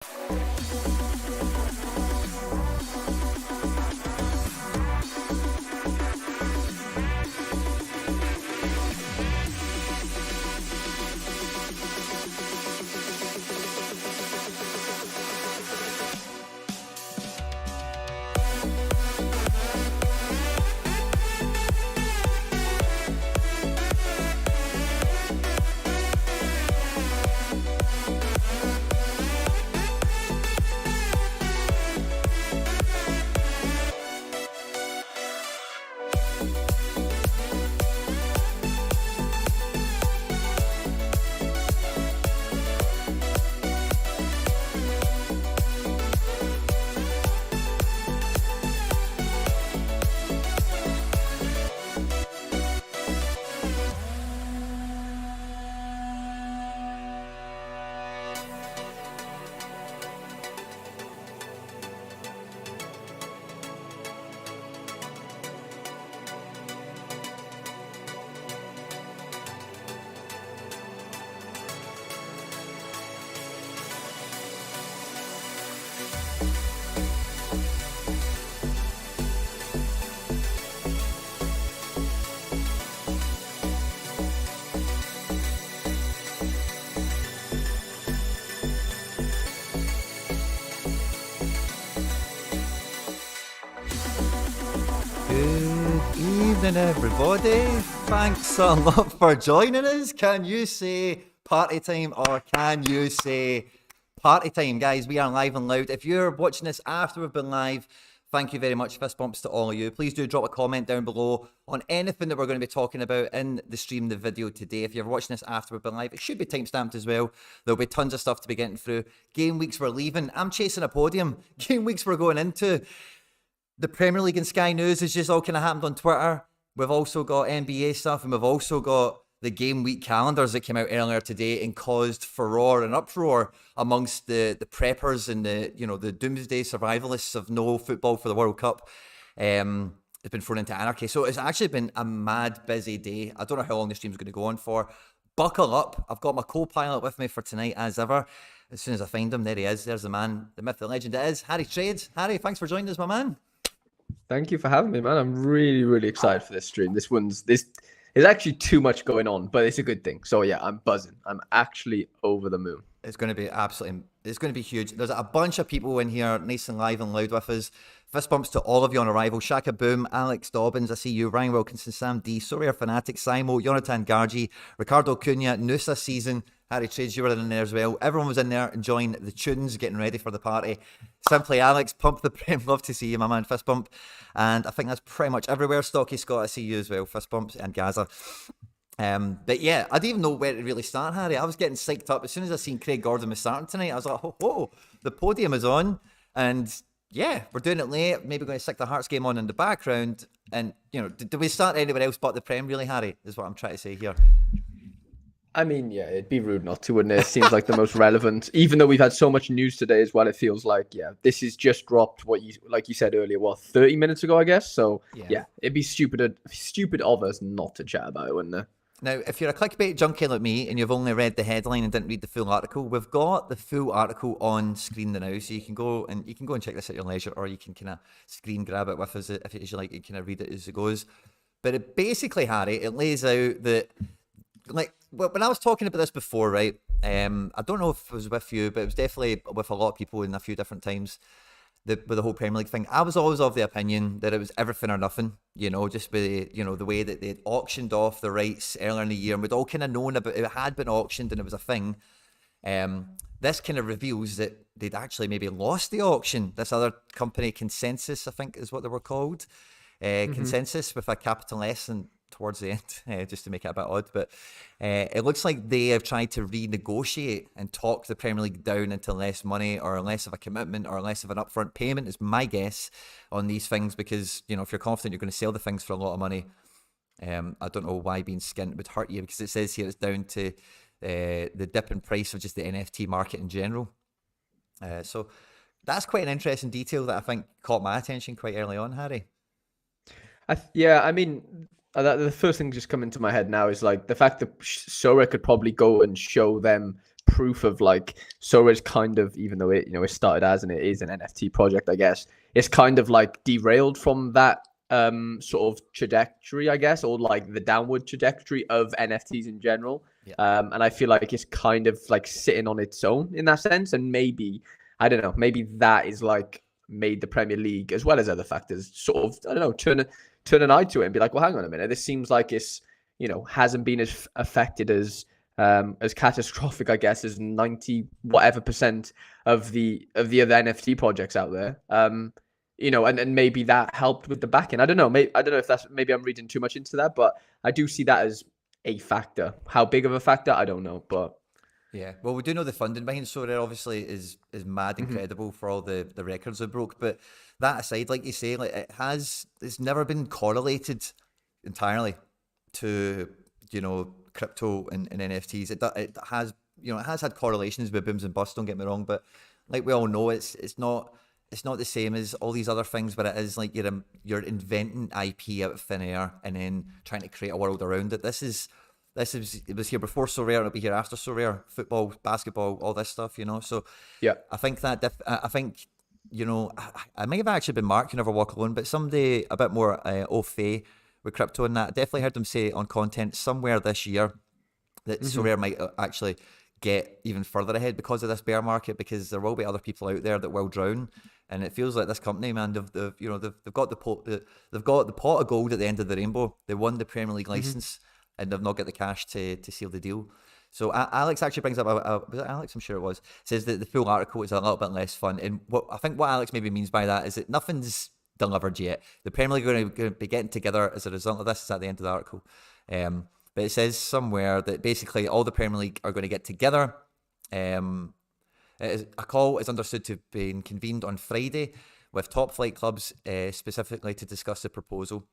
Good evening, everybody. Thanks a lot for joining us. Can you say party time or can you say party time? Guys, we are live and loud. If you're watching this after we've been live, thank you very much. Fist bumps to all of you. Please do drop a comment down below on anything that we're going to be talking about in the stream, the video today. If you're watching this after we've been live, it should be timestamped as well. There'll be tons of stuff to be getting through. Game weeks we're leaving. I'm chasing a podium. Game weeks we're going into. The Premier League and Sky News has just all kind of happened on Twitter. We've also got NBA stuff, and we've also got the game week calendars that came out earlier today and caused furore and uproar amongst the preppers and the doomsday survivalists of no football for the World Cup. It's been thrown into anarchy. So it's actually been a mad busy day. I don't know how long the stream's going to go on for. Buckle up. I've got my co-pilot with me for tonight as ever. As soon as I find him, there he is. There's the man, the myth, the legend it is, HarryTrades. Harry, thanks for joining us, my man. Thank you for having me, man. I'm really, really excited for this stream. This is actually too much going on, but it's a good thing. So yeah, I'm buzzing. I'm actually over the moon. It's going to be it's going to be huge. There's a bunch of people in here, nice and live and loud with us. Fist bumps to all of you on arrival. Shaka Boom, Alex Dobbins, I see you, Ryan Wilkinson, Sam D, Sorare Fanatic, Simo, Jonathan Gargi, Ricardo Cunha, Noosa Season, HarryTrades, you were in there as well. Everyone was in there enjoying the tunes, getting ready for the party. Simply Alex, Pump the Prem, love to see you, my man, fist bump. And I think that's pretty much everywhere. Stocky Scott, I see you as well, fist bumps, and Gaza. But yeah, I didn't even know where to really start, Harry. I was getting psyched up. As soon as I seen Craig Gordon was starting tonight, I was like, oh, the podium is on. And yeah, we're doing it late. Maybe going to stick the Hearts game on in the background. And, did we start anywhere else but the Prem, really, Harry, is what I'm trying to say here. I mean, yeah, it'd be rude not to, wouldn't it? It seems like the most relevant, even though we've had so much news today as well. It feels like, yeah, this is just dropped like you said earlier, 30 minutes ago, I guess. So yeah it'd be stupid of us not to chat about it, wouldn't it? Now, if you're a clickbait junkie like me and you've only read the headline and didn't read the full article, we've got the full article on screen now, so you can go and check this at your leisure, or you can kind of screen grab it with us if you like. You kind of read it as it goes. But it basically, Harry, it lays out that, like, when I was talking about this before, right? I don't know if it was with you, but it was definitely with a lot of people in a few different times. With the whole Premier League thing, I was always of the opinion that it was everything or nothing, just with the way that they'd auctioned off the rights earlier in the year, and we'd all kind of known about it had been auctioned and it was a thing. This kind of reveals that they'd actually maybe lost the auction. This other company, Consensus, I think is what they were called, Consensus with a capital S and towards the end, just to make it a bit odd, but it looks like they have tried to renegotiate and talk the Premier League down into less money or less of a commitment or less of an upfront payment is my guess on these things, because if you're confident you're going to sell the things for a lot of money, I don't know why being skint would hurt you, because it says here it's down to the dip in price of just the NFT market in general. So that's quite an interesting detail that I think caught my attention quite early on, Harry. I mean, the first thing just coming to my head now is like the fact that Sorare could probably go and show them proof of like Sorare's kind of, even though it started as and it is an NFT project, I guess it's kind of like derailed from that sort of trajectory, I guess, or like the downward trajectory of NFTs in general. Yeah. And I feel like it's kind of like sitting on its own in that sense. And maybe, I don't know, maybe that is like made the Premier League, as well as other factors, sort of, I don't know, turn an eye to it and be like, well, hang on a minute, this seems like it's, hasn't been as affected as catastrophic, I guess, as 90 whatever % of the other NFT projects out there. And maybe that helped with the backing. I don't know. I don't know if maybe I'm reading too much into that, but I do see that as a factor. How big of a factor, I don't know, but yeah. Well, we do know the funding behind Sorare obviously is mad incredible for all the records it broke. But that aside, like you say, like it's never been correlated entirely to crypto and NFTs. It has it has had correlations with booms and busts. Don't get me wrong, but like we all know, it's not the same as all these other things, but it is like you're inventing IP out of thin air and then trying to create a world around it. It was here before Sorare, and it'll be here after Sorare. Football, basketball, all this stuff, So yeah, I think I may have actually been Mark, You Never Walk Alone, but somebody a bit more au fait with crypto and that. Definitely heard them say on content somewhere this year that Sorare might actually get even further ahead because of this bear market, because there will be other people out there that will drown. And it feels like this company, man, they've got the pot of gold at the end of the rainbow. They won the Premier League license. And they've not got the cash to seal the deal. So Alex actually brings up, was it Alex? I'm sure it was. Says that the full article is a little bit less fun. And what Alex maybe means by that is that nothing's delivered yet. The Premier League are going to be getting together as a result of this. It's at the end of the article. But it says somewhere that basically all the Premier League are going to get together. A call is understood to have been convened on Friday with top flight clubs specifically to discuss the proposal.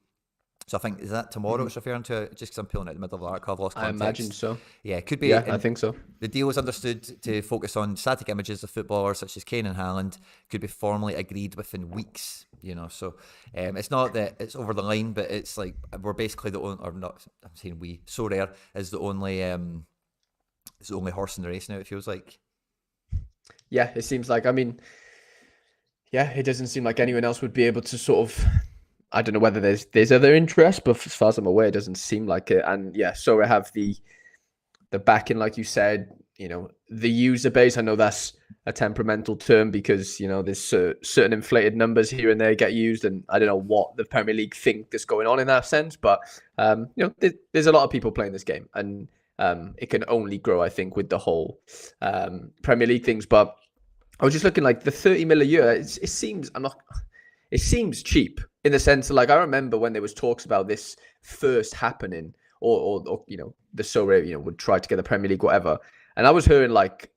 So I think, is that tomorrow it's referring to? Just because I'm pulling out the middle of the article, I've lost context. I imagine so. Yeah, it could be. Yeah, I think so. The deal is understood to focus on static images of footballers such as Kane and Haaland, could be formally agreed within weeks, So it's not that it's over the line, but it's like we're basically the only, or not, I'm saying we, Sorare is the only horse in the race now, it feels like. Yeah, it seems like, it doesn't seem like anyone else would be able to sort of, I don't know whether there's other interest, but as far as I'm aware, it doesn't seem like it. And yeah, so I have the backing, like you said, the user base. I know that's a temperamental term because, there's certain inflated numbers here and there get used. And I don't know what the Premier League think is going on in that sense. But, there's a lot of people playing this game. And it can only grow, I think, with the whole Premier League things. But I was just looking like the 30 mil a year. It seems cheap in the sense of, like, I remember when there was talks about this first happening, or the Sorare would try to get the Premier League, whatever, and I was hearing like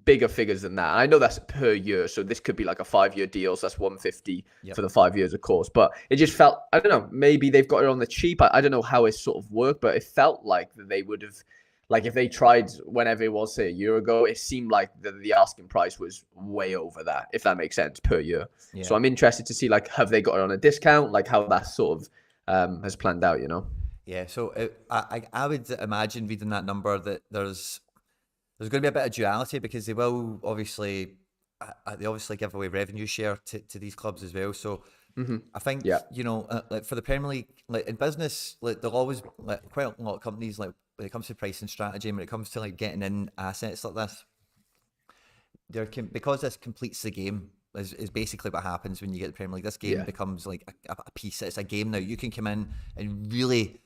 bigger figures than that. I know that's per year, so this could be like a 5-year deal, so that's 150 for the 5 years, of course. But it just felt, I don't know, maybe they've got it on the cheap. I don't know how it sort of worked, but it felt like they would have. Like if they tried whenever it was, say, a year ago, it seemed like the asking price was way over that, if that makes sense, per year. Yeah. So I'm interested to see, like, have they got it on a discount? Like how that sort of has planned out, Yeah, so I would imagine reading that number that there's going to be a bit of duality, because they will obviously give away revenue share to these clubs as well. So I think, like for the Premier League, like in business, like there'll always, like, quite a lot of companies, like when it comes to pricing strategy, when it comes to like getting in assets like this, because this completes the game is basically what happens when you get the Premier League. This game becomes like a piece. It's a game now. You can come in and really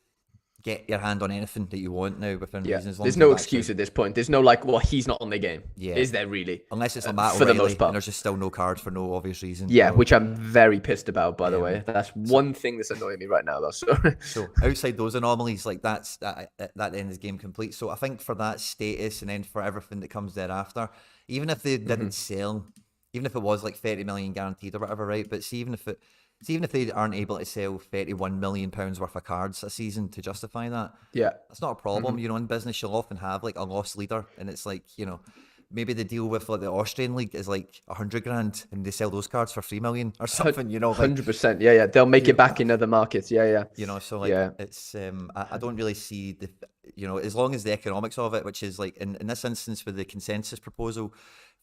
get your hand on anything that you want now within reason. There's no excuse at this point. There's no like, well, he's not on the game. Yeah. Is there really? Unless it's a Matt O'Reilly, for the most part. And there's just still no cards for no obvious reason. Yeah, which I'm very pissed about, by the way. That's one thing that's annoying me right now, though. So outside those anomalies, like that end is game complete. So I think for that status and then for everything that comes thereafter, even if they didn't sell, even if it was like 30 million guaranteed or whatever, right? But see, even if they aren't able to sell £31 million worth of cards a season to justify that, that's not a problem. In business, you'll often have like a loss leader, and it's like, maybe the deal with like the Austrian league is like 100 grand, and they sell those cards for 3 million or something. 100%. Yeah. They'll make it back in other markets. Yeah. So like, it's I don't really see as long as the economics of it, which is like in this instance with the consensus proposal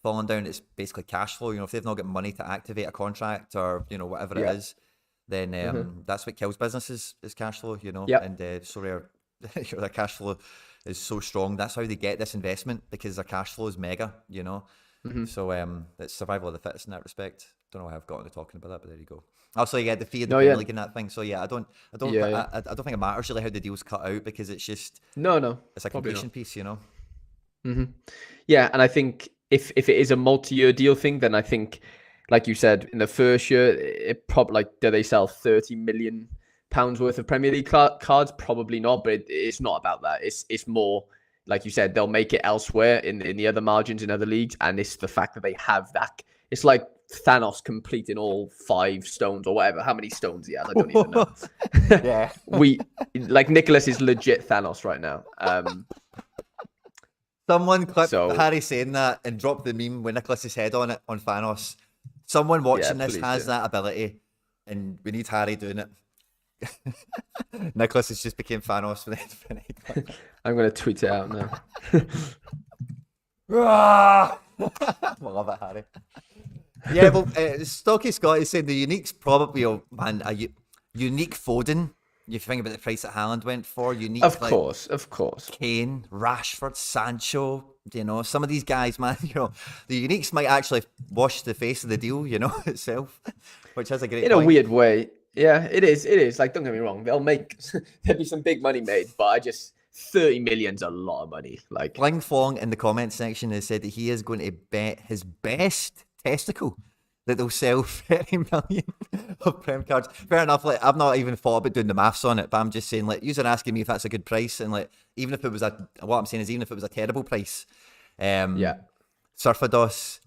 falling down, it's basically cash flow. If they've not got money to activate a contract or whatever it is, then that's what kills businesses is cash flow. And Sorare, their cash flow is so strong. That's how they get this investment, because their cash flow is mega. So it's survival of the fittest in that respect. Don't know how I've gotten to talking about that, but there you go. Also, you get the fee of the Premier League and that thing. So I don't think it matters really how the deal's cut out, because it's just it's a completion piece. Yeah, and I think if it is a multi-year deal thing, then I think, like you said, in the first year, it probably do they sell £30 million worth of Premier League cards? Probably not, but it's not about that. It's more, like you said, they'll make it elsewhere in the other margins in other leagues, and it's the fact that they have that. It's like Thanos completing all 5 stones or whatever. How many stones he has, I don't even know. Yeah, Nicholas is legit Thanos right now. Someone clipped Harry saying that and dropped the meme with Nicholas's head on it on Thanos. Someone watching this has that ability, and we need Harry doing it. Nicholas has just became Thanos with Infinity. I'm going to tweet it out now. I love it, Harry. Yeah, well, Stocky Scott is saying the unique's probably a unique Foden. You think about the price that Haaland went for, unique. Of course. Kane, Rashford, Sancho. Some of these guys, man. The uniques might actually wash the face of the deal. Itself, which has a great. In a weird way, yeah, it is. It is. Like, don't get me wrong. There'll be some big money made, but 30 million's a lot of money. Like, Kling Fong in the comment section has said that he is going to bet his best testicle that they'll sell 30 million of Prem cards. Fair enough. Like, I've not even thought about doing the maths on it, but I'm just saying, like, you're asking me if that's a good price, and like, even if it was even if it was a terrible price. Surfados,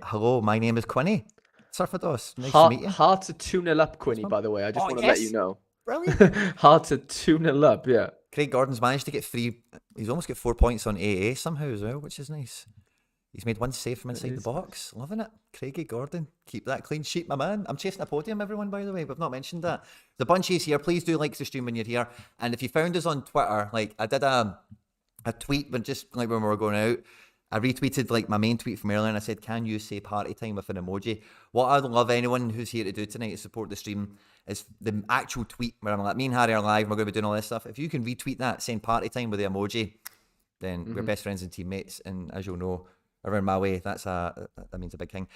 hello, my name is Quinny. Surfados, nice to meet you. Hard to 2-0 up, Quinny, by the way. I just want to let you know. Brilliant. Hard to 2-0 up, yeah. Craig Gordon's managed to get he's almost got 4 points on AA somehow as well, which is nice. He's made one save from inside the box. Loving it. Craigie Gordon. Keep that clean sheet, my man. I'm chasing a podium, everyone, by the way. We've not mentioned that. The bunchies here. Please do like the stream when you're here. And if you found us on Twitter, like, I did a tweet, but just like when we were going out, I retweeted like my main tweet from earlier, and I said, can you say party time with an emoji? What I'd love anyone who's here to do tonight to support the stream is the actual tweet where I'm like, me and Harry are live, we're going to be doing all this stuff. If you can retweet that saying party time with the emoji, then we're best friends and teammates. And as you'll know, around my way, that means a big thing.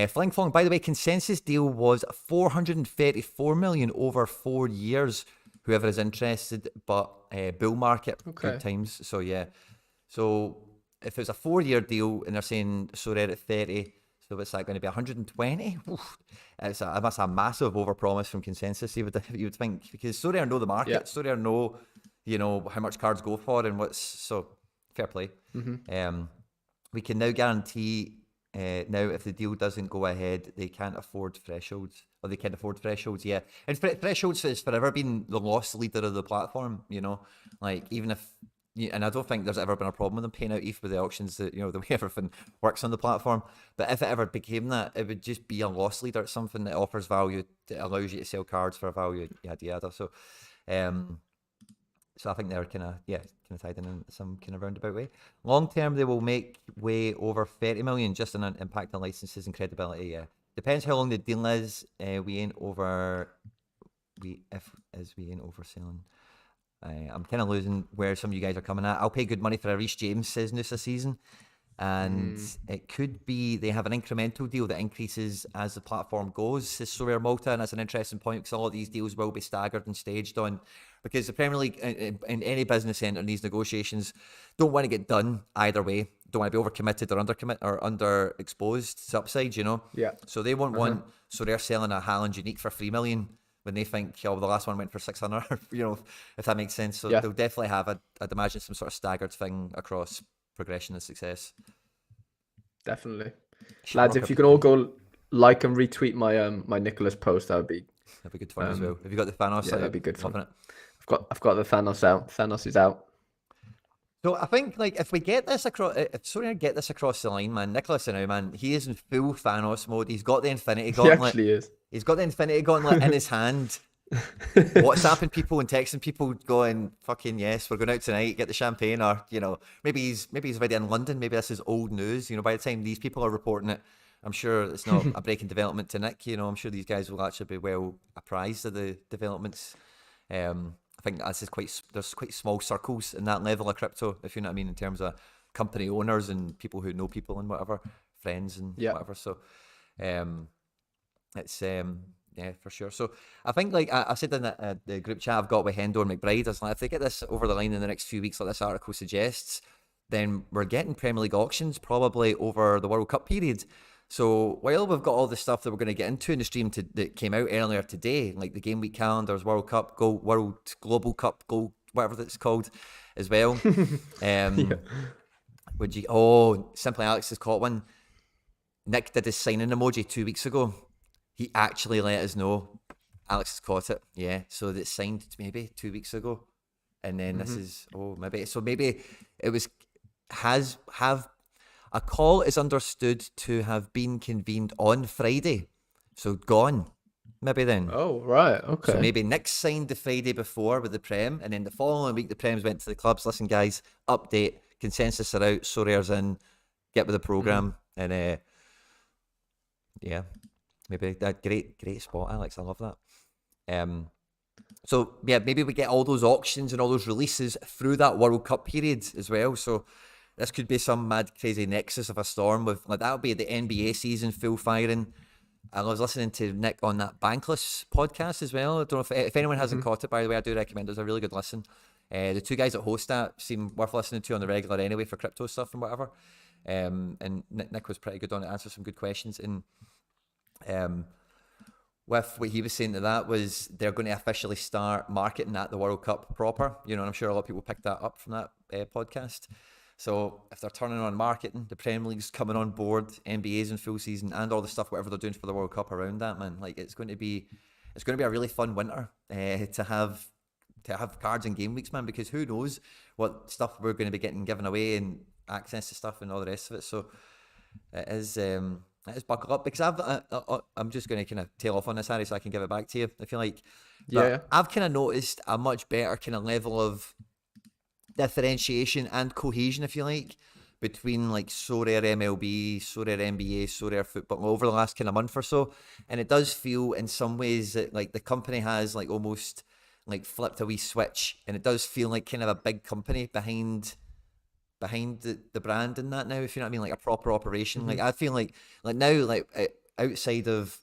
Fling Flong, by the way, consensus deal was 434 million over 4 years. Whoever is interested, but bull market, good times. So yeah, so if it's a 4-year deal and they're saying Sorare at 30, so what's that going to be, 120? That's a massive overpromise from consensus. You would think, because Sorare know the market, Sorare know how much cards go for and so fair play. We can now guarantee now if the deal doesn't go ahead, they can't afford thresholds, or they can't afford thresholds. Yeah, and thresholds has forever been the loss leader of the platform. Like, even if. And I don't think there's ever been a problem with them paying out ETH with the auctions, that the way everything works on the platform. But if it ever became that, it would just be a loss leader. It's something that offers value, that allows you to sell cards for a value, yada yada. So, so I think they're kind of tied in some kind of roundabout way. Long term, they will make way over 30 million just on an impact on licenses and credibility. Yeah, depends how long the deal is. We ain't overselling. I'm kind of losing where some of you guys are coming at. I'll pay good money for a Reece James, says Noosa season. And it could be they have an incremental deal that increases as the platform goes, says Sorare Malta. And that's an interesting point, because a lot of these deals will be staggered and staged on, because the Premier League in any business end in these negotiations don't want to get done either way. Don't want to be overcommitted or underexposed to upside, Yeah. So they won't want Sorare selling a Haaland unique for 3 million. When they think, the last one went for 600, if that makes sense. So they'll definitely have, I'd imagine, some sort of staggered thing across progression and success. Definitely. Lads, if you can all go like and retweet my my Nicholas post, that'd be good fun as well. Have you got the Thanos? Yeah, that'd be good fun. It? I've got the Thanos out. Thanos is out. So I think, like, if we get this across, if Sorare get this across the line, man, Nicholas now, man, he is in full Thanos mode. He's got the Infinity Gauntlet. He actually is. He's got the Infinity Gauntlet in his hand, WhatsApping people and texting people, going fucking yes, we're going out tonight, get the champagne, or maybe he's already in London. Maybe this is old news. By the time these people are reporting it, I'm sure it's not a breaking development to Nick. I'm sure these guys will actually be well apprised of the developments. I think there's quite small circles in that level of crypto, if you know what I mean, in terms of company owners and people who know people and whatever, friends and whatever. So, it's yeah, for sure. So I think, like I said in the group chat I've got with Hendo and McBride, I was like, if they get this over the line in the next few weeks, like this article suggests, then we're getting Premier League auctions probably over the World Cup period. So while we've got all the stuff that we're going to get into in the stream that came out earlier today, like the game week calendars, World Cup, Global Cup, whatever that's called, as well. Would you? Oh, Simply Alex has caught one. Nick did his signing emoji 2 weeks ago. He actually let us know. Alex has caught it. Yeah, so it's signed maybe 2 weeks ago, and then this is maybe it was have a call is understood to have been convened on Friday, so gone. Maybe then. Oh, right. Okay. So maybe Nick signed the Friday before with the Prem, and then the following week the Prems went to the clubs. Listen, guys, update, consensus are out, Sorare's in, get with the program, and yeah, maybe that great spot, Alex. I love that. So yeah, maybe we get all those auctions and all those releases through that World Cup period as well. So this could be some mad, crazy nexus of a storm with, like, that'll be the NBA season full firing. I was listening to Nick on that Bankless podcast as well. I don't know if anyone hasn't caught it, by the way, I do recommend it. It's a really good listen. The two guys that host that seem worth listening to on the regular anyway for crypto stuff and whatever. And Nick was pretty good on it, answered some good questions. And with what he was saying to that was they're going to officially start marketing at the World Cup proper. And I'm sure a lot of people picked that up from that podcast. So if they're turning on marketing, the Premier League's coming on board, NBA's in full season, and all the stuff, whatever they're doing for the World Cup around that, man, like it's going to be a really fun winter to have cards and game weeks, man, because who knows what stuff we're going to be getting given away and access to stuff and all the rest of it. So it is buckle up, because I'm just going to kind of tail off on this, Harry, so I can give it back to you if you like. But I've kind of noticed a much better kind of level of differentiation and cohesion, if you like, between like Sorare MLB, Sorare NBA, Sorare football over the last kind of month or so. And it does feel in some ways that like the company has like almost like flipped a wee switch, and it does feel like kind of a big company behind the brand in that now, if you know what I mean, like a proper operation. Like I feel like now, like outside of,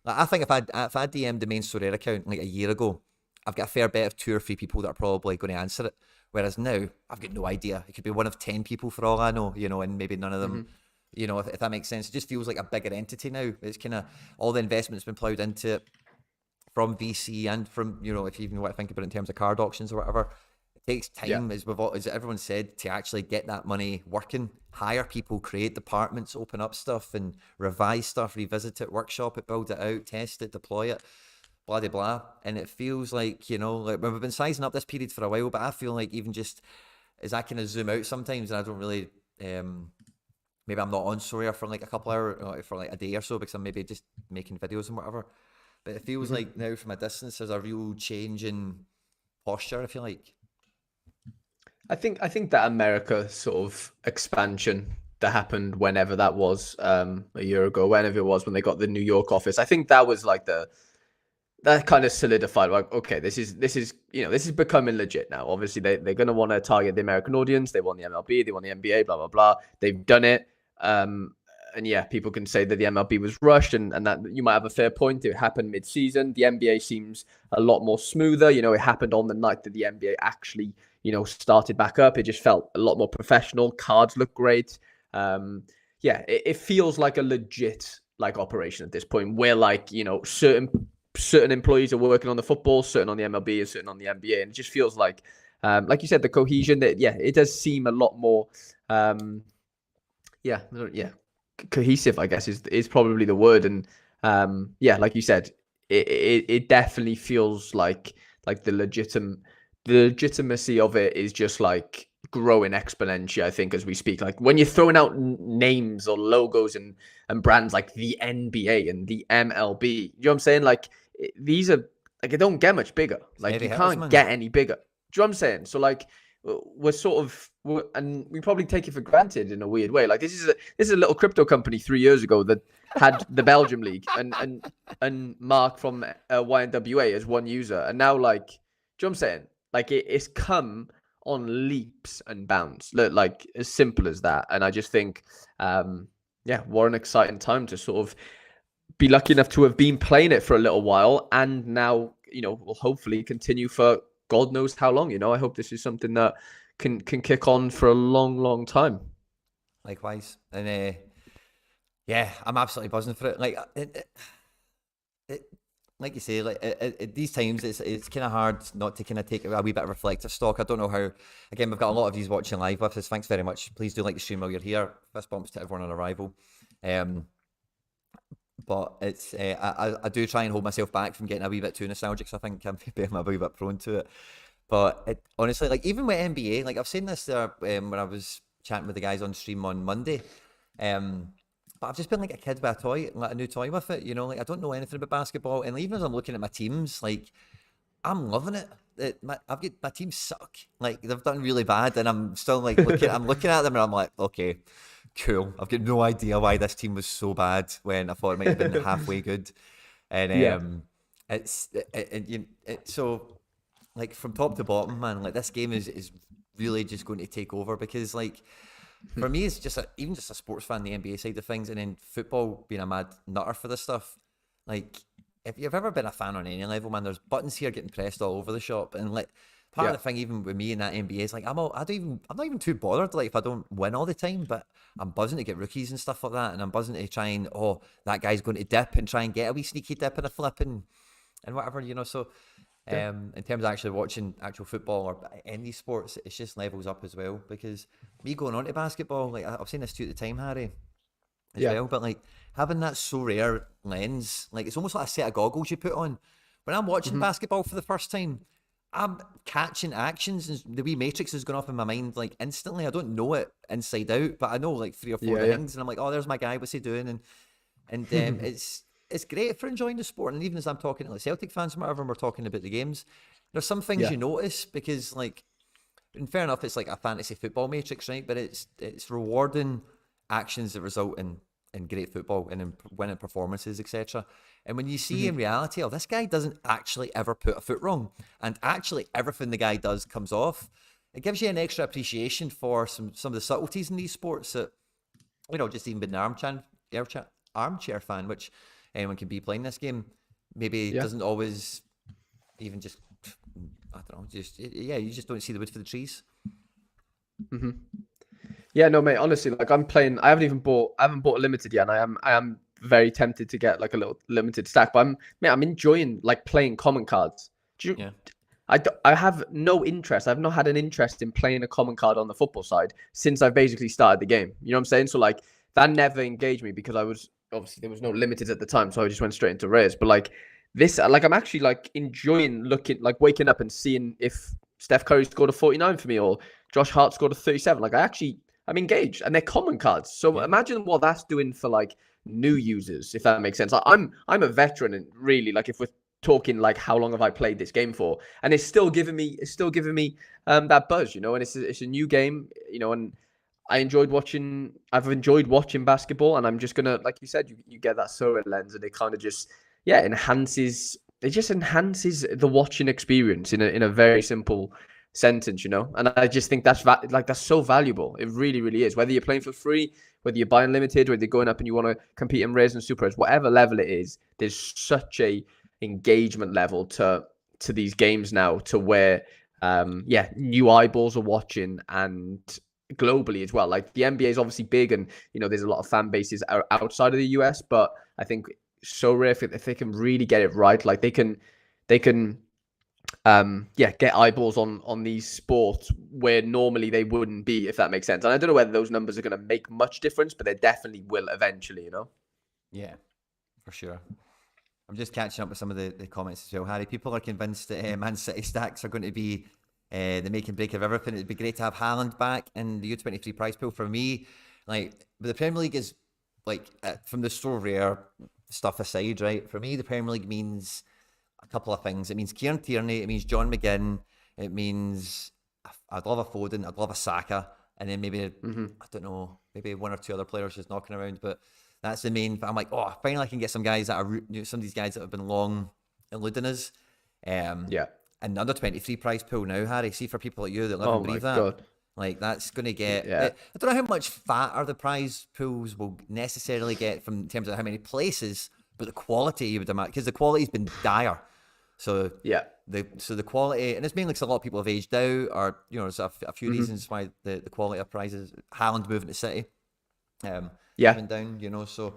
like, I think if I DM'd the main Sorare account like a year ago, I've got a fair bet of 2 or 3 people that are probably going to answer it. Whereas now, I've got no idea. It could be one of 10 people for all I know, and maybe none of them, if that makes sense. It just feels like a bigger entity now. It's kind of all the investment's been ploughed into it from VC and from, if you even want to think about it in terms of card auctions or whatever. It takes time, as everyone said, to actually get that money working, hire people, create departments, open up stuff and revise stuff, revisit it, workshop it, build it out, test it, deploy it. Blah, blah, blah. And it feels like, like we've been sizing up this period for a while, but I feel like even just as I kind of zoom out sometimes, and I don't really, maybe I'm not on Sorare for like a couple hours, for like a day or so, because I'm maybe just making videos and whatever. But it feels like now from a distance, there's a real change in posture, if you like. I think that America sort of expansion that happened whenever that was, a year ago, whenever it was when they got the New York office, I think that was like that kind of solidified, like, okay, this is becoming legit now. Obviously, they're going to want to target the American audience. They want the MLB, they want the NBA, blah, blah, blah. They've done it. And yeah, people can say that the MLB was rushed, and that you might have a fair point. It happened mid-season. The NBA seems a lot more smoother. It happened on the night that the NBA actually, started back up. It just felt a lot more professional. Cards look great. It feels like a legit like operation at this point, where like, certain employees are working on the football, certain on the MLB, and certain on the NBA, and it just feels like you said, the cohesion that it does seem a lot more cohesive, I guess is probably the word. And like you said, it definitely feels like the legitimacy of it is just like growing exponentially, I think, as we speak. Like when you're throwing out names or logos and brands like the NBA and the MLB, you know what I'm saying? Like these are like it don't get much bigger. Like Heavy you hitters, can't man. get any bigger. Do you know what I'm saying? So like and we probably take it for granted in a weird way. Like this is a little crypto company 3 years ago that had the Belgium league and Mark from YNWA as one user, and now like, do you know what I'm saying? Like it's come on leaps and bounds, like as simple as that. And I just think, yeah, what an exciting time to sort of be lucky enough to have been playing it for a little while, and now will hopefully continue for God knows how long. I hope this is something that can kick on for a long time. Likewise, and yeah, I'm absolutely buzzing for it. Like like you say, like at these times, it's kind of hard not to kind of take a wee bit of reflective stock. I don't know how. Again, we've got a lot of you watching live with us. Thanks very much. Please do like the stream while you're here. Fist bumps to everyone on arrival. But it's I do try and hold myself back from getting a wee bit too nostalgic. So I think I'm a wee bit prone to it. But honestly, like even with NBA, like I've seen this there when I was chatting with the guys on stream on Monday. But I've just been like a kid with a toy, like a new toy with it. Like I don't know anything about basketball, and even as I'm looking at my teams, like I'm loving it. My teams suck. Like they've done really bad, and I'm still like I'm looking at them, and I'm like, okay, cool. I've got no idea why this team was so bad when I thought it might have been halfway good. And so like from top to bottom, man, like this game is really just going to take over because like for me it's just even just a sports fan, the NBA side of things, and then football being a mad nutter for this stuff. Like if you've ever been a fan on any level, man, there's buttons here getting pressed all over the shop, and like part of the thing even with me in that NBA is like I'm not even too bothered like if I don't win all the time, but I'm buzzing to get rookies and stuff like that, and I'm buzzing to try and that guy's going to dip and try and get a wee sneaky dip and a flip and whatever, so in terms of actually watching actual football or any sports, it's just levels up as well. Because me going on to basketball, like I've seen this to you at the time, Harry, as well, but like having that Sorare lens, like it's almost like a set of goggles you put on. When I'm watching basketball for the first time, I'm catching actions and the wee matrix is going off in my mind like instantly. I don't know it inside out, but I know like 3 or 4 things, and I'm like, oh, there's my guy, what's he doing? And it's great for enjoying the sport. And even as I'm talking to like Celtic fans and whatever, and we're talking about the games, there's some things you notice because like, and fair enough, it's like a fantasy football matrix, right? But it's rewarding actions that result in great football and in winning performances, etc. And when you see in reality, oh, this guy doesn't actually ever put a foot wrong, and actually everything the guy does comes off, it gives you an extra appreciation for some of the subtleties in these sports that, just even being an armchair fan, which anyone can be playing this game, maybe doesn't always even just, I don't know, you just don't see the wood for the trees. Yeah, no, mate. Honestly, like I'm playing. I haven't bought a limited yet, and I am very tempted to get like a little limited stack. But I'm enjoying like playing common cards. I have no interest. I've not had an interest in playing a common card on the football side since I've basically started the game. You know what I'm saying? So like that never engaged me because obviously there was no limiteds at the time, so I just went straight into rares. But like this, like I'm actually like enjoying waking up and seeing if Steph Curry scored a 49 for me or Josh Hart scored a 37. Like I'm engaged, and they're common cards. So imagine what that's doing for like new users, if that makes sense. Like, I'm a veteran, and really, like if we're talking like how long have I played this game for, and it's still giving me that buzz, and it's a new game, and I've enjoyed watching basketball, and I'm just gonna, like you said, you get that Sorare lens, and it kind of just enhances the watching experience in a very simple sentence, and I just think that's so valuable. It really, really is. Whether you're playing for free, whether you're buying limited, whether you're going up and you want to compete in rares and super rares, whatever level it is, there's such a engagement level to these games now, to where new eyeballs are watching, and globally as well. Like the NBA is obviously big, and there's a lot of fan bases outside of the US, but I think Sorare, if they can really get it right, like they can get eyeballs on these sports where normally they wouldn't be, if that makes sense. And I don't know whether those numbers are going to make much difference, but they definitely will eventually, Yeah, for sure. I'm just catching up with some of the comments as well, Harry. People are convinced that Man City stacks are going to be the make and break of everything. It'd be great to have Haaland back in the U23 prize pool. For me, like, but the Premier League is like, from the Sorare stuff aside, right? For me, the Premier League means a couple of things. It means Kieran Tierney, it means John McGinn, it means I'd love a Foden, I'd love a Saka, and then maybe, I don't know, maybe one or two other players just knocking around, but that's the main. I'm like, oh, finally I can get some guys that are, some of these guys that have been long eluding us. Yeah. And under 23 prize pool now, Harry, see for people like you that live Oh and my breathe that. God. Like, that's going to get... Yeah. I don't know how much fatter the prize pools will necessarily get from in terms of how many places, but the quality you would imagine, because the quality's been dire. So Yeah. the quality, and it's mainly because a lot of people have aged out, or there's a few reasons why the quality of prizes. Haaland moving to City, coming down, so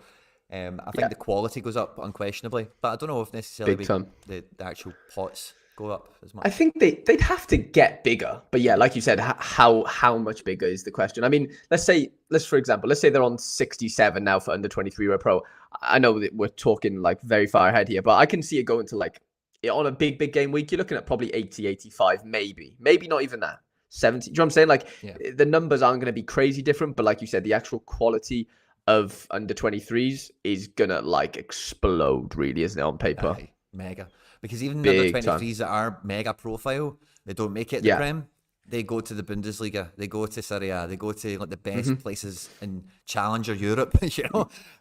I think the quality goes up unquestionably, but I don't know if necessarily the actual pots go up as much. I think they'd have to get bigger, but yeah, like you said, how much bigger is the question. I mean, let's say they're on 67 now for under 23 Euro Pro. I know that we're talking like very far ahead here, but I can see it going to like, on a big game week, you're looking at probably 80, 85, maybe not even that. 70. Do you know what I'm saying? Like, the numbers aren't going to be crazy different, but like you said, the actual quality of under 23s is going to like explode, really, isn't it, on paper? Aye, mega. Because even the under 23s that are mega profile, they don't make it the Prem. They go to the Bundesliga, they go to Serie A, they go to like the best places in Challenger Europe,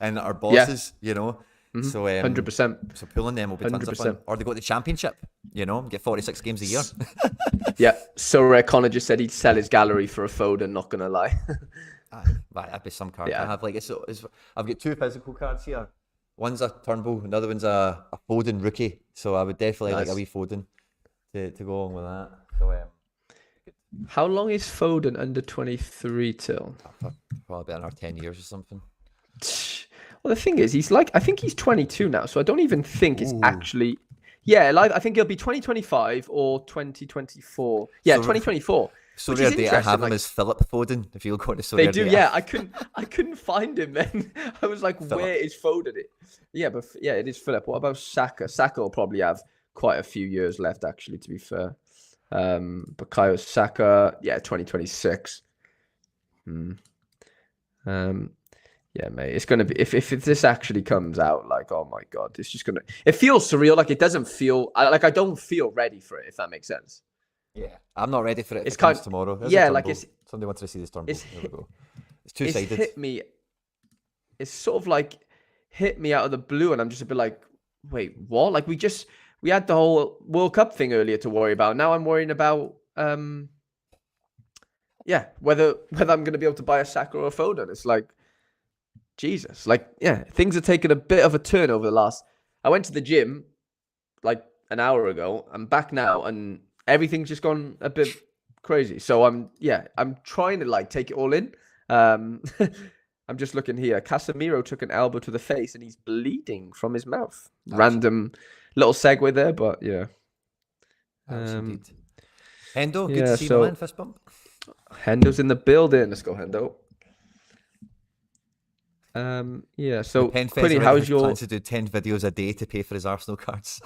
and our bosses, So 100%. So pulling them will be tons of fun. Or they go to the Championship, get 46 games a year. Yeah. So Connor just said he'd sell his gallery for a Foden, not gonna lie. That'd be some card. I have I've got two physical cards here. One's a Turnbull, another one's a Foden rookie. So I would definitely like a wee Foden to go along with that. So how long is Foden under 23 till? Probably about another 10 years or something. Well, the thing is, I think he's 22 now, so I don't even think it's actually... Yeah, I think it'll be 2025 or 2024. Yeah, 2024. So rare data have him as Philip Foden, if you'll go to so they do, data. I couldn't find him then. I was like, Phillip. Where is Foden? It is Philip. What about Saka? Saka will probably have quite a few years left, actually, to be fair. Bukayo Saka, 2026. Yeah, mate, it's gonna be if this actually comes out, like, oh my God, it's just gonna. It feels surreal. Like, it doesn't feel I don't feel ready for it. If that makes sense. Yeah, I'm not ready for it. It's comes tomorrow. Like somebody wants to see this Turnbull. There we go. It's two-sided. Hit me. It's sort of like hit me out of the blue, and I'm just a bit like, wait, what? Like we had the whole World Cup thing earlier to worry about. Now I'm worrying about whether I'm going to be able to buy a Saka or a Foden. It's like, Jesus, like, things are taking a bit of a turn over the last. I went to the gym like an hour ago. I'm back now, and everything's just gone a bit crazy. So I'm trying to like take it all in. I'm just looking here. Casemiro took an elbow to the face, and he's bleeding from his mouth. Random little segue there, but yeah. Hendo, good to see you, man. Fist bump. Hendo's in the building. Let's go, Hendo. So Quinny, how's your plans to do 10 videos a day to pay for his Arsenal cards?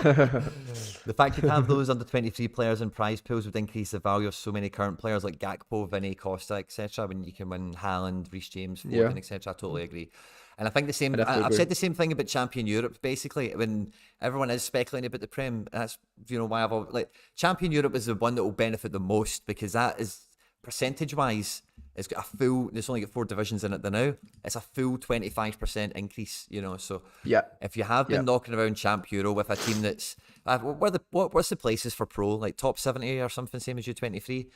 The fact you have those under 23 players in prize pools would increase the value of so many current players like Gakpo, Vinny, Costa, etc. When you can win Haaland, Reece James, Foden, etc. I totally agree. And I think the same. I've said the same thing about Champion Europe. Basically, when everyone is speculating about the Prem, that's why I've like Champion Europe is the one that will benefit the most, because that is percentage-wise. It's got a full. There's only got 4 divisions in it now. It's a full 25% increase. So if you have been knocking around Champ Euro with a team that's what's the places for Pro, like top 70 or something, same as U23,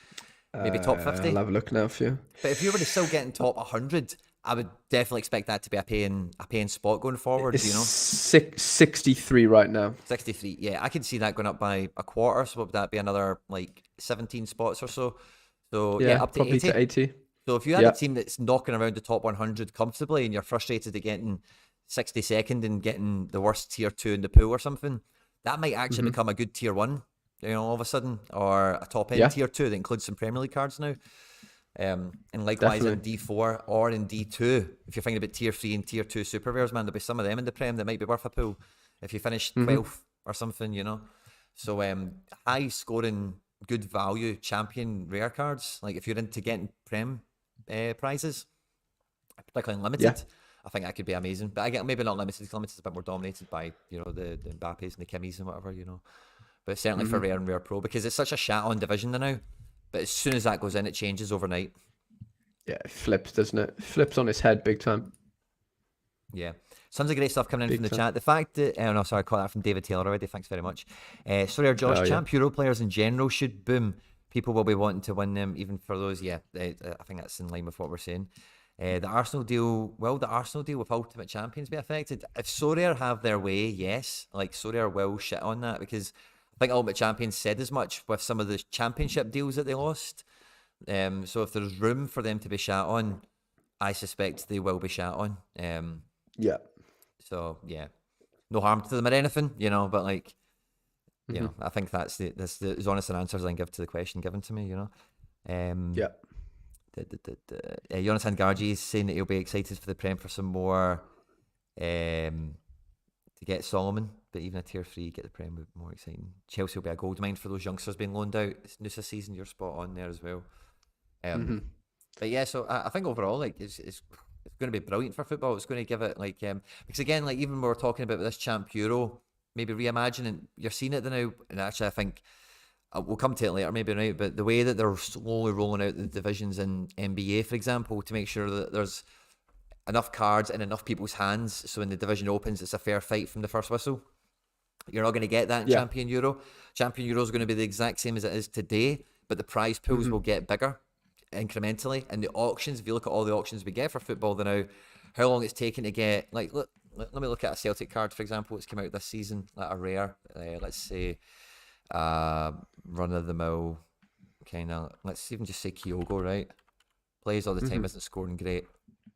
maybe top 50. I'll have a look now for you. But if you were still getting top 100, I would definitely expect that to be a paying spot going forward. It's 63 right now. 63, yeah, I can see that going up by a quarter. So what would that be? Another like 17 spots or so. So up to 80. So if you had a team that's knocking around the top 100 comfortably, and you're frustrated at getting 62nd and getting the worst tier 2 in the pool or something, that might actually become a good tier 1, all of a sudden, or a top end tier 2 that includes some Premier League cards now. And likewise in D4 or in D2, if you're thinking about tier 3 and tier 2 super rares, man, there'll be some of them in the Prem that might be worth a pool if you finish 12th or something, So high scoring, good value champion rare cards, like if you're into getting Prem prizes, particularly in limited, I think that could be amazing. But again, maybe not limited. Limited is a bit more dominated by, you know, the Mbappes and the Kimmies and whatever, you know. But certainly for Rare and Rare Pro, because it's such a shat-on division now. But as soon as that goes in, it changes overnight. Yeah, it flips, doesn't it? It flips on its head big time. Yeah. Tons of great stuff coming in from the chat. The fact that, oh no, sorry, I caught that from David Taylor already. Thanks very much. Sorry, Josh, Champ Euro players in general should boom. People will be wanting to win them, even for those. Yeah, I think that's in line with what we're saying. The Arsenal deal, will the Arsenal deal with Ultimate Champions be affected? If Sorare have their way, yes. Like, Sorare will shit on that, because I think Ultimate Champions said as much with some of the championship deals that they lost. So if there's room for them to be shat on, I suspect they will be shat on. Yeah. So yeah, no harm to them or anything, you know. But like, you know, I think that's as honest an answer as I can give to the question given to me, you know. Yeah. Jonathan Gargi is saying that he'll be excited for the Prem for some more to get Solomon, but even a tier 3 get the Prem would be more exciting. Chelsea will be a gold mine for those youngsters being loaned out. It's Noosa season, you're spot on there as well. But yeah, so I think overall, like, it's going to be brilliant for football. It's going to give it, like, because again, like, even when we're talking about this Champ Euro, maybe reimagining, you're seeing it now, and actually I think we'll come to it later maybe, right, but the way that they're slowly rolling out the divisions in NBA, for example, to make sure that there's enough cards in enough people's hands, so when the division opens, it's a fair fight from the first whistle. You're not going to get that in Champion Euro. Champion Euro is going to be the exact same as it is today, but the prize pools will get bigger incrementally, and the auctions, if you look at all the auctions we get for football now, how long it's taken to get, like, look, let me look at a Celtic card, for example. It's come out this season, like a rare, let's say run of the mill kind of, let's even just say Kyogo, right? Plays all the time, isn't scoring great.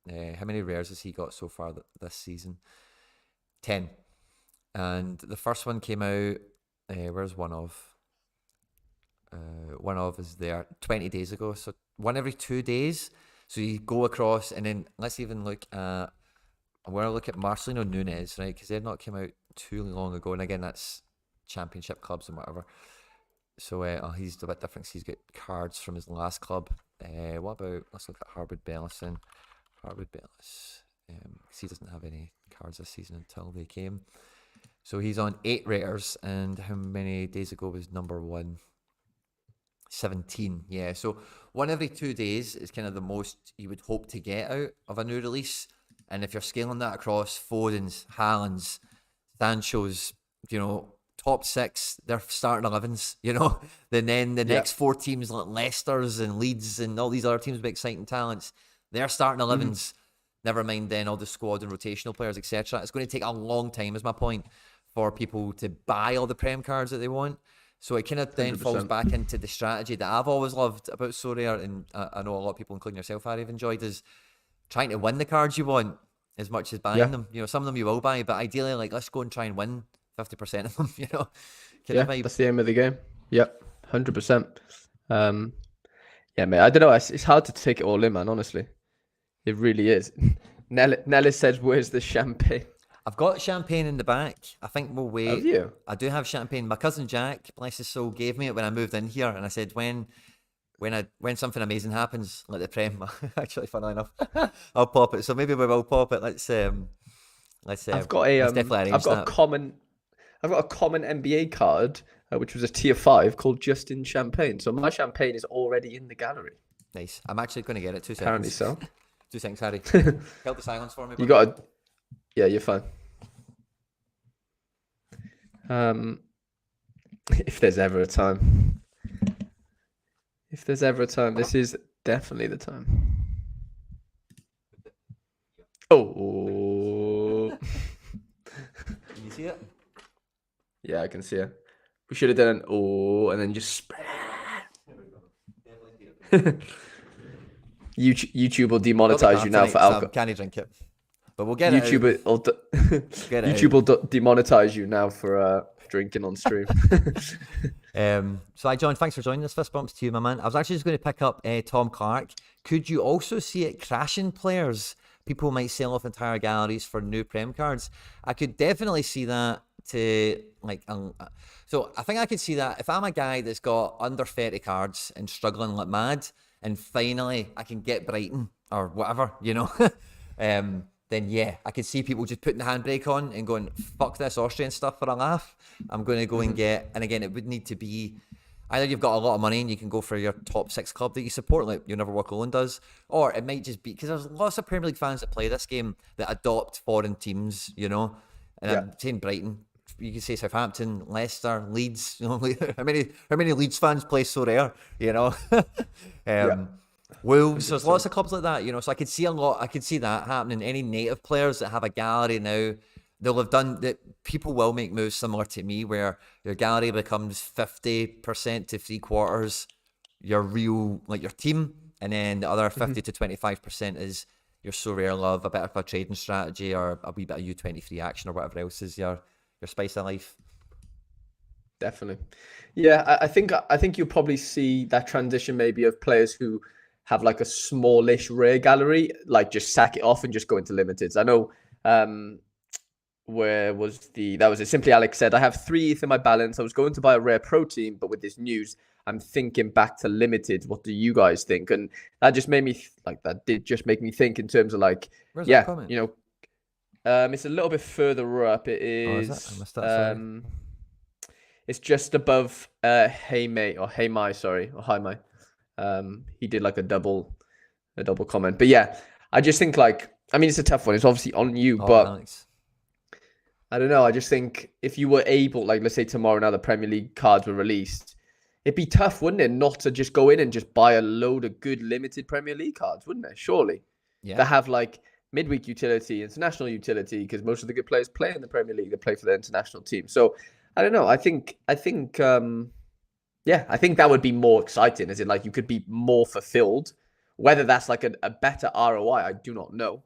How many rares has he got so far this season? 10. And the first one came out, where's one of? One of is there 20 days ago, so one every 2 days. So you go across, and then let's even look at, I want to look at Marcelino Nunes, right? Because they've not come out too long ago, and again, that's championship clubs and whatever. So he's a bit different. He's got cards from his last club. What about, let's look at Harwood Bellison. Harwood Bellis, because he doesn't have any cards this season until they came. So he's on 8 rares, and how many days ago was number 1? 17, yeah. So one every 2 days is kind of the most you would hope to get out of a new release. And if you're scaling that across Foden's, Haaland's, Sancho's, you know, top 6, they're starting 11s, you know. And then the next 4 teams like Leicester's and Leeds and all these other teams with exciting talents, they're starting 11s. Never mind then all the squad and rotational players, etc. It's going to take a long time, is my point, for people to buy all the Prem cards that they want. So it kind of then 100%. Falls back into the strategy that I've always loved about Sorare, and I know a lot of people, including yourself, Harry, have enjoyed, is trying to win the cards you want as much as buying them. You know, some of them you will buy, but ideally, like, let's go and try and win 50% of them, you know. That's the aim of the game. Yep, 100%. Yeah, mate, I don't know. It's hard to take it all in, man, honestly. It really is. Nellis says, where's the champagne? I've got champagne in the back. I think we'll wait. Have you? I do have champagne. My cousin Jack, bless his soul, gave me it when I moved in here, and I said, when something amazing happens, like the Prem, actually, funnily enough, I'll pop it. So maybe we will pop it. Let's I've got a common NBA card, which was a tier 5 called Justin Champagne. So my champagne is already in the gallery. Nice. I'm actually going to get it. 2 seconds. Apparently so. 2 seconds, Harry. Held the silence for me. You got to... Yeah, you're fine. If there's ever a time. This is definitely the time. Oh. Can you see it? Yeah, I can see it. We should have done an oh, and then just spread. YouTube will demonetize you now for alcohol. Can you drink it? But we'll get YouTube it. YouTube will demonetize you now for drinking on stream. So John, thanks for joining us. Fist bumps to you, my man. I was actually just going to pick up Tom Clark. Could you also see it crashing players? People might sell off entire galleries for new Prem cards. I could definitely see that. So I think I could see that if I'm a guy that's got under 30 cards and struggling like mad, and finally I can get Brighton or whatever, you know. then yeah, I could see people just putting the handbrake on and going, fuck this Austrian stuff for a laugh. I'm going to go and get, and again, it would need to be either you've got a lot of money and you can go for your top 6 club that you support, like You'll Never Walk Alone does, or it might just be, because there's lots of Premier League fans that play this game that adopt foreign teams, you know, and I'm saying Brighton, you can say Southampton, Leicester, Leeds, you know, how many Leeds fans play Sorare, you know? Wolves, there's lots of clubs like that, you know, so I could see that happening. Any native players that have a gallery now, they'll have done that. People will make moves similar to me where your gallery becomes 50% to 3/4 your real, like your team, and then the other 50 to 25% is your Sorare love, a bit of a trading strategy, or a wee bit of U23 action, or whatever else is your spice of life. Definitely. Yeah, I think you'll probably see that transition maybe of players who have like a smallish rare gallery, like just sack it off and just go into limiteds. I know that was it. Simply Alex said, I have 3 ETH in my balance. I was going to buy a rare pro team, but with this news, I'm thinking back to limited. What do you guys think? And that just made me that did just make me think in terms of like, where's that comment? You know, it's a little bit further up. It is, I missed that, sorry. It's just above Hey Mate, or Hey My, sorry, or Hi My. He did like a double comment. But yeah, I just think like, I mean, it's a tough one. It's obviously on you, but Alex. I don't know. I just think if you were able, like, let's say tomorrow now the Premier League cards were released, it'd be tough, wouldn't it, not to just go in and just buy a load of good limited Premier League cards, wouldn't it? Surely. Yeah. That have like midweek utility, international utility, because most of the good players play in the Premier League. They play for their international team. So I don't know. I think that would be more exciting. As in, like, you could be more fulfilled. Whether that's like a better ROI, I do not know.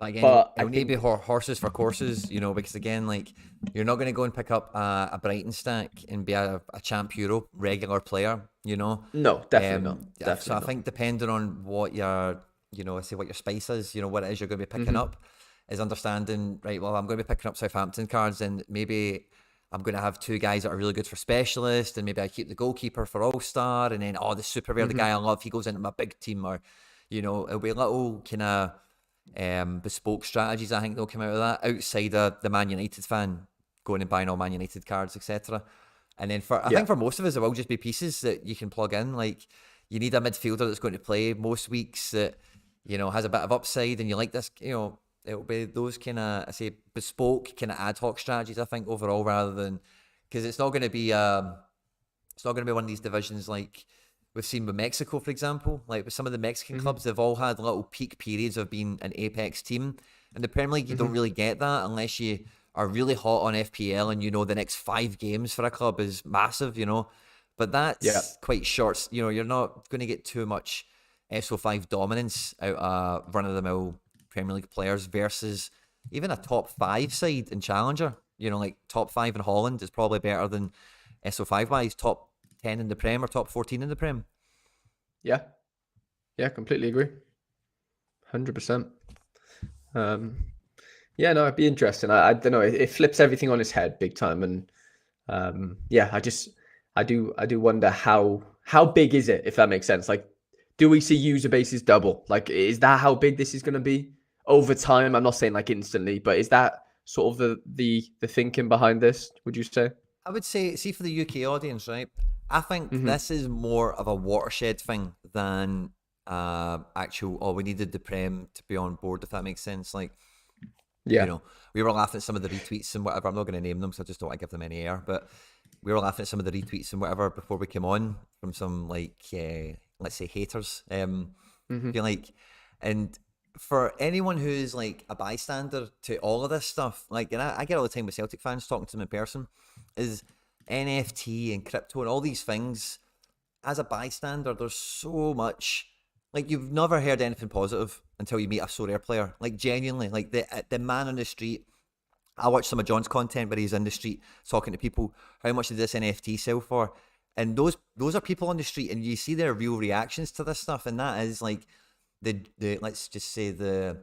Again, it'll need to be horses for courses, you know, because again, like, you're not going to go and pick up a Brighton stack and be a champ Euro regular player, you know. No, definitely not. Definitely so I think depending on what your, you know, say what your spice is, you know, what it is you're going to be picking up, is understanding, right, well, I'm going to be picking up Southampton cards, and maybe I'm going to have 2 guys that are really good for specialist, and maybe I keep the goalkeeper for all-star, and then, the super rare, the guy I love, he goes into my big team, or, you know, it'll be little kind of bespoke strategies, I think, they'll come out of that, outside of the Man United fan going and buying all Man United cards, etc. And then I think for most of us, it will just be pieces that you can plug in. Like, you need a midfielder that's going to play most weeks, that, you know, has a bit of upside, and you like this, you know, it'll be those kind of, I say, bespoke kind of ad hoc strategies, I think, overall, rather than, because it's not going to be one of these divisions like we've seen with Mexico, for example. Like with some of the Mexican clubs, they've all had little peak periods of being an apex team. In the Premier League, you don't really get that unless you are really hot on FPL and you know the next 5 games for a club is massive, you know. But that's quite short. You know, you're not going to get too much SO5 dominance out of run-of-the-mill Premier League players versus even a top 5 side in Challenger. You know, like top 5 in Holland is probably better than SO5 wise, top 10 in the Prem or top 14 in the Prem. Yeah, completely agree. 100%. Yeah, no, it'd be interesting. I don't know. It flips everything on its head big time, and I do wonder how big is it, if that makes sense. Like, do we see user bases double? Like, is that how big this is going to be over time? I'm not saying like instantly, but is that sort of the thinking behind this, would you say? I would say, see, for the UK audience, right, I think this is more of a watershed thing than actual, we needed the Prem to be on board, if that makes sense. Like, you know, we were laughing at some of the retweets and whatever. I'm not going to name them, so I just don't want to give them any air. But we were laughing at some of the retweets and whatever before we came on from some, like, let's say, haters. Feel like, and for anyone who's like a bystander to all of this stuff, like, and I get all the time with Celtic fans talking to them in person, is NFT and crypto and all these things. As a bystander, there's so much. Like, you've never heard anything positive until you meet a Sorare player. Like, genuinely, like the man on the street. I watched some of John's content where he's in the street talking to people. How much did this NFT sell for? And those are people on the street, and you see their real reactions to this stuff. And that is like the let's just say the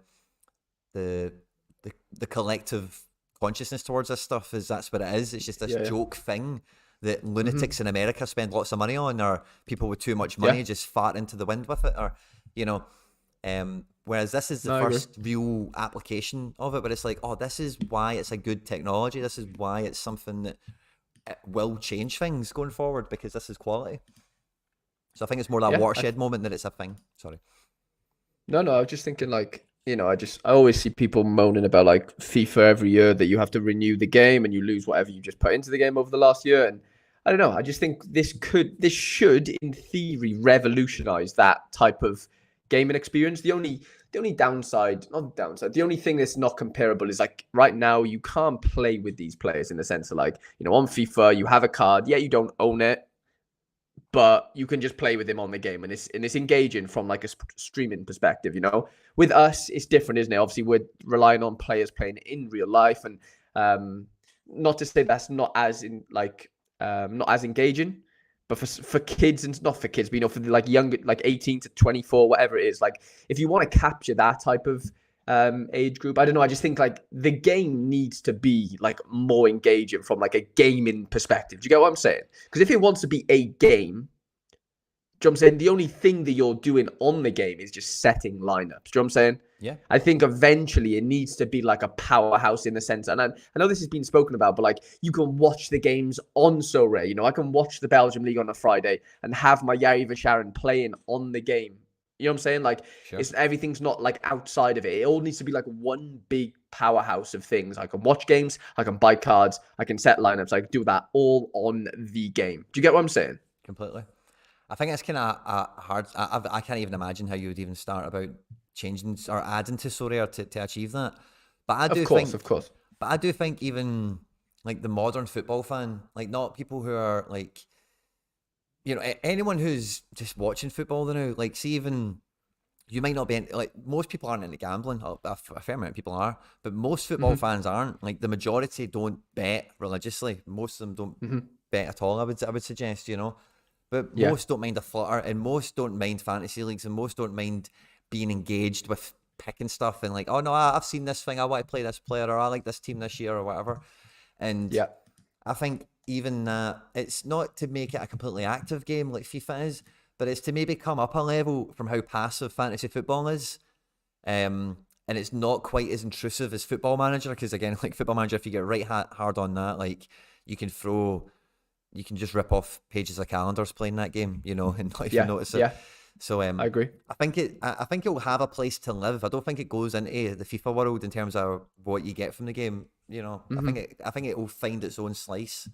collective consciousness towards this stuff is that's what it is. It's just this joke thing that lunatics in America spend lots of money on, or people with too much money just fart into the wind with it, or, you know, Whereas this is the No, I agree. first real application of it, but it's like, oh, this is why it's a good technology. This is why it's something that will change things going forward, because this is quality. So I think it's more that Yeah, watershed moment that it's a thing. Sorry. no, I was just thinking like, I always see people moaning about like FIFA every year that you have to renew the game and you lose whatever you just put into the game over the last year. And I don't know, I just think this should in theory revolutionize that type of gaming experience. The only downside, not the downside, the only thing that's not comparable is like right now you can't play with these players in the sense of like, on FIFA you have a card, yeah, you don't own it, but you can just play with him on the game, and it's engaging from like a streaming perspective. With us it's different, isn't it? Obviously we're relying on players playing in real life, and not to say that's not as not as engaging, but for kids, and not for kids, but for the like younger, like 18 to 24, whatever it is, like if you want to capture that type of age group, I don't know, I just think like the game needs to be like more engaging from like a gaming perspective. Do you get what I'm saying? Because if it wants to be a game, do you know what I'm saying, the only thing that you're doing on the game is just setting lineups. Do you know what I'm saying? Yeah. I think eventually it needs to be like a powerhouse in the sense, and I know this has been spoken about, but like you can watch the games on Sorare. I can watch the Belgium League on a Friday and have my Yari Visharan playing on the game. You know what I'm saying? Like, Sure. Everything's not like outside of it. It all needs to be like one big powerhouse of things. I can watch games, I can buy cards, I can set lineups, I can do that all on the game. Do you get what I'm saying? Completely. I think it's kind of hard. I can't even imagine how you would even start about changing or adding to Sorare to achieve that. But I do think, Of course. But I do think even like the modern football fan, like not people who are like, anyone who's just watching football now, like see even, you might not be like, most people aren't into gambling. A fair amount of people are, but most football fans aren't. Like the majority don't bet religiously. Most of them don't bet at all. I would suggest, but most don't mind a flutter, and most don't mind fantasy leagues, and most don't mind being engaged with picking stuff and like, oh no, I've seen this thing, I want to play this player, or I like this team this year or whatever. And yeah, I think even it's not to make it a completely active game like FIFA is, but it's to maybe come up a level from how passive fantasy football is. And it's not quite as intrusive as Football Manager, because again, like Football Manager, if you get right hard on that, like you can just rip off pages of calendars playing that game, and not even notice it. Yeah. So I agree. I think it will have a place to live. I don't think it goes into the FIFA world in terms of what you get from the game. I think it will find its own slice.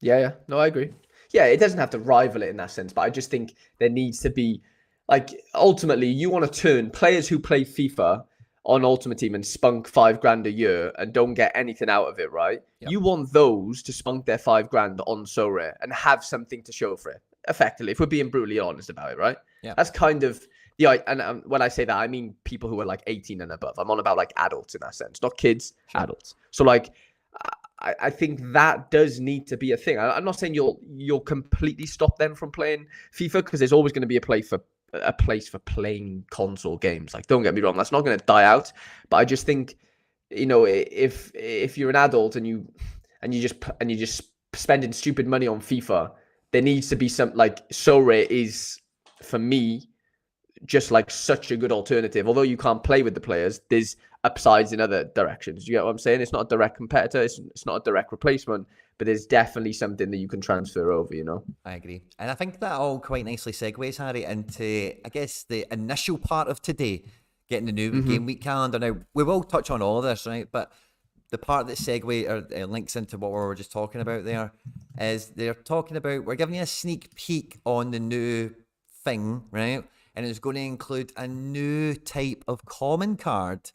Yeah. No, I agree. Yeah, it doesn't have to rival it in that sense, but I just think there needs to be, like, ultimately, you want to turn players who play FIFA on Ultimate Team and spunk $5,000 a year and don't get anything out of it, right? Yep. You want those to spunk their $5,000 on Sorare and have something to show for it, effectively, if we're being brutally honest about it, right? Yeah. That's kind of and when I say that, I mean people who are like 18 and above. I'm on about like adults in that sense, not kids, sure. Adults. So like, I think that does need to be a thing. I'm not saying you'll completely stop them from playing FIFA, because there's always going to be a place for playing console games. Like, don't get me wrong, that's not going to die out. But I just think, if you're an adult and you just spending stupid money on FIFA, there needs to be some, like, Sorare is, for me, just like such a good alternative. Although you can't play with the players, there's upsides in other directions. You get what I'm saying? It's not a direct competitor, it's not a direct replacement, but there's definitely something that you can transfer over, I agree. And I think that all quite nicely segues, Harry, into, I guess, the initial part of today, getting the new game week calendar. Now, we will touch on all of this, right? But the part that links into what we were just talking about there is they're talking about, we're giving you a sneak peek on the new thing, right? And it's going to include a new type of common card.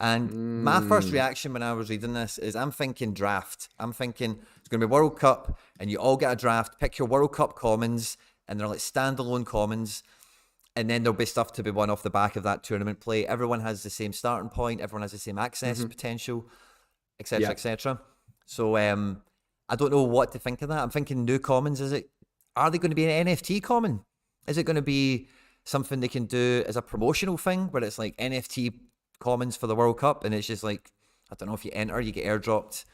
And my first reaction when I was reading this is, I'm thinking draft. I'm thinking it's going to be World Cup, and you all get a draft, pick your World Cup commons, and they're like standalone commons. And then there'll be stuff to be won off the back of that tournament play. Everyone has the same starting point. Everyone has the same access potential, etc., etc. So I don't know what to think of that. I'm thinking new commons. Are they going to be an NFT common? Is it going to be something they can do as a promotional thing where it's like NFT commons for the World Cup, and it's just like, I don't know, if you enter, you get airdropped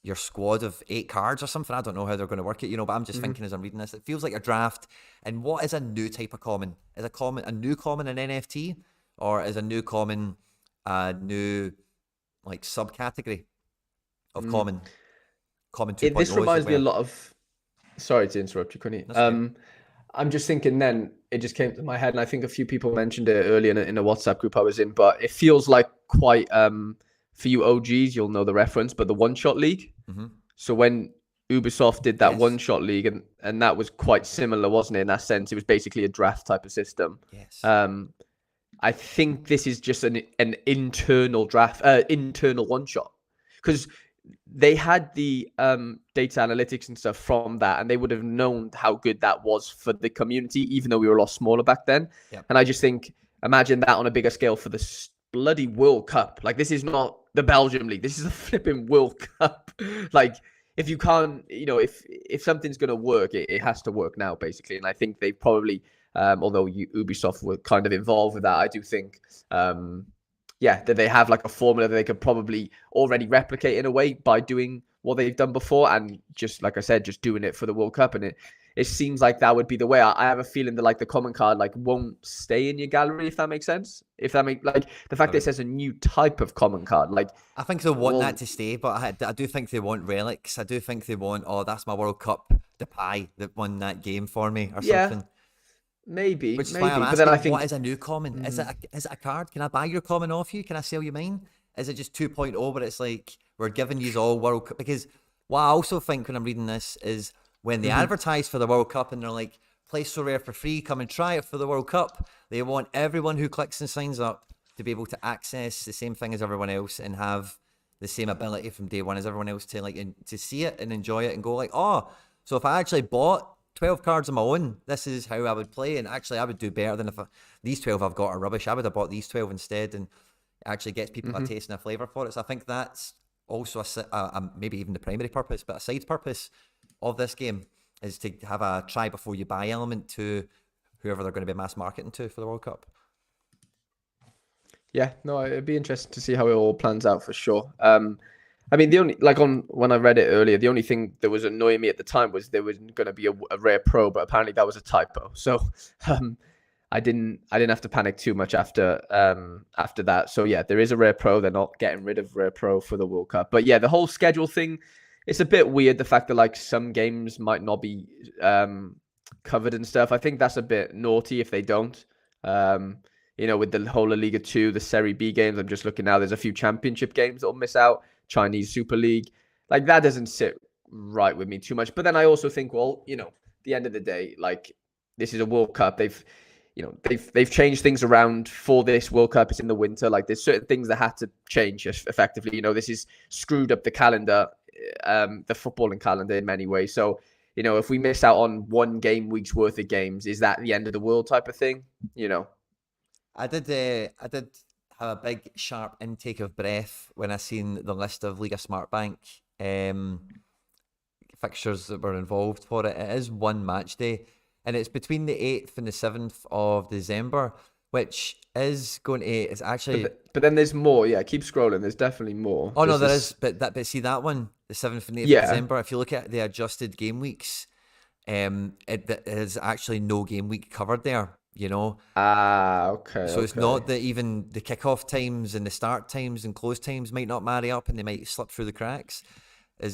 your squad of 8 cards or something. I don't know how they're going to work it, but I'm just thinking as I'm reading this, it feels like a draft. And what is a new type of common? Is a new common an NFT, or is a new common a new like subcategory of common 2.0? This As it reminds me a were? lot of. Sorry to interrupt you, Quinny. That's okay. I'm just thinking then it just came to my head, and I think a few people mentioned it earlier in a WhatsApp group I was in, but it feels like quite for you OGs, you'll know the reference, but the one shot league. Mm-hmm. So when Ubisoft did that Yes. one shot league, and that was quite similar, wasn't it? In that sense, it was basically a draft type of system. Yes. I think this is just an internal draft, internal one shot, because they had the data analytics and stuff from that, and they would have known how good that was for the community, even though we were a lot smaller back then. Yep. And I just think, imagine that on a bigger scale for the bloody World Cup. Like, this is not the Belgium League. This is a flipping World Cup. Like, if you can't, if something's going to work, it has to work now, basically. And I think they probably, although Ubisoft were kind of involved with that, I do think, that they have like a formula that they could probably already replicate in a way by doing what they've done before, and just like I said, just doing it for the World Cup. And it seems like that would be the way. I have a feeling that like the common card like won't stay in your gallery, if that makes sense. If that makes like the fact that it says a new type of common card, like I think they want that to stay, but I do think they want relics. I do think they want, that's my World Cup, the pie that won that game for me or something. Maybe, Which is why I'm but asking, then I think, what is a new common? Is it a card? Can I buy your common off you? Can I sell you mine? Is it just 2.0 where it's like, we're giving you all World Cup? Because what I also think when I'm reading this is when they advertise for the World Cup and they're like, play Sorare for free, come and try it for the World Cup. They want everyone who clicks and signs up to be able to access the same thing as everyone else and have the same ability from day one as everyone else to to see it and enjoy it and go like, so if I actually bought 12 cards of my own, this is how I would play, and actually I would do better than if these 12 I've got are rubbish. I would have bought these 12 instead, and it actually gets people a taste and a flavour for it. So I think that's also maybe even the primary purpose, but a side purpose of this game is to have a try before you buy element to whoever they're going to be mass marketing to for the World Cup. Yeah, no, it'd be interesting to see how it all plans out for sure. I mean, the only when I read it earlier, the only thing that was annoying me at the time was there was going to be a rare pro, but apparently that was a typo. So I didn't have to panic too much after that. So yeah, there is a rare pro. They're not getting rid of rare pro for the World Cup. But yeah, the whole schedule thing, it's a bit weird. The fact that like some games might not be covered and stuff. I think that's a bit naughty if they don't. With the whole La Liga 2, the Serie B games, I'm just looking now. There's a few championship games that'll miss out. Chinese Super League, like that doesn't sit right with me too much. But then I also think, well, at the end of the day, like this is a World Cup. They've changed things around for this World Cup. It's in the winter. Like there's certain things that had to change effectively. This is screwed up the calendar, the footballing calendar in many ways. So, if we miss out on one game week's worth of games, is that the end of the world type of thing? I did have a big sharp intake of breath when I seen the list of Liga Smartbank fixtures that were involved for it. It is one match day, and it's between the 8th and the 7th of December, which is going to, it's actually... But then there's more, yeah, keep scrolling, there's definitely more. Oh, no, there is, but see that one, the 7th and 8th of December, if you look at the adjusted game weeks, it is actually no game week covered there. Okay. So it's not that even the kickoff times and the start times and close times might not marry up and they might slip through the cracks.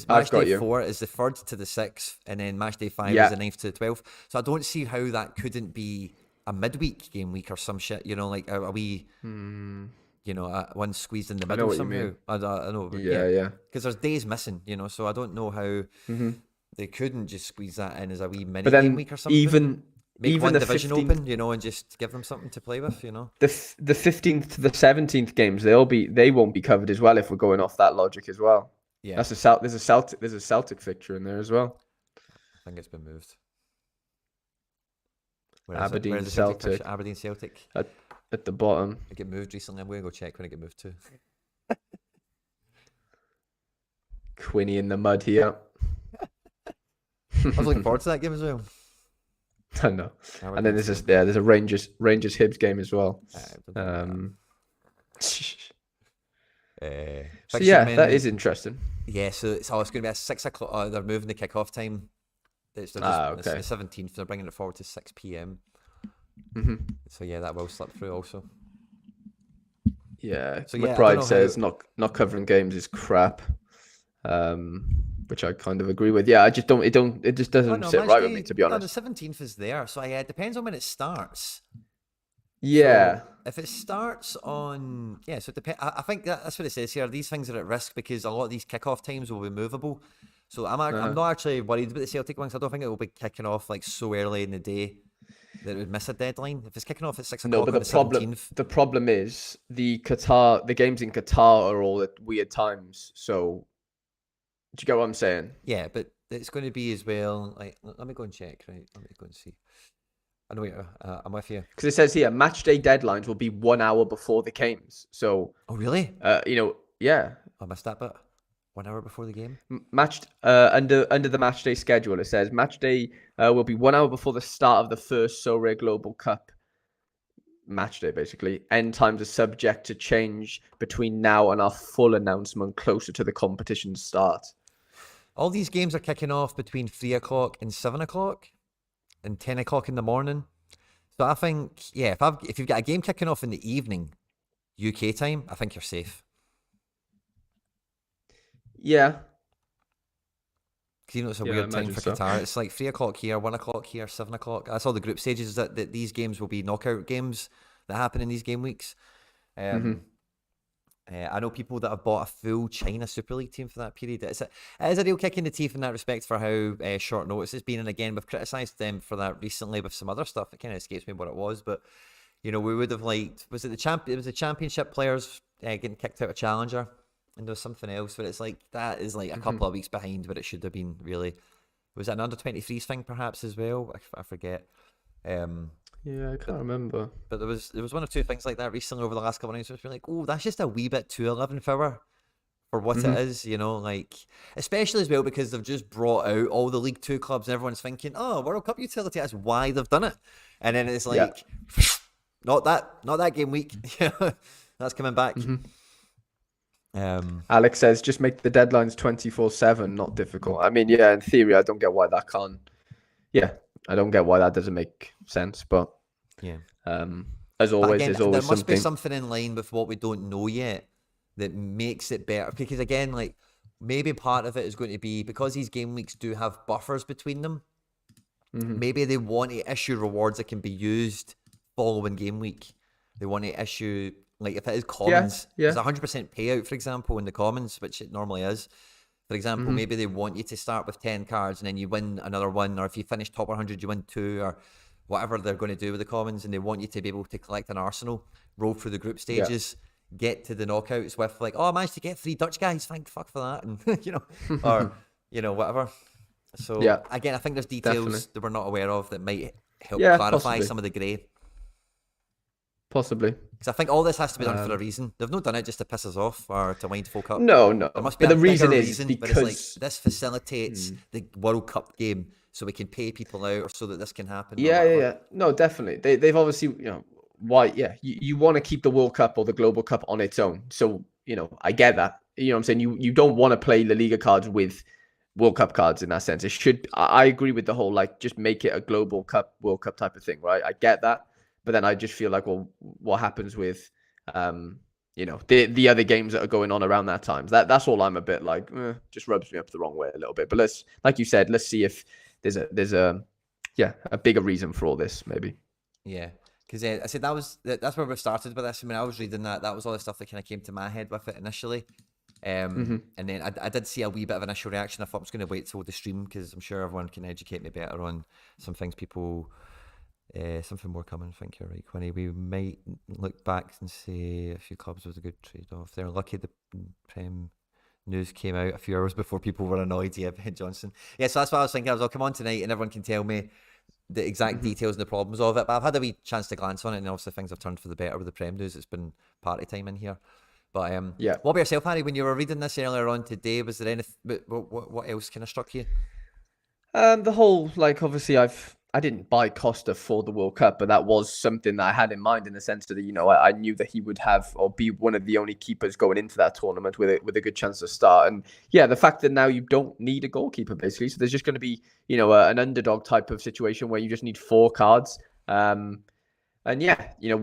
Match day 4 is the 3rd to the 6th, and then match day 5 is the 9th to the 12th. So I don't see how that couldn't be a midweek game week or some shit. Like are we, one squeezed in the middle somehow. I know. Yeah. Because there's days missing. So I don't know how they couldn't just squeeze that in as a wee mini game week or something. Make one the division 15th, open, and just give them something to play with, The 15th to the 17th games, they won't be covered as well if we're going off that logic as well. Yeah, there's a Celtic fixture in there as well. I think it's been moved. Aberdeen Celtic. Aberdeen Celtic at the bottom. It get moved recently. I'm going to go check when it get moved to. Quinny in the mud here. I was looking forward to that game as well. I know. And then there's a Rangers Hibs game as well. So yeah, that is interesting. Yeah, so it's going to be at 6 o'clock. They're moving the kickoff time. It's the 17th. They're bringing it forward to 6 p.m. So yeah, that will slip through also. Yeah, So yeah, I don't McBride know how. says not covering games is crap, which I kind of agree with. Yeah, I just don't. It just Oh doesn't no, sit match right with me, day. to be No, the honest. 17th is there. So yeah, it depends on when it starts. So Yeah. if it starts on, yeah, so it depends. I think that's what it says here. These things are at risk because a lot of these kickoff times will be movable. So I'm Uh-huh. not actually worried about the Celtic ones. I don't think it will be kicking off like so early in the day that it would miss a deadline. If it's kicking off at six No, o'clock but on the 17th, the problem is the games in Qatar are all at weird times. So do you get what I'm saying? yeah, but it's going to be as well. Like, let me go and check. Right, let me go and see. I know I'm with you. Because it says here match day deadlines will be 1 hour before the games. So, Oh really? yeah, I missed that bit. 1 hour before the game. matched under the match day schedule. It says match day will be 1 hour before the start of the first Sorare Global Cup match day. Basically, end times are subject to change between now and our full announcement closer to the competition start. All these games are kicking off between 3 o'clock and 7 o'clock and 10 o'clock in the morning. So I think, yeah, if you've got a game kicking off in the evening, UK time, I think you're safe. Yeah, Because you know it's a yeah, I weird time imagine for so. Qatar. It's like 3 o'clock here, 1 o'clock here, 7 o'clock. That's all the group stages that these games will be knockout games that happen in these game weeks. Hmm. Um, I know people that have bought a full China Super League team for that period. It is a real kick in the teeth in that respect for how short notice it's been. And again, we've criticised them for that recently with some other stuff. It kind of escapes me what it was, but you know, we would have liked. Was it the champ? It was the championship players getting kicked out of Challenger, and there was something else. But it's like that is like a Hmm. couple of weeks behind what it should have been. Really, was that an under 23s thing perhaps as well? I forget. Um, Yeah, I can't but remember. but there was one or two things like that recently over the last couple of nights. It's been like, oh, that's just a wee bit too 11th hour for what it Hmm. is, you know, like especially as well because they've just brought out all the League Two clubs and everyone's thinking, oh, World Cup utility, that's why they've done it, and then it's Yeah. like, not that game week, that's coming back. Hmm. Um, Alex says just make the deadlines 24/7, not difficult. I mean, yeah, in theory, I don't get why that can't. Yeah, I don't get why that doesn't make sense. But yeah, um, as but always, again, there's there always must be something. something in line with what we don't know yet that makes it better. Because again, like maybe part of it is going to be because these game weeks do have buffers between them. Hmm. Maybe they want to issue rewards that can be used following game week. They want to issue, like if it is Yeah, commons, if yeah. it's 100% payout, for example, in the commons, which it normally is. For example, Hmm. maybe they want you to start with 10 cards and then you win another one, or if you finish top 100, you win two, or whatever they're going to do with the commons, and they want you to be able to collect an arsenal, roll through the group Yeah. stages, get to the knockouts with like, oh, I managed to get 3 Dutch guys, thank fuck for that, and or whatever. So Yeah, again, I think there's definitely. details that we're not aware of that might help Yeah, clarify possibly. some of the grey. Possibly. Because I think all this has to be done for a Um, reason. They've not done it just to piss us off or to wind folk up. no, no. There must be But a the reason bigger is reason, but it's like because. this facilitates Hmm. the World Cup game so we can pay people out or so that this can happen or Yeah, yeah, whatever. yeah. No, definitely. They've obviously, why? Yeah, you want to keep the World Cup or the Global Cup on its own. So I get that. You know, what I'm saying you don't want to play La Liga cards with World Cup cards in that sense. It should. I agree with the whole like just make it a Global Cup, World Cup type of thing, right? I get that, but then I just feel like, well, what happens with, um, the other games that are going on around that time? That's all. I'm a bit like, just rubs me up the wrong way a little bit. But like you said, let's see if there's a yeah, a bigger reason for all this, maybe. Yeah. Because I said that's where we started with this. I mean, I was reading that was all the stuff that kind of came to my head with it initially. Hmm. And then I did see a wee bit of initial reaction. I thought I was going to wait till the stream because I'm sure everyone can educate me better on some things people. Something more coming. I think you're right, Quinny. We might look back and say a few clubs was a good trade-off. They're lucky the Prem news came out a few hours before people were annoyed. Yeah, Ben Johnson. Yeah, so that's what I was thinking. I'll come on tonight and everyone can tell me the exact Hmm. details and the problems of it. But I've had a wee chance to glance on it, and obviously things have turned for the better with the Prem news. It's been party time in here. But Yeah. what about yourself, Harry? When you were reading this earlier on today, was there anything? What else kind of struck you? The whole like obviously I didn't buy Costa for the World Cup, but that was something that I had in mind in the sense that I knew that he would have or be one of the only keepers going into that tournament with a good chance to start. And yeah, the fact that now you don't need a goalkeeper basically, so there's just going to be an underdog type of situation where you just need 4 cards. And yeah, you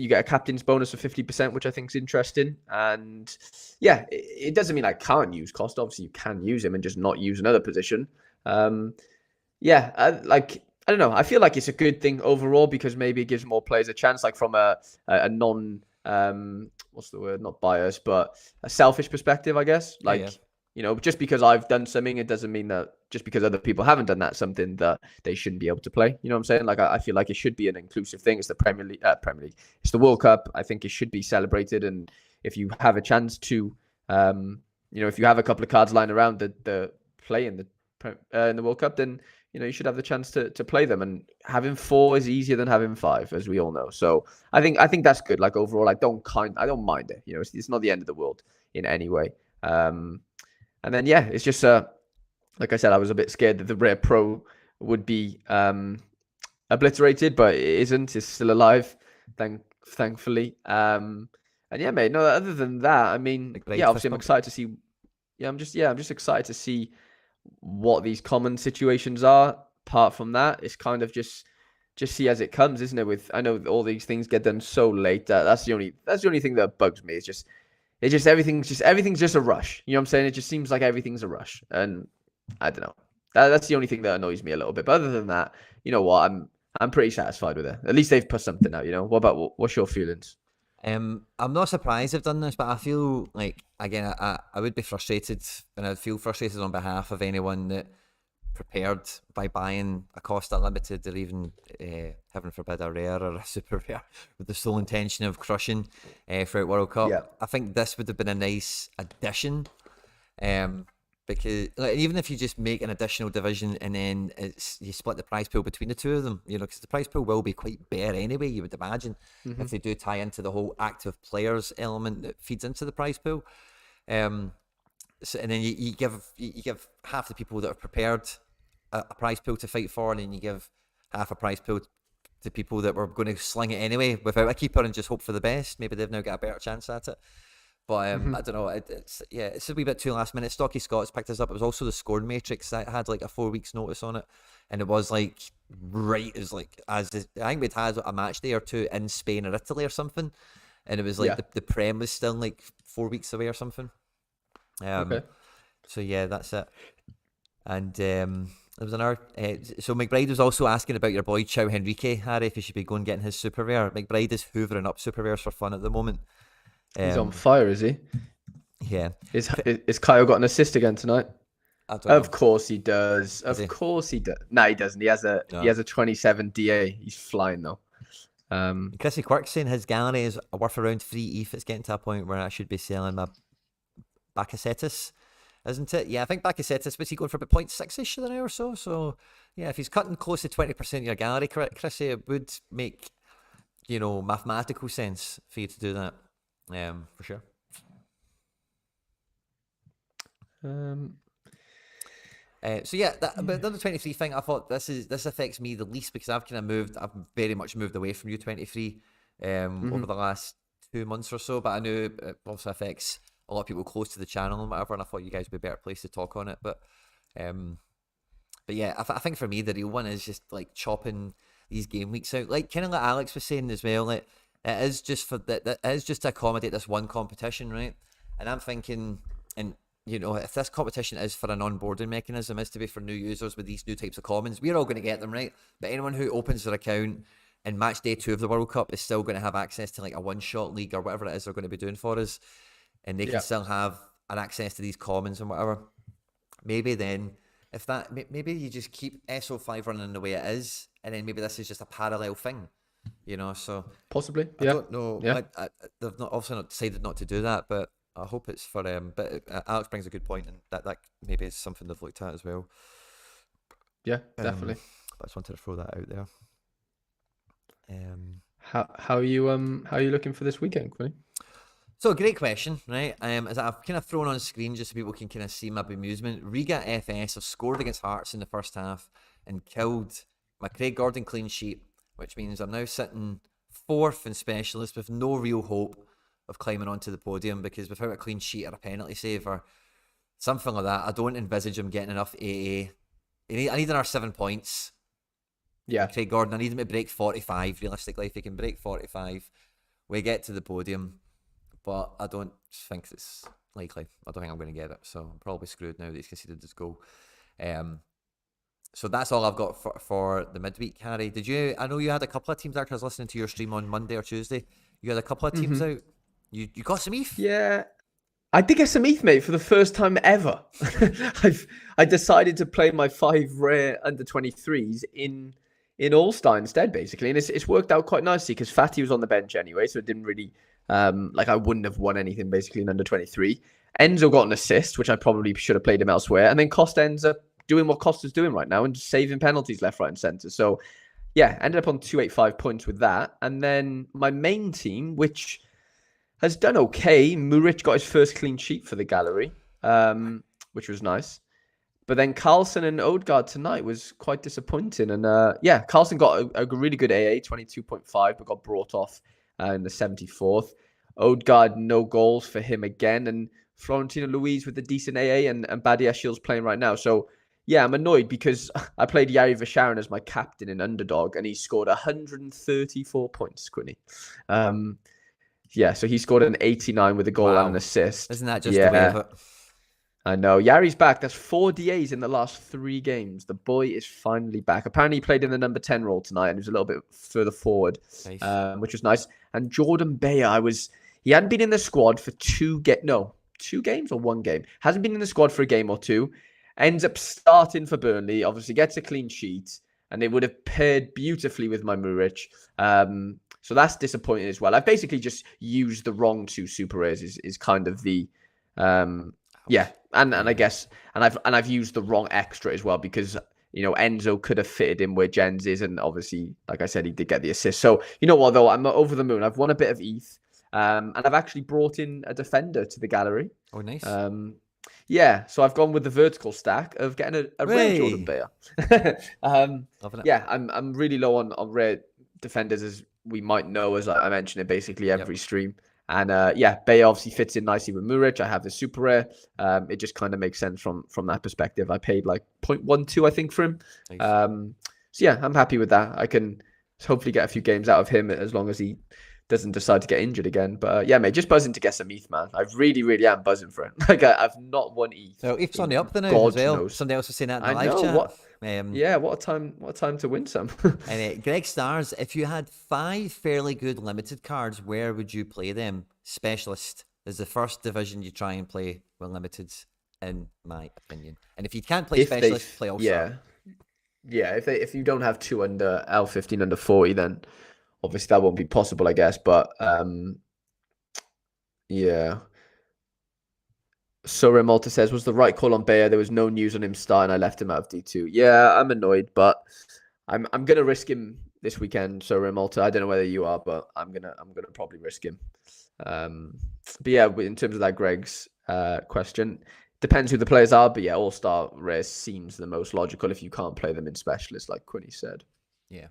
get a captain's bonus of 50%, which I think is interesting. And yeah, it doesn't mean I can't use Costa. Obviously, you can use him and just not use another position. Yeah, I don't know. I feel like it's a good thing overall because maybe it gives more players a chance, like from a non what's the word? Not bias, but a selfish perspective, I guess. Yeah, yeah. Like, just because I've done something, it doesn't mean that just because other people haven't done that something that they shouldn't be able to play. You know what I'm saying? Like, I feel like it should be an inclusive thing. It's the Premier League. It's the World Cup. I think it should be celebrated. And if you have a chance to, if you have a couple of cards lying around the play in the World Cup, then you should have the chance to play them. And having 4 is easier than having 5, as we all know. So I think that's good. Like overall, I don't mind it. It's not the end of the world in any way. And then yeah, it's just like I said, I was a bit scared that the Rare Pro would be obliterated, but it isn't. It's still alive, thankfully. And yeah, mate. No, other than that, I mean, yeah, obviously I'm excited to see. I'm just excited to see what these common situations are. Apart from that, it's kind of just see as it comes, isn't it? I know all these things get done so late. That's the only thing that bugs me. Everything's just a rush. You know what I'm saying? It just seems like everything's a rush, and I don't know. That's the only thing that annoys me a little bit. But other than that, you know what? I'm pretty satisfied with it. At least they've put something out. What's your feelings? I'm not surprised they've done this, but I feel like, again, I would be frustrated, and I'd feel frustrated on behalf of anyone that prepared by buying a Costa Limited, or even, heaven forbid, a rare or a super rare, with the sole intention of crushing throughout World Cup. Yeah. I think this would have been a nice addition. Because even if you just make an additional division and then you split the prize pool between the two of them, because the prize pool will be quite bare anyway, you would imagine, if they do tie into the whole active players element that feeds into the prize pool. So, and then you give half the people that are prepared a prize pool to fight for, and then you give half a prize pool to people that were going to sling it anyway without a keeper and just hope for the best. Maybe they've now got a better chance at it. But I don't know. It's a wee bit too last minute. Stocky Scots picked us up. It was also the scoring matrix that had like a 4 weeks notice on it, and it was like I think we'd had a match day or two in Spain or Italy or something, and it was like the Prem was still like 4 weeks away or something. Okay. So yeah, that's it. And there was another. So McBride was also asking about your boy Chow Henrique, Harry, if he should be going getting his super rare. McBride is hoovering up super rares for fun at the moment. He's on fire, is he? Yeah. Is Kyle got an assist again tonight? I don't know. Of course he does. Of course he does. No, he doesn't. He has a 27 DA. He's flying though. Chrissy Quirk saying his gallery is worth around 3 ETH. It's getting to a point where I should be selling my Baccacetus, isn't it? Yeah, I think Baccacetus, was he going for about 0.6-ish an hour or so? So yeah, if he's cutting close to 20% of your gallery, Chrissy, it would make mathematical sense for you to do that. For sure. So yeah, but the under 23 thing, I thought this affects me the least because I've very much moved away from U23 over the last 2 months or so. But I know it also affects a lot of people close to the channel and whatever, and I thought you guys would be a better place to talk on it. But yeah, I think for me the real one is just like chopping these game weeks out, like kind of like Alex was saying as well. Like, it is just that is just to accommodate this one competition, right? And I'm thinking, and if this competition is for an onboarding mechanism, is to be for new users with these new types of commons, we're all going to get them, right? But anyone who opens their account in match day 2 of the World Cup is still going to have access to like a one-shot league or whatever it is they're going to be doing for us, and they can still have an access to these commons and whatever. Maybe then, maybe you just keep SO5 running the way it is, and then maybe this is just a parallel thing. So possibly. I don't know. Yeah. They've obviously not decided not to do that, but I hope it's for them. But Alex brings a good point, and that maybe is something they've looked at as well. Yeah, definitely. But I just wanted to throw that out there. How are you looking for this weekend, Quinny? So great question, right? As I've kind of thrown on screen just so people can kind of see my bemusement. Riga FS have scored against Hearts in the first half and killed my Craig Gordon clean sheet, which means I'm now sitting 4th in specialist with no real hope of climbing onto the podium, because without a clean sheet or a penalty save or something like that, I don't envisage him getting enough AA. I need another 7 points Yeah. Craig Gordon, I need him to break 45, realistically. If he can break 45, we get to the podium. But I don't think it's likely. I don't think I'm going to get it. So I'm probably screwed now that he's conceded his goal. So that's all I've got for the midweek, Harry. Did you? I know you had a couple of teams out. I was listening to your stream on Monday or Tuesday. You had a couple of teams out. You got some ETH? Yeah. I did get some ETH, mate, for the first time ever. I decided to play my 5 rare under 23s in All-Star instead, basically. And it's worked out quite nicely because Fatty was on the bench anyway, so it didn't really I wouldn't have won anything basically in under 23. Enzo got an assist, which I probably should have played him elsewhere. And then Costa ends up doing what Costa's doing right now and just saving penalties left, right, and centre. So yeah, ended up on 285 points with that. And then my main team, which has done okay. Muric got his first clean sheet for the gallery, which was nice. But then Carlson and Odegaard tonight was quite disappointing. And Carlson got a really good AA, 22.5, but got brought off in the 74th. Odegaard, no goals for him again. And Florentino Luis with the decent AA and Badiashil's playing right now. So, yeah, I'm annoyed because I played Yari Vasharin as my captain in Underdog, and he scored 134 points, Quinny. So he scored an 89 with a goal and an assist. Isn't that just the way of it? I know. Yari's back. That's 4 DAs in the last 3 games. The boy is finally back. Apparently, he played in the number 10 role tonight and he was a little bit further forward, nice. Which was nice. And Jordan Bayer, he hadn't been in the squad for 2 games or 1 game. Hasn't been in the squad for a game or 2. Ends up starting for Burnley. Obviously, gets a clean sheet. And it would have paired beautifully with my Muric. So that's disappointing as well. I've basically just used the wrong 2 super rares is kind of the... And I guess I've used the wrong extra as well because Enzo could have fitted in where Jens is, and obviously, like I said, he did get the assist. So you know what though, I'm over the moon. I've won a bit of ETH, and I've actually brought in a defender to the gallery. Oh, nice. So I've gone with the vertical stack of getting a rare Jordan Bayer. I'm really low on rare defenders, as we might know, as I mentioned it basically every stream. And Bayer obviously fits in nicely with Muric. I have the super rare. It just kind of makes sense from that perspective. I paid like 0.12, I think, for him. Nice. I'm happy with that. I can hopefully get a few games out of him as long as he doesn't decide to get injured again. But mate, just buzzing to get some ETH, man. I really, really am buzzing for it. Like I've not won ETH. So ETH's on the up then as well. Knows. Somebody else was saying that in the live chat. What a time to win some. And Greg Stars, if you had 5 fairly good limited cards, where would you play them? Specialist is the first division you try and play with limiteds, in my opinion. And if you can't play Specialist, play All-Star. If you don't have 2 under L15 under 40, then obviously that won't be possible, I guess. But So Malta says, was the right call on Bayer? There was no news on him starting. I left him out of D2. Yeah, I'm annoyed, but I'm gonna risk him this weekend. So Malta, I don't know whether you are, but I'm gonna probably risk him. But yeah, in terms of that Greg's question, depends who the players are. But yeah, All-Star race seems the most logical if you can't play them in Specialist, like Quinny said. Yeah.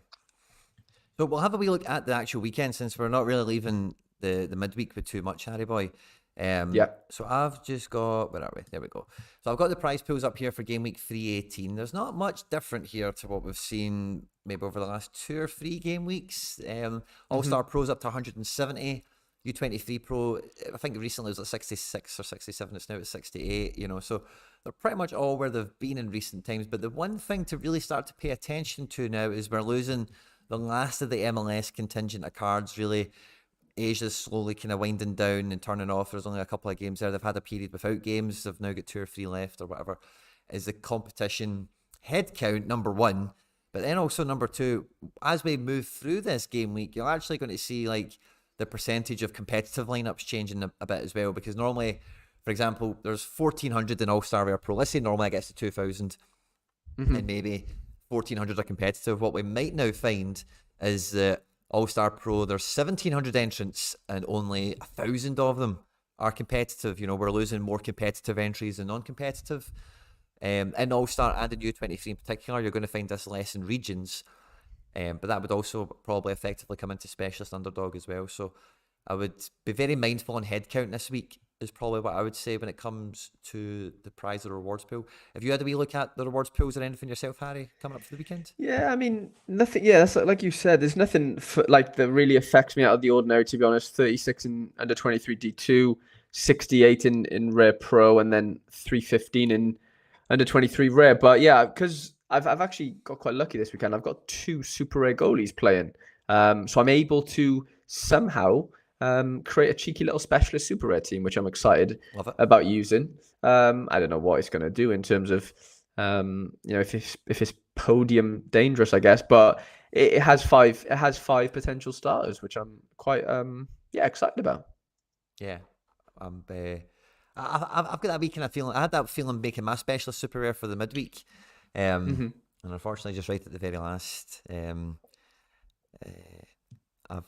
So we'll have a wee look at the actual weekend since we're not really leaving the midweek with too much, Harry boy. So I've just got, where are we? There we go. So I've got the prize pools up here for game week 318. There's not much different here to what we've seen maybe over the last 2 or 3 game weeks. All-Star Pro's up to 170. U23 Pro, I think recently it was at 66 or 67. It's now at 68, so they're pretty much all where they've been in recent times. But the one thing to really start to pay attention to now is we're losing the last of the MLS contingent of cards, really. Asia's slowly kind of winding down and turning off. There's only a couple of games there. They've had a period without games. They've now got 2 or 3 left or whatever. Is the competition head count number 1, but then also number 2, as we move through this game week, you're actually going to see like the percentage of competitive lineups changing a bit as well, because normally, for example, there's 1,400 in All-Star Rare Pro. Let's say normally I get to 2,000 and maybe 1,400 are competitive. What we might now find is that All-Star Pro, there's 1,700 entrants and only 1,000 of them are competitive. We're losing more competitive entries than non-competitive. In All-Star and in U23 in particular, you're going to find this less in regions. But that would also probably effectively come into Specialist Underdog as well. So I would be very mindful on headcount this week is probably what I would say when it comes to the prize or rewards pool. If you had a wee look at the rewards pools or anything yourself, Harry, coming up for the weekend? Yeah, I mean, nothing. Yeah, that's like you said. There's nothing like that really affects me out of the ordinary. To be honest, 36 in under 23 D2, 68 in rare pro, and then 315 in under 23 rare. But yeah, because I've actually got quite lucky this weekend. I've got two super rare goalies playing, so I'm able to somehow create a cheeky little specialist super rare team, which I'm excited Love it. about using. I don't know what it's going to do in terms of if it's podium dangerous, I guess, but it has five potential starters, which I'm quite excited about. Yeah. I've got that wee kind of feeling. I had that feeling making my specialist super rare for the midweek, and unfortunately, just right at the very last. I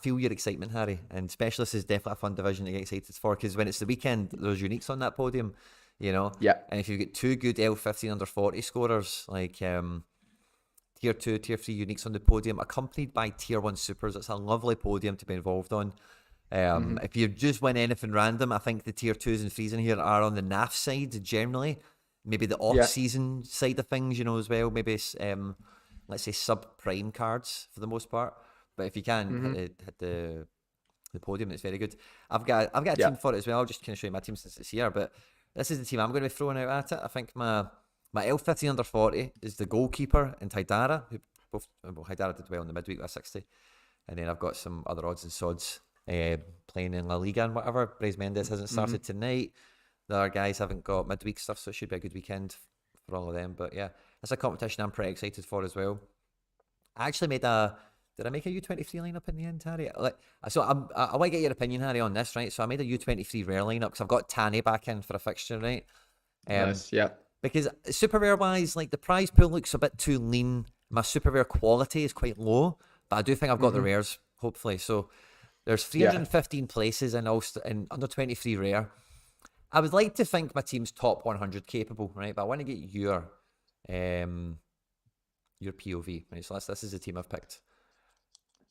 feel your excitement, Harry, and specialist is definitely a fun division to get excited for because when it's the weekend, there's uniques on that podium, Yeah. And if you get two good L15 under 40 scorers like tier 2, tier 3 uniques on the podium, accompanied by tier 1 supers, it's a lovely podium to be involved on. If you just win anything random, I think the tier 2s and 3s in here are on the NAF side generally. Maybe the off-season side of things, as well. Maybe let's say sub-prime cards for the most part. But if you can hit the podium, it's very good. I've got a team for it as well. I'll just kind of show you my team since it's here. But this is the team I'm going to be throwing out at it. I think my L15 under 40 is the goalkeeper and Haidara, who Haidara did well in the midweek with 60. And then I've got some other odds and sods playing in La Liga and whatever. Brais Mendes hasn't started tonight. The other guys haven't got midweek stuff, so it should be a good weekend for all of them. But yeah, it's a competition I'm pretty excited for as well. I actually did I make a U23 lineup in the end, Harry? So I want to get your opinion, Harry, on this, right? So I made a U23 rare lineup because I've got Tanny back in for a fixture, right? Nice, yeah. Because super rare wise, like the prize pool looks a bit too lean. My super rare quality is quite low, but I do think I've got the rares, hopefully. So there's 315 places in under 23 rare. I would like to think my team's top 100 capable, right? But I want to get your POV, right? So this is the team I've picked.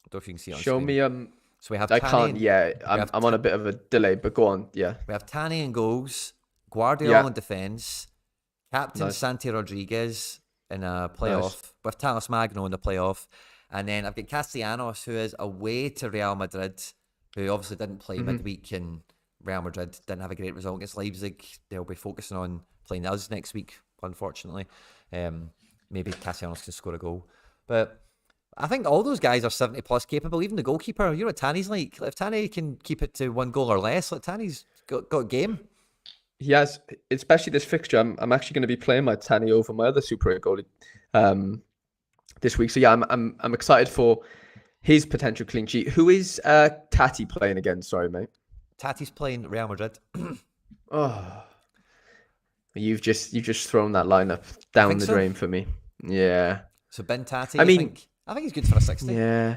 I don't know if you can see it on Show screen. me. So we have. I Tanny can't. Yeah, I'm on a bit of a delay, but go on. Yeah. We have Tanny in goals, Guardiola in defence, Captain Nice. Santi Rodriguez in a playoff with Talos Magno in the playoff, and then I've got Castellanos, who is away to Real Madrid, who obviously didn't play midweek in Real Madrid, didn't have a great result against Leipzig. They'll be focusing on playing us next week, unfortunately. Maybe Castellanos can score a goal. But I think all those guys are 70 plus capable, even the goalkeeper. You know what Tanny's like? If Tanny can keep it to 1 goal or less, Tanny's got game. He has, especially this fixture. I'm actually going to be playing my Tanny over my other super goalie this week. So yeah, I'm excited for his potential clean sheet. Who is Tati playing again? Sorry, mate. Tati's playing Real Madrid. Oh, you've just thrown that lineup down the drain for me. Yeah. So Ben Tati, I think he's good for a 60. Yeah.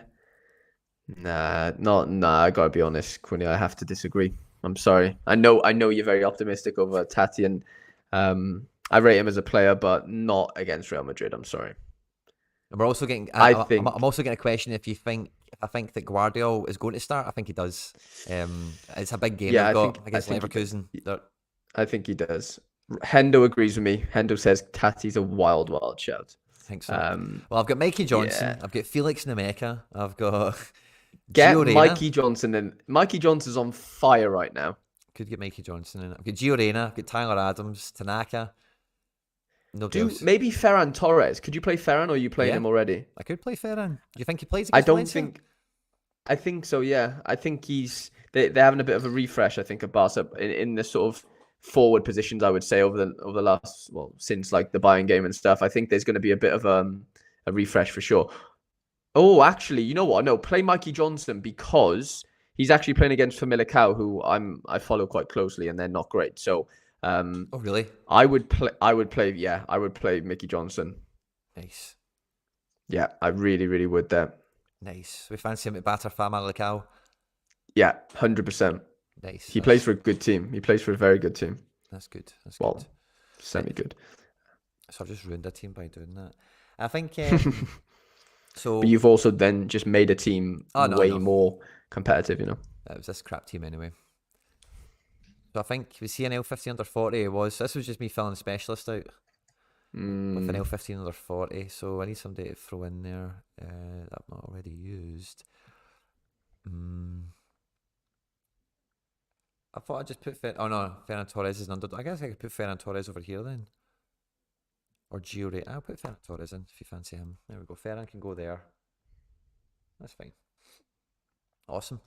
Nah. I gotta be honest, Quinny. I have to disagree. I'm sorry. I know you're very optimistic over Tati, and I rate him as a player, but not against Real Madrid. I'm sorry. And we're also getting. I'm also getting a question if I think that Guardiola is going to start. I think he does. It's a big game they've got against Leverkusen. I think he does. Hendo agrees with me. Hendo says Tati's a wild shout. I think so. Well, I've got Mikey Johnson. Yeah. I've got Felix Nemeka. I've got Get Mikey Johnson in. Mikey Johnson's on fire right now. Could get Mikey Johnson in. I've got Gio Reyna. I've got Tyler Adams, Tanaka. Maybe Ferran Torres. Could you play Ferran, or are you playing him already? I could play Ferran. Do you think he plays against Valencia? I think so, yeah. I think they're having a bit of a refresh, I think, of Barca in the sort of forward positions, I would say, over the last, since like the Bayern game and stuff. I think there's going to be a bit of a refresh for sure. Oh, actually, you know what? No, play Mikey Johnson because he's actually playing against Famalicão, who I follow quite closely, and they're not great. So, oh really? I would play Mickey Johnson. Nice. Yeah, I really, really would there. Nice. We fancy him to batter Famalicão. Yeah, 100%. Nice. He plays for a good team. He plays for a very good team. That's good. Good. Semi-good. So I've just ruined a team by doing that. I think So, But you've also then just made a team oh no, way no, more competitive, you know. it was this crap team anyway. So I think was he an L50 under 40? It was. This was just me filling a specialist out with an L15 under 40. So I need somebody to throw in there that I've not already used. I thought I'd just put oh no, Ferran Torres is an underdog. I guess I could put Ferran Torres over here then. Or Giore. I'll put Ferran Torres in if you fancy him. There we go. Ferran can go there. That's fine. Awesome.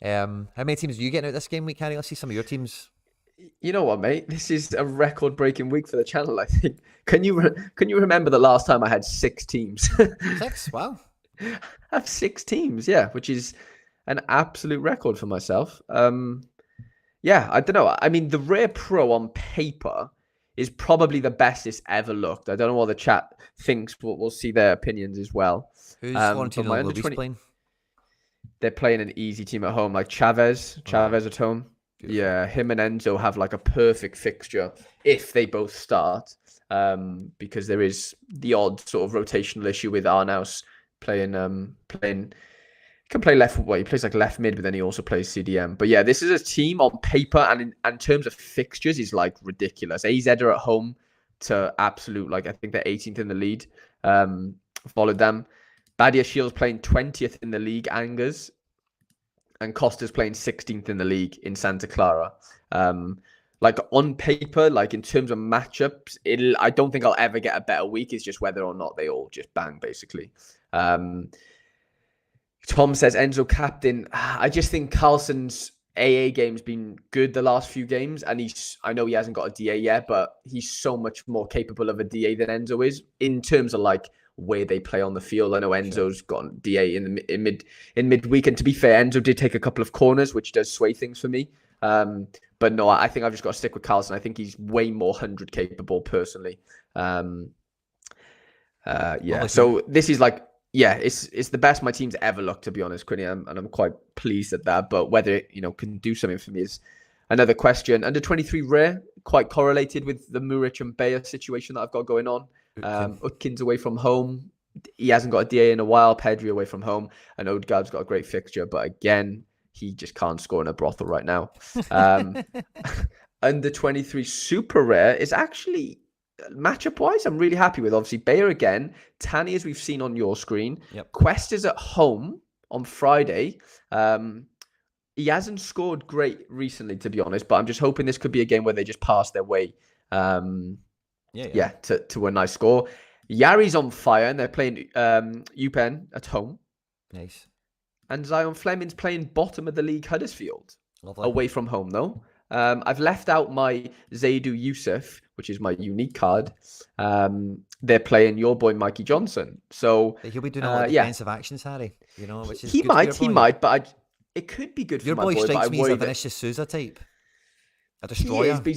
How many teams are you getting out this game week, Harry? Let's see some of your teams. You know what, mate? This is a record-breaking week for the channel, I think. Can you remember the last time I had 6 teams? 6? Wow. I have 6 teams, yeah, which is an absolute record for myself. Yeah, I don't know. I mean, the Rare Pro on paper is probably the best it's ever looked. I don't know what the chat thinks, but we'll see their opinions as well. Who's Florentino and Luis playing? They're playing an easy team at home, like Chavez at home. Beautiful. Yeah, him and Enzo have like a perfect fixture if they both start, because there is the odd sort of rotational issue with Arnaus playing. Can play left. Well, he plays like left mid, but then he also plays CDM. But yeah, this is a team on paper and in terms of fixtures is like ridiculous. AZ are at home to absolute, like I think they're 18th in the lead. Followed them. Badia Shields playing 20th in the league, Angers. And Costa's playing 16th in the league in Santa Clara. Like on paper, like in terms of matchups, I don't think I'll ever get a better week. It's just whether or not they all just bang, basically. Tom says Enzo captain. I just think Carlson's AA game's been good the last few games, and I know he hasn't got a DA yet, but he's so much more capable of a DA than Enzo is in terms of like where they play on the field. I know Enzo's got DA in midweek, and to be fair, Enzo did take a couple of corners, which does sway things for me. But no, I think I've just got to stick with Carlson. I think he's way more 100 capable personally. Yeah. So this is like. Yeah, it's the best my team's ever looked, to be honest, Quinny, and I'm quite pleased at that. But whether it can do something for me is another question. Under 23 Rare, quite correlated with the Muric and Bayer situation that I've got going on. Utkin's away from home. He hasn't got a DA in a while. Pedri away from home. And Odegaard's got a great fixture. But again, he just can't score in a brothel right now. Under 23 Super Rare is actually... matchup wise, I'm really happy with. Obviously, Bayer again, Tanny, as we've seen on your screen. Yep. Quest is at home on Friday. He hasn't scored great recently, to be honest, but I'm just hoping this could be a game where they just pass their way. To a nice score. Yari's on fire, and they're playing Upen at home. Nice. And Zion Fleming's playing bottom of the league, Huddersfield. Lovely. Away from home, though. I've left out my Zaidu Youssef, which is my unique card. They're playing your boy Mikey Johnson, so he'll be doing a lot of defensive actions, Harry. Which is he might, but it could be good for your my boy. Your boy Strikes me as a Vinicius Souza type, a destroyer. He is, but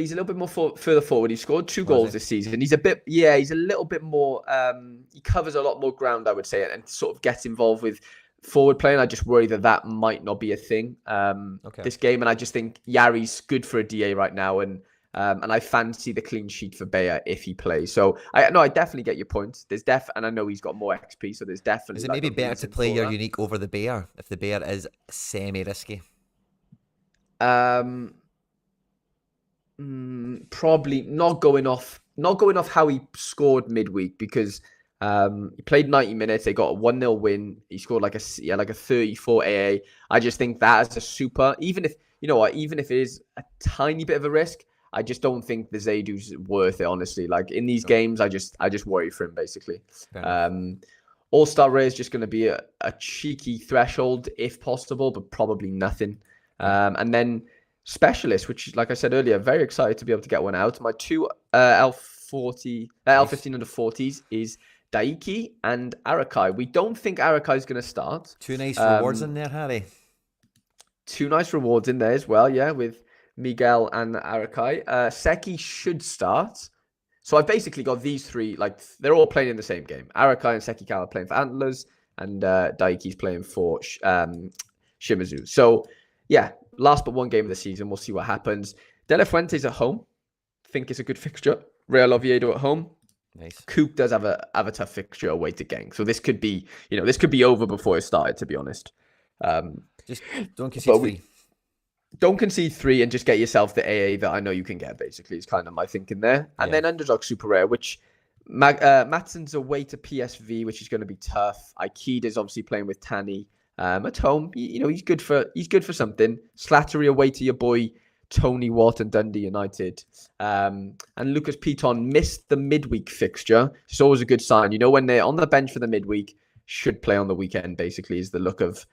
he's a little bit more further forward. He scored 2 goals this season. He's a little bit more. He covers a lot more ground, I would say, and sort of gets involved with forward playing. I just worry that might not be a thing this game, and I just think Yari's good for a DA right now, and I fancy the clean sheet for Bayer if he plays. So I definitely get your point. And I know he's got more XP, so there's definitely. Is it maybe better to play your unique over the Bayer if the Bayer is semi risky? Probably not going off how he scored midweek, because he played 90 minutes. They got a 1-0 win. He scored like a 34 AA. I just think that as a super, even if it is a tiny bit of a risk, I just don't think the Zaidu's worth it, honestly. Like in these games, I just worry for him, basically. All-Star Rare is just going to be a cheeky threshold if possible, but probably nothing. And then Specialist, which, like I said earlier, very excited to be able to get one out. My 2 L15 under 40s is Daiki and Arakai. We don't think Arakai is going to start. 2 nice rewards in there, Harry. 2 nice rewards in there as well, yeah, with Miguel and Arakai. Seki should start. So I've basically got these 3, like, they're all playing in the same game. Arakai and Seki are playing for Antlers, and Daiki's playing for Shimazu. So, yeah, last but one game of the season. We'll see what happens. De La Fuente's at home. Think it's a good fixture. Real Oviedo at home. Nice. Coop does have a tough fixture away to Genk, so this could be over before it started, to be honest. Just don't concede But free. don't concede 3 and just get yourself the AA that I know you can get, basically, is kind of my thinking there. And then underdog super rare, which Matson's away to PSV, which is going to be tough. Aikida's obviously playing with Tani at home. He's good for something. Slattery away to your boy Tony Watt and Dundee United. And Lucas Piton missed the midweek fixture. It's always a good sign. When they're on the bench for the midweek, should play on the weekend, basically, is the look of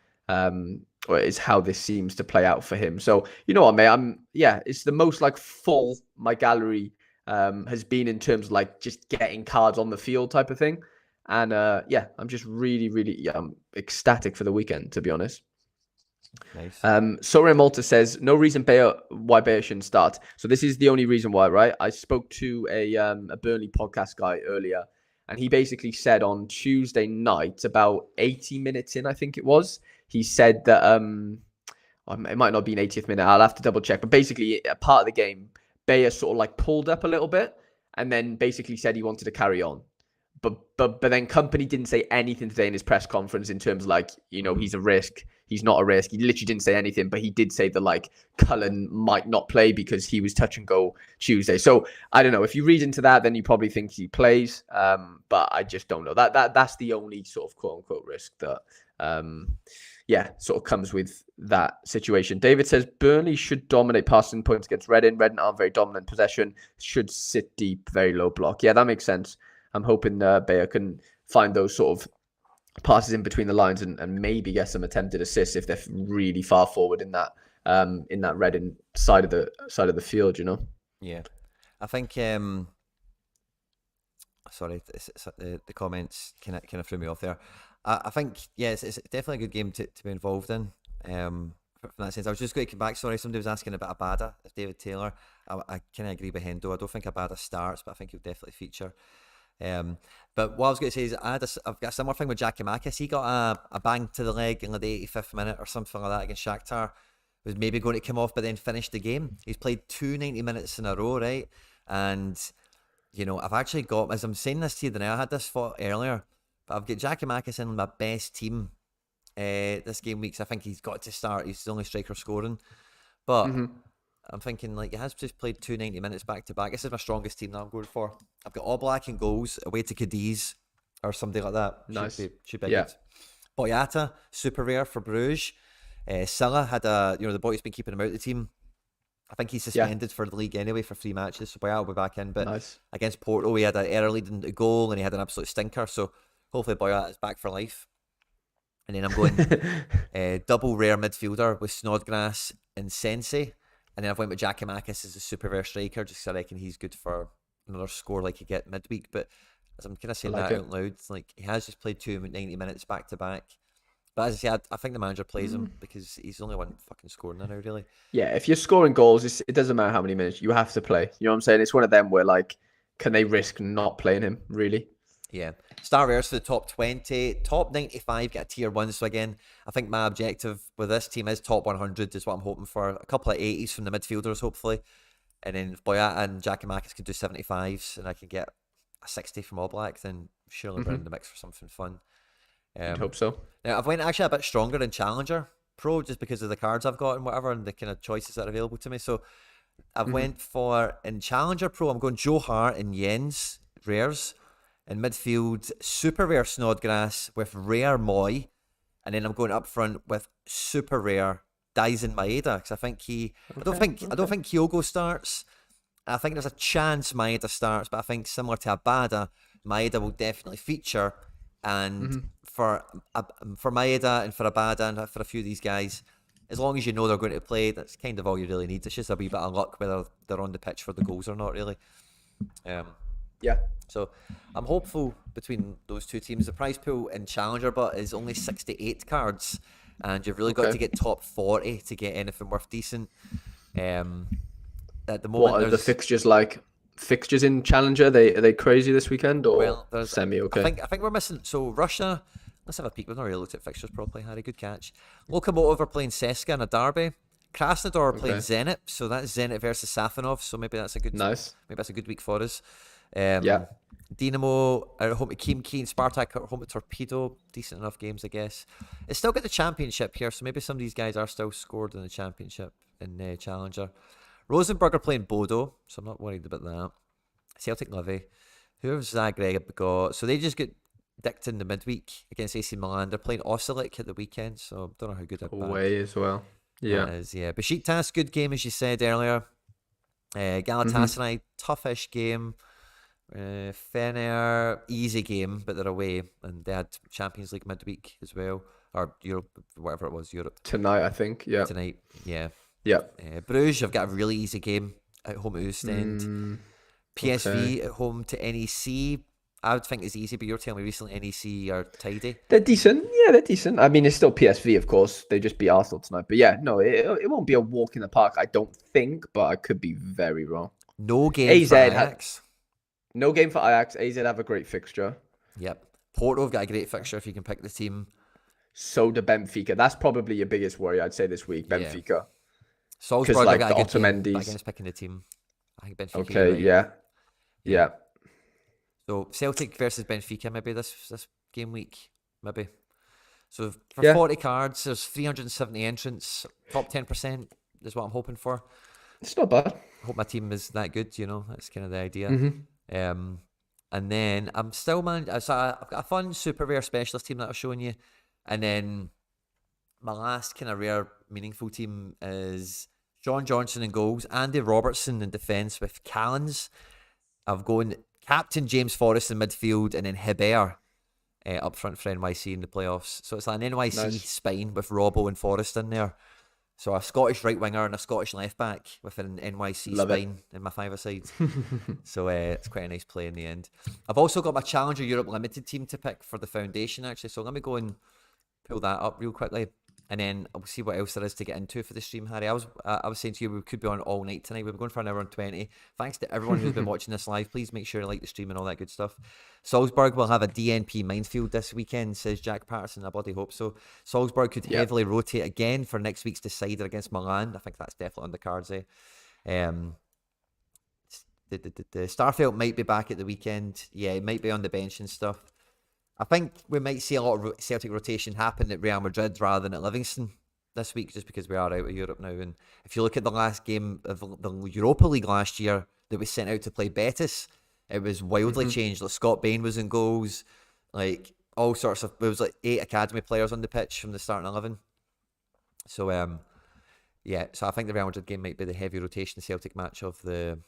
or is how this seems to play out for him. So, you know what, mate? It's the most like full my gallery has been in terms of like just getting cards on the field type of thing. And I'm just really, really I'm ecstatic for the weekend, to be honest. Nice. Sorare Malta says, no reason why Bayer shouldn't start. So this is the only reason why, right? I spoke to a Burnley podcast guy earlier, and he basically said on Tuesday night, about 80 minutes in, I think it was, he said that it might not be an 80th minute. I'll have to double check. But basically, a part of the game, Bayer sort of like pulled up a little bit and then basically said he wanted to carry on. But then Company didn't say anything today in his press conference in terms of like, he's a risk. He's not a risk. He literally didn't say anything, but he did say that like Cullen might not play because he was touch and go Tuesday. So I don't know. If you read into that, then you probably think he plays. But I just don't know. That's the only sort of quote unquote risk that sort of comes with that situation. David says Burnley should dominate passing points against Reading. Reading aren't very dominant possession. Should sit deep, very low block. Yeah, that makes sense. I'm hoping Bayer can find those sort of passes in between the lines and maybe get some attempted assists if they're really far forward in that Reading side of the field. Yeah, I think. Sorry, the comments kind of threw me off there. I think it's definitely a good game to be involved in. From that sense, I was just going to come back. Sorry, somebody was asking about Abada, if David Taylor. I kind of agree with Hendo. I don't think Abada starts, but I think he'll definitely feature. But what I was going to say is I've got a similar thing with Giakoumakis. He got a bang to the leg in the 85th minute or something like that against Shakhtar. Was maybe going to come off, but then finished the game. He's played 2 90 minutes in a row, right? And I've actually got, as I'm saying this to you, I had this thought earlier, but I've got Giakoumakis in my best team this game week. So I think he's got to start. He's the only striker scoring, but. I'm thinking like he has just played 2 90 minutes back to back. This is my strongest team that I'm going for. I've got Oblak in goals away to Cadiz or something like that. Nice. Should be good. Boyata, super rare for Bruges. Silla had the boy who's been keeping him out of the team. I think he's suspended for the league anyway for 3 matches. So Boyata will be back in. But against Porto, he had an error leading to goal and he had an absolute stinker. So hopefully Boyata is back for life. And then I'm going double rare midfielder with Snodgrass and Sensei. And then I've went with Giakoumakis as a super rare striker, just because I reckon he's good for another score like you get midweek. But as I'm kind of saying out loud, it's like he has just played 2 90 minutes back to back. But as I said, I think the manager plays him because he's the only one fucking scoring now, really. Yeah, if you're scoring goals, it doesn't matter how many minutes, you have to play. You know what I'm saying? It's one of them where like, can they risk not playing him, really? Yeah. Star rares for the top 20. Top 95 get a tier 1. So again, I think my objective with this team is top 100 is what I'm hoping for. A couple of 80s from the midfielders, hopefully. And then if Boyata and Giakoumakis can do 75s and I can get a 60 from Oblak, then surely we're in the mix for something fun. I hope so. Now, I've went actually a bit stronger in Challenger Pro just because of the cards I've got and whatever and the kind of choices that are available to me. So I've went for, in Challenger Pro, I'm going Joe Hart and Jens rares. In midfield, super rare Snodgrass with rare Moy. And then I'm going up front with super rare Daisen Maeda. Because I think I don't think Kyogo starts. I think there's a chance Maeda starts, but I think similar to Abada, Maeda will definitely feature. And for Maeda and for Abada and for a few of these guys, as long as you know they're going to play, that's kind of all you really need. It's just a wee bit of luck whether they're on the pitch for the goals or not, really. So I'm hopeful between those two teams. The prize pool in Challenger but is only 68 cards, and you've really got to get top 40 to get anything worth decent. At the moment, what are the fixtures like? Fixtures in Challenger, are they crazy this weekend or semi okay? I think we're missing. So Russia, let's have a peek. We've not really looked at fixtures properly. Harry, good catch. Lokomotiv are playing CSKA in a derby. Krasnodar are playing Zenit, so that's Zenit versus Safanov. So maybe that's a good Maybe that's a good week for us. Dinamo are at home to Khimki and Spartak are at home to Torpedo. Decent enough games, I guess. It's still got the championship here, so maybe some of these guys are still scored in the championship in Challenger. Rosenborg are playing Bodo, so I'm not worried about that. Celtic Livy. Who have Zagreb got? So they just get dicked in the midweek against AC Milan. They're playing Osijek at the weekend, so don't know how good they're Away as well. Yeah. That is, yeah. Besiktas, good game, as you said earlier. Galatasaray, toughish game. Fener, easy game, but they're away, and they had Champions League midweek as well, or Europe, whatever it was, Europe Tonight, I think. Yeah. tonight. Yeah. Yeah. Bruges have got a really easy game at home at Ostend. PSV okay. at home to NEC. I would think it's easy, but you're telling me recently NEC are tidy. They're decent. Yeah, they're decent. I mean, it's still PSV, of course. They just beat Arsenal tonight. But yeah, no, it won't be a walk in the park, I don't think, but I could be very wrong. No game for Ajax. No game for Ajax. AZ have a great fixture. Yep. Porto have got a great fixture if you can pick the team. So do Benfica. That's probably your biggest worry, I'd say, this week. Benfica. Yeah. Salzburg like, got a good team. Otamendi's... Against picking the team. I think Benfica. Okay, right. Yeah. So Celtic versus Benfica maybe this game week. Maybe. So for 40 cards, there's 370 entrants. Top 10% is what I'm hoping for. It's not bad. I hope my team is that good, you know. That's kind of the idea. Mm-hmm. And then I'm still I've got a fun super rare specialist team that I've shown you. And then my last kind of rare meaningful team is Sean Johnson in goals, Andy Robertson in defence with Callens. I've gone captain James Forrest in midfield, and then Hebert up front for NYC in the playoffs. So it's like an NYC spine with Robbo and Forrest in there. So a Scottish right winger and a Scottish left back with an NYC spine in my five-a-side. So it's quite a nice play in the end. I've also got my Challenger Europe Limited team to pick for the foundation, actually. So let me go and pull that up real quickly, and then I'll see what else there is to get into for the stream, Harry. I was saying to you, we could be on all night tonight. We've been going for an hour and 20. Thanks to everyone who's been watching this live. Please make sure you like the stream and all that good stuff. Salzburg will have a DNP minefield this weekend, says Jack Patterson. I bloody hope so. Salzburg could heavily rotate again for next week's decider against Milan. I think that's definitely on the cards, eh? The Starfelt might be back at the weekend. Yeah, it might be on the bench and stuff. I think we might see a lot of Celtic rotation happen at Real Madrid rather than at Livingston this week, just because we are out of Europe now. And if you look at the last game of the Europa League last year that we sent out to play Betis, it was wildly changed. Like Scott Bain was in goals, like all sorts of. There was like 8 academy players on the pitch from the starting 11. So so I think the Real Madrid game might be the heavy rotation Celtic match of the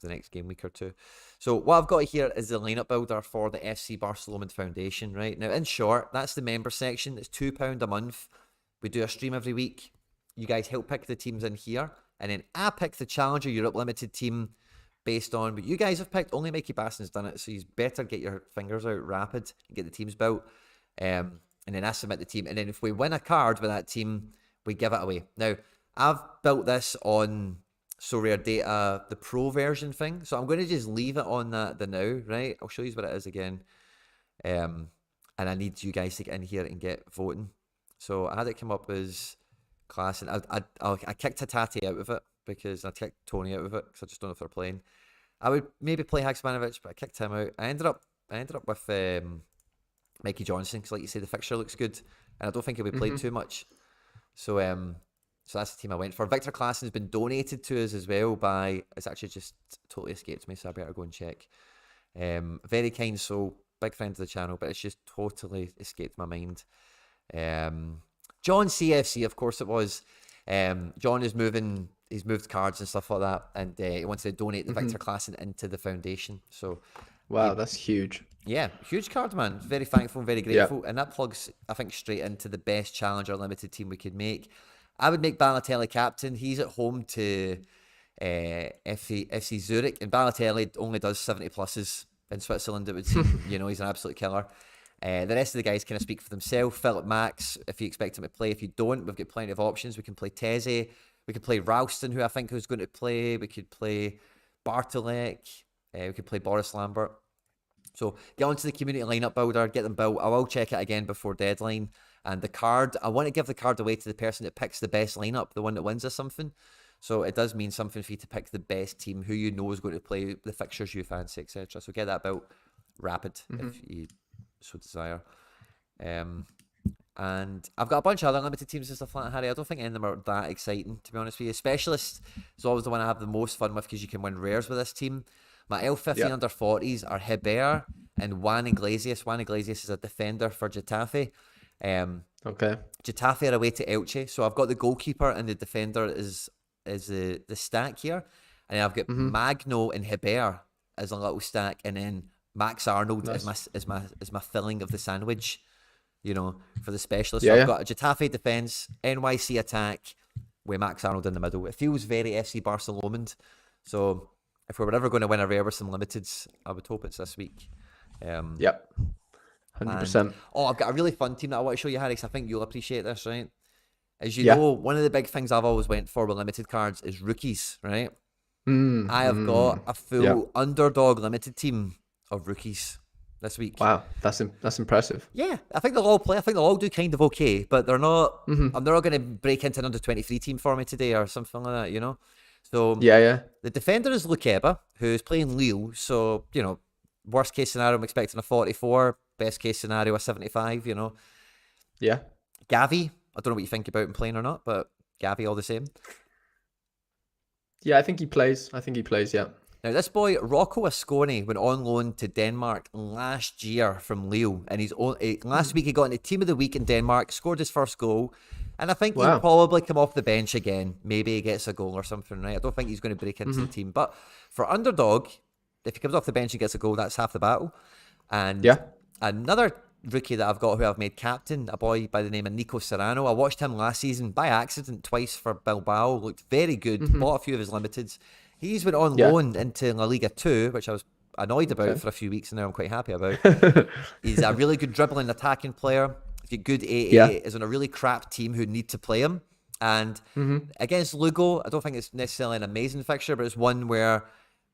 next game week or two. So what I've got here is the lineup builder for the FC Barcelona Foundation, right? Now, in short, that's the member section. It's £2 a month. We do a stream every week. You guys help pick the teams in here. And then I pick the Challenger Europe Limited team based on what you guys have picked. Only Mikey Baston's done it, so you better get your fingers out rapid and get the teams built. And then I submit the team. And then if we win a card with that team, we give it away. Now, I've built this on Sorare Data, the pro version thing. So I'm going to just leave it on the now, right? I'll show you what it is again. And I need you guys to get in here and get voting. So I had it come up as class, and I kicked Hatati out of it because I kicked Tony out of it because I just don't know if they're playing. I would maybe play Haksmanovic, but I kicked him out. I ended up with Mikey Johnson because, like you say, the fixture looks good, and I don't think he'll be played too much. So so that's the team I went for. Victor Klassen has been donated to us as well by, it's actually just totally escaped me, so I better go and check. Very kind soul, big friend of the channel, but it's just totally escaped my mind. John CFC, of course it was. John is he's moved cards and stuff like that, and he wants to donate the Victor Klassen into the foundation. So, wow, that's huge. Yeah, huge card, man. Very thankful, very grateful. And that plugs, I think, straight into the best Challenger Limited team we could make. I would make Balotelli captain. He's at home to FC Zurich, and Balotelli only does 70 pluses in Switzerland, it would seem. You know, he's an absolute killer. The rest of the guys kind of speak for themselves. Philip Max, if you expect him to play. If you don't, we've got plenty of options. We can play Teze. We could play Ralston, who I think is going to play. We could play Bartolek. We could play Boris Lambert. So get onto the community lineup builder, get them built. I will check it again before deadline. And the card, I want to give the card away to the person that picks the best lineup, the one that wins or something. So it does mean something for you to pick the best team, who you know is going to play, the fixtures you fancy, etc. So get that built Rapid, if you so desire. And I've got a bunch of other limited teams and stuff like that, Harry. I don't think any of them are that exciting, to be honest with you. Specialist is always the one I have the most fun with because you can win rares with this team. My L15 under 40s are Heber and Juan Iglesias. Juan Iglesias is a defender for Getafe. Okay. Getafe are away to Elche, so I've got the goalkeeper and the defender is the stack here, and then I've got Magno and Heber as a little stack, and then Max Arnold is my filling of the sandwich, you know, for the specialist. So I've got a Getafe defense, NYC attack with Max Arnold in the middle. It feels very FC Barcelona. So if we were ever going to win a rare with some limiteds, I would hope it's this week. 100%. I've got a really fun team that I want to show you, Harry, because I think you'll appreciate this, right? As you know, one of the big things I've always went for with limited cards is rookies, right? I have got a full underdog limited team of rookies this week. Wow, that's impressive. Yeah, I think they'll all play. I think they'll all do kind of okay, but they're not. They're not going to break into an under 23 team for me today or something like that, you know. So the defender is Lukeba, who's playing Lille. So you know, worst case scenario, I'm expecting a 44. Best case scenario, a 75. You know. Yeah. Gavi, I don't know what you think about him playing or not, but Gavi all the same. Yeah, I think he plays. Yeah. Now, this boy, Rocco Asconi, went on loan to Denmark last year from Lille. And last week he got into Team of the Week in Denmark, scored his first goal. And I think he'll probably come off the bench again. Maybe he gets a goal or something, right? I don't think he's going to break into the team. But for underdog, if he comes off the bench and gets a goal, that's half the battle. And another rookie that I've got who I've made captain, a boy by the name of Nico Serrano. I watched him last season by accident twice for Bilbao. Looked very good. Bought a few of his limiteds. He's went on loan into La Liga 2, which I was annoyed about for a few weeks, and now I'm quite happy about. He's a really good dribbling attacking player. He's got good AA. Is on a really crap team who need to play him. And against Lugo, I don't think it's necessarily an amazing fixture, but it's one where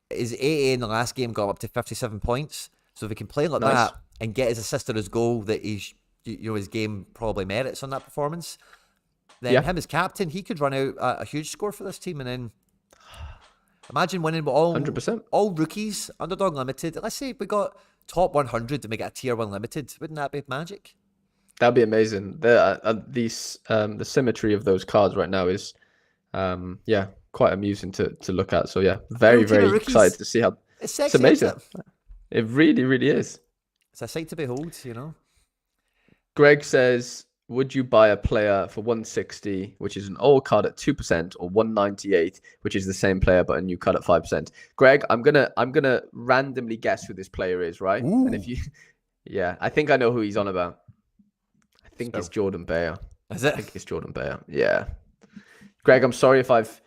his AA in the last game got up to 57 points. So if he can play like that and get his assist or his goal that his game probably merits on that performance, then him as captain, he could run out a huge score for this team. And then imagine winning with all 100%. All rookies, underdog limited. Let's say we got top 100 and we get a tier 1 limited. Wouldn't that be magic? That'd be amazing. The symmetry of those cards right now is quite amusing to look at. So very excited to see how it's sexy, it's amazing. It really, really is. It's a sight to behold, you know. Greg says, would you buy a player for 160, which is an old card at 2%, or 198, which is the same player but a new card at 5%? Greg, I'm gonna randomly guess who this player is, right? Ooh. And if you I think I know who he's on about. I think it's Jordan Bayer. Is it? I think it's Jordan Bayer. Yeah. Greg, I'm sorry if I've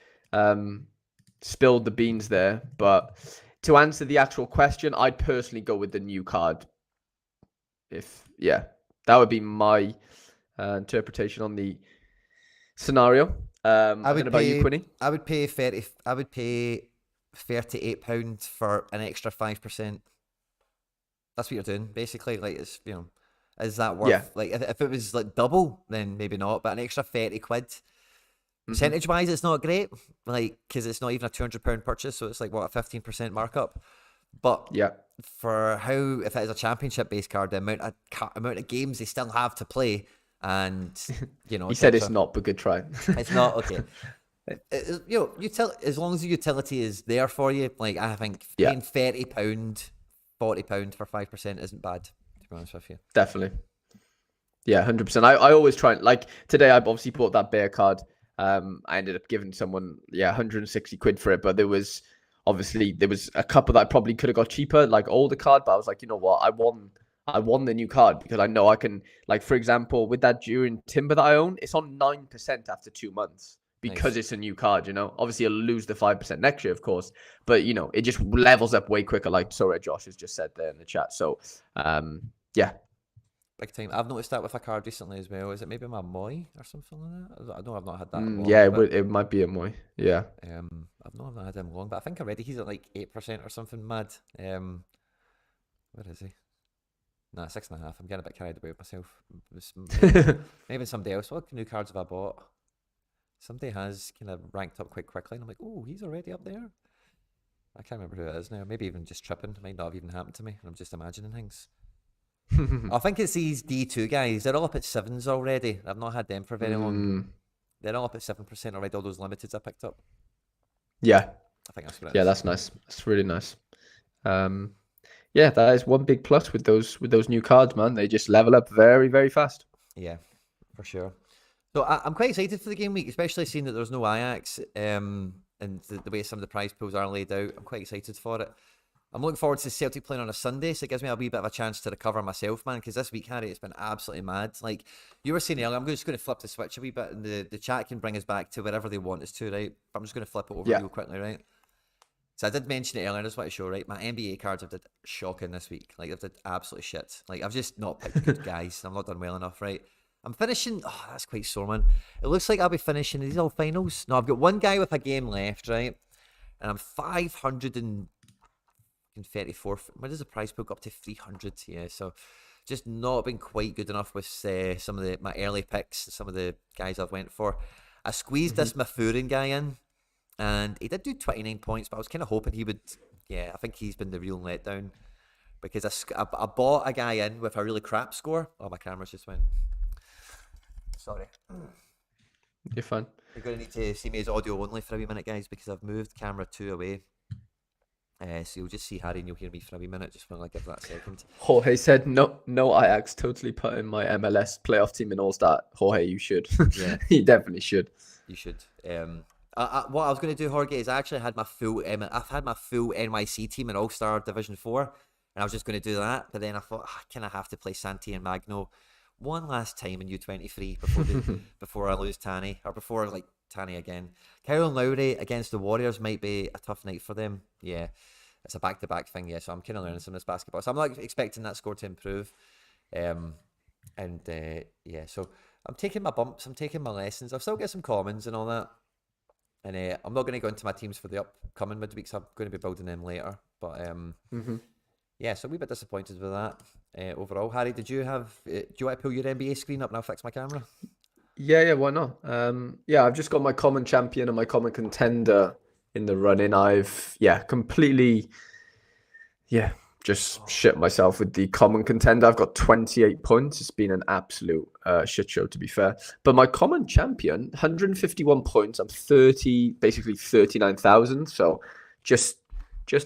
spilled the beans there, but to answer the actual question, I'd personally go with the new card. That would be my interpretation on the scenario. About you, Quinny? I would pay £38 for an extra 5%. That's what you're doing, basically. Like, it's, you know, is that worth? Yeah. Like, if it was like double, then maybe not. But an extra 30 quid, percentage wise, it's not great. Like, because it's not even a £200 purchase, so it's like what, a 15% markup. But for how, if it is a championship based card, the amount of games they still have to play, and you know, he said it's not, but good try. It's not okay. You know, as long as the utility is there for you, like I think paying £30, £40 for 5% isn't bad. To be honest with you, definitely. Yeah, 100%. I always try, like today I obviously bought that bear card. I ended up giving someone 160 quid for it, but there was a couple that I probably could have got cheaper, like older card, but I was like, you know what, I won the new card because I know I can, like, for example, with that Durin Timber that I own, it's on 9% after 2 months because it's a new card, you know. Obviously you'll lose the 5% next year, of course, but you know, it just levels up way quicker, like Sorare Josh has just said there in the chat. So big time. I've noticed that with a card recently as well. Is it maybe my Moy or something like that? I know I've not had that long. Yeah, it might be a Moy. Yeah. I've not had him long, but I think already he's at like 8% or something mad. Where is he? Nah, 6.5. I'm getting a bit carried away with myself. Maybe somebody else. What new cards have I bought? Somebody has kind of ranked up quite quickly, and I'm like, oh, he's already up there. I can't remember who it is now. Maybe even just tripping. It might not have even happened to me, and I'm just imagining things. I think it's these D2 guys. They're all up at 7s already. I've not had them for very long. They're all up at 7% already, all those limiteds I picked up. Yeah. I think that's what it Yeah, is. that's nice. That's really nice. Yeah, that is one big plus with those new cards, man. They just level up very, very fast. Yeah, for sure. So I'm quite excited for the game week, especially seeing that there's no Ajax, and the way some of the prize pools are laid out. I'm quite excited for it. I'm looking forward to Celtic playing on a Sunday, so it gives me a wee bit of a chance to recover myself, man, because this week, Harry, it's been absolutely mad. Like you were saying earlier, I'm just going to flip the switch a wee bit, and the chat can bring us back to wherever they want us to, right? But I'm just going to flip it over real quickly, right? So I did mention it earlier, I just want to show, right? My NBA cards have did shocking this week. Like, I've did absolutely shit. Like, I've just not picked good guys. I've not done well enough, right? I'm finishing, oh, that's quite sore, man. It looks like I'll be finishing, these all finals? No, I've got one guy with a game left, right? And I'm 534. Where does the prize pool go up to? 300, yeah. So just not been quite good enough with some of my early picks, some of the guys I've went for. I squeezed this Mafurin guy in, and he did do 29 points, but I was kind of hoping he would, I think he's been the real letdown, because I bought a guy in with a really crap score. Oh, my camera's just went. Sorry. You're fine. You're going to need to see me as audio only for a wee minute, guys, because I've moved camera 2 away. So you'll just see Harry and you'll hear me for a wee minute, just when I give that a second. Jorge said, no Ajax, totally put in my MLS playoff team in All-Star. Jorge, you should. Yeah. You definitely should. You should. What I was going to do, Jorge, is I actually had my full NYC team in All-Star Division 4, and I was just going to do that, but then I thought, I kind of have to play Santi and Magno one last time in U23 before I lose Tanny, or before like Tanny again. Kyle and Lowry against the Warriors might be a tough night for them. Yeah, it's a back-to-back thing. Yeah, so I'm kind of learning some of this basketball. So I'm not expecting that score to improve. So I'm taking my bumps. I'm taking my lessons. I've still got some commons and all that. And I'm not going to go into my teams for the upcoming midweeks. I'm going to be building them later. But yeah, so a wee bit disappointed with that overall. Harry, do you want to pull your NBA screen up and I'll fix my camera? Yeah, why not? I've just got my common champion and my common contender in the running. I've completely just shit myself with the common contender. I've got 28 points. It's been an absolute shit show, to be fair. But my common champion, 151 points. I'm basically 39,000. So just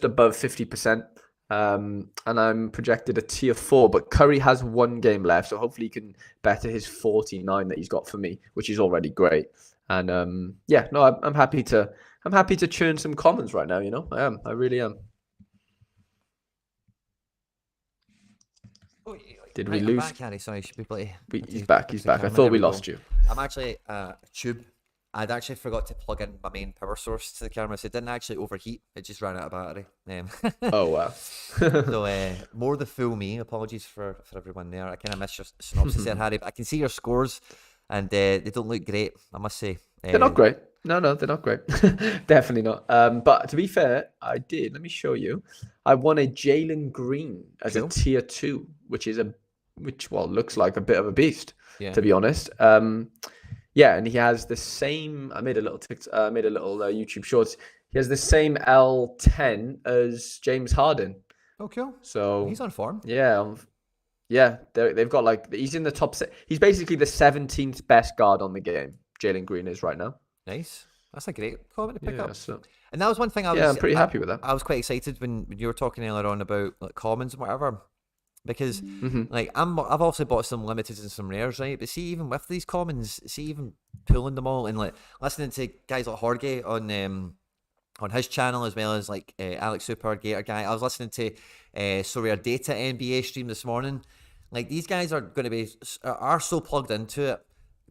above 50%. And I'm projected a tier 4, but Curry has one game left, so hopefully he can better his 49 that he's got for me, which is already great. And I'm happy to churn some commons right now. I really am. Did we lose? I'm back, Harry. Sorry, should we play? He's back. I thought we lost you. I'm actually tube. I'd actually forgot to plug in my main power source to the camera, so it didn't actually overheat. It just ran out of battery. Oh, wow. So more the fool me. Apologies for everyone there. I kind of missed your synopsis there, Harry. But I can see your scores, and they don't look great, I must say. They're not great. No, they're not great. Definitely not. But to be fair, I did. Let me show you. I won a Jalen Green as a tier 2, which looks like a bit of a beast, to be honest. And he has the same. I made a little YouTube shorts. He has the same L10 as James Harden. Oh, cool. So he's on form. Yeah. They've got he's in the top. He's basically the 17th best guard on the game. Jalen Green is right now. Nice. That's a great comment to pick up. So, and that was one thing I'm pretty happy with that. I was quite excited when you were talking earlier on about commons and whatever. Because I've also bought some limiteds and some rares, right? But see, even with these commons, even pulling them all and listening to guys like Jorge on his channel, as well as Alex Super Gator guy. I was listening to Sorare Data NBA stream this morning. These guys are going to are so plugged into it.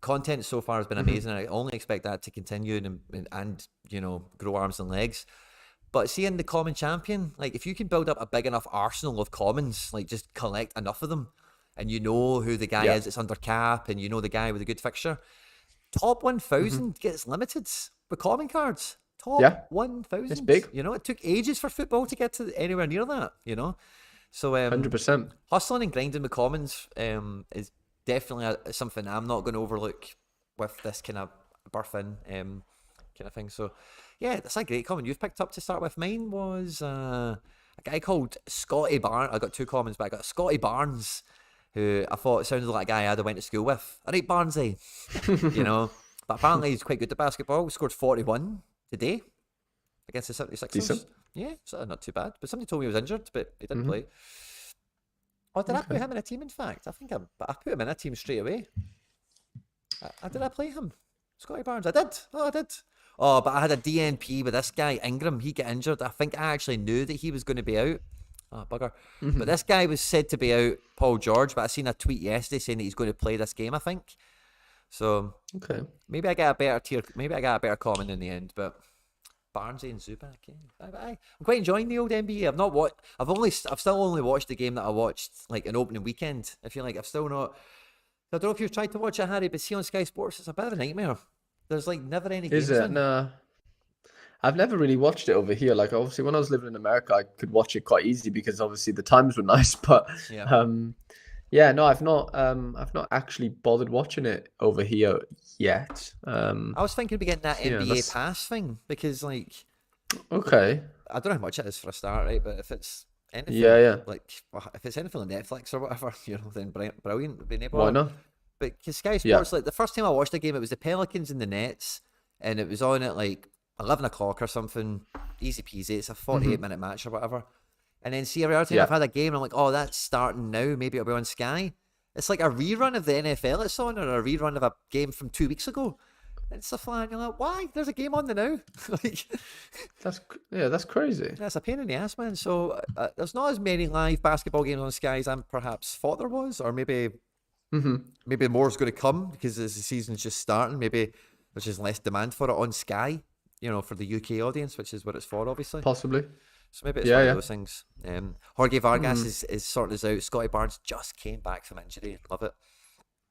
Content so far has been amazing, and I only expect that to continue and grow arms and legs. But seeing the common champion, if you can build up a big enough arsenal of commons, just collect enough of them, and you know who the guy is that's under cap, and you know the guy with a good fixture, top 1,000 gets limited with common cards. Top 1,000. It's big. It took ages for football to get to anywhere near that, So 100%. Hustling and grinding with commons is definitely something I'm not going to overlook with this kind of birth in kind of thing. So Yeah, that's a great comment you've picked up to start with. Mine was a guy called Scotty Barnes. I got two comments, but I got Scotty Barnes, who I thought sounded like a guy I'd have went to school with. All right, Barnesy, you know. But apparently he's quite good at basketball. He scored 41 today against the 76ers. Decent. Yeah, so not too bad. But somebody told me he was injured, but he didn't play. Oh, did I put him in a team, in fact? I put him in a team straight away. Did I play him? Scotty Barnes? I did. Oh, I did. Oh, but I had a DNP with this guy, Ingram. He got injured. I think I actually knew that he was going to be out. Oh, bugger. But this guy was said to be out, Paul George, but I seen a tweet yesterday saying that he's going to play this game, I think. So, maybe I got a better tier. Maybe I got a better comment in the end, but Barnesy and Zubac, yeah. I'm quite enjoying the old NBA. I've still only watched the game that I watched like an opening weekend. I feel like I've still not. I don't know if you've tried to watch it, Harry, but see on Sky Sports, it's a bit of a nightmare. There's like never any games. Is it? No. I've never really watched it over here. Like obviously when I was living in America, I could watch it quite easy because obviously the times were nice. But no, I've not actually bothered watching it over here yet. I was thinking of getting that NBA pass thing because like I don't know how much it is for a start, right? But if it's anything like if it's anything on Netflix or whatever, then brilliant. Being able Why not? But because Sky Sports, like the first time I watched the game, it was the Pelicans and the Nets, and it was on at like 11 o'clock or something. Easy peasy. It's a 48-minute match or whatever. And then see every other time I've had a game, and I'm like, oh, that's starting now. Maybe it'll be on Sky. It's like a rerun of the NFL it's on, or a rerun of a game from 2 weeks ago. And it's a fly, and you're like, why? There's a game on the now. Like, that's crazy. That's a pain in the ass, man. So there's not as many live basketball games on Sky as I perhaps thought there was, or maybe more's going to come because as the season's just starting. Maybe there's just less demand for it on Sky, for the UK audience, which is what it's for, obviously. Possibly. So maybe it's one of those things. Jorge Vargas is sorting us out. Scotty Barnes just came back from injury. Love it.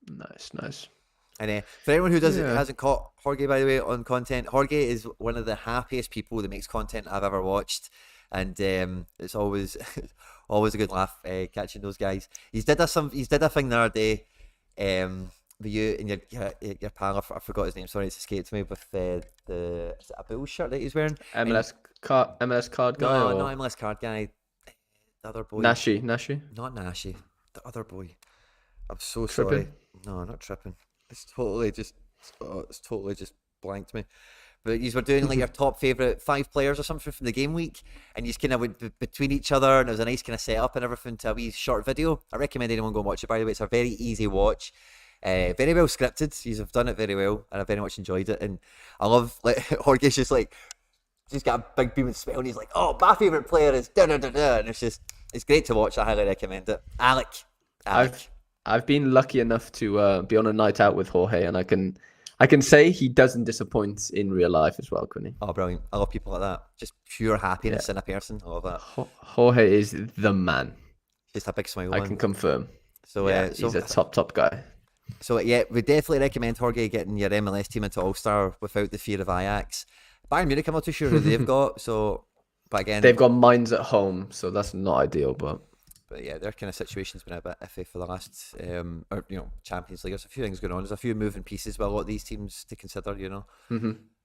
Nice. And for anyone who hasn't caught Jorge, by the way, on content, Jorge is one of the happiest people that makes content I've ever watched. And it's always always a good laugh catching those guys. He did a thing the other day with you and your pal. I forgot his name. Sorry, it's escaped me. With is it a Bulls shirt that he's wearing? MLS card guy. No, not MLS card guy. The other boy. Nashi. Not Nashi. The other boy. I'm so sorry. No, not tripping. It's totally just blanked me. But you were doing like your top favourite 5 players or something from the game week, and you kind of went between each other, and it was a nice kind of setup and everything to a wee short video. I recommend anyone go and watch it, by the way. It's a very easy watch. Very well scripted. You've done it very well, and I very much enjoyed it. And I love like Jorge's just like he's got a big beaming smile, and he's like, "Oh, my favourite player is da da da da," and it's great to watch. I highly recommend it. Alec. I've been lucky enough to be on a night out with Jorge, and I can say he doesn't disappoint in real life as well, Quinny. Oh, brilliant! I love people like that. Just pure happiness in a person. I love that. Jorge is the man. Just a big smile. I can confirm. So he's a top guy. So yeah, we definitely recommend Jorge getting your MLS team into All-Star without the fear of Ajax. Bayern Munich, I'm not too sure who they've got. So, but again, they've got Mainz at home, so that's not ideal. But yeah, their kind of situation's been a bit iffy for the last, Champions League. There's a few things going on. There's a few moving pieces with a lot of these teams to consider.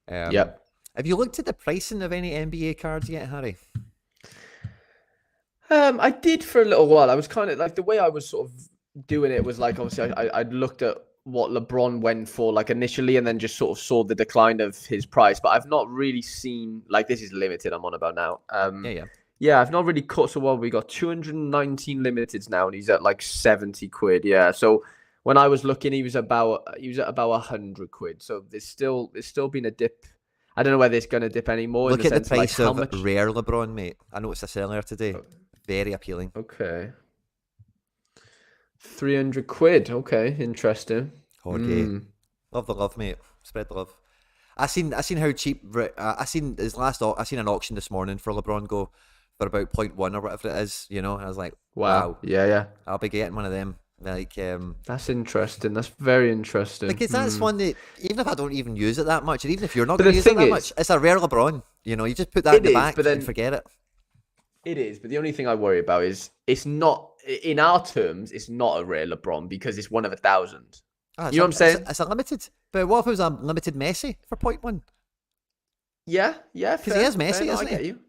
Have you looked at the pricing of any NBA cards yet, Harry? I did for a little while. I was kind of like the way I was sort of doing it was like obviously I'd looked at what LeBron went for like initially and then just sort of saw the decline of his price, but I've not really seen like this is limited I'm on about now. I've not really caught so well. We got 219 limiteds now and he's at like 70 quid. Yeah. So when I was looking, he was at about 100 quid. So there's still been a dip. I don't know whether it's going to dip anymore. Look at the price of rare LeBron, mate. I noticed a seller today. Very appealing. Okay. 300 quid. Okay, interesting. Jorge. Love the love, mate. Spread the love. I seen how cheap. I seen an auction this morning for LeBron go for about 0.1 or whatever it is. And I was like, wow. Yeah. I'll be getting one of them. Like, that's interesting. That's very interesting. Because that's one that even if I don't even use it that much, and even if you're not going to use it that much, it's a rare LeBron. You just put that in the back and forget it. It is, but the only thing I worry about is it's not, in our terms, it's not a rare LeBron because it's one of 1,000. You know what I'm saying? It's a limited. But what if it was a limited Messi for 0.1? Yeah, Because he is Messi, no, I isn't he? get you.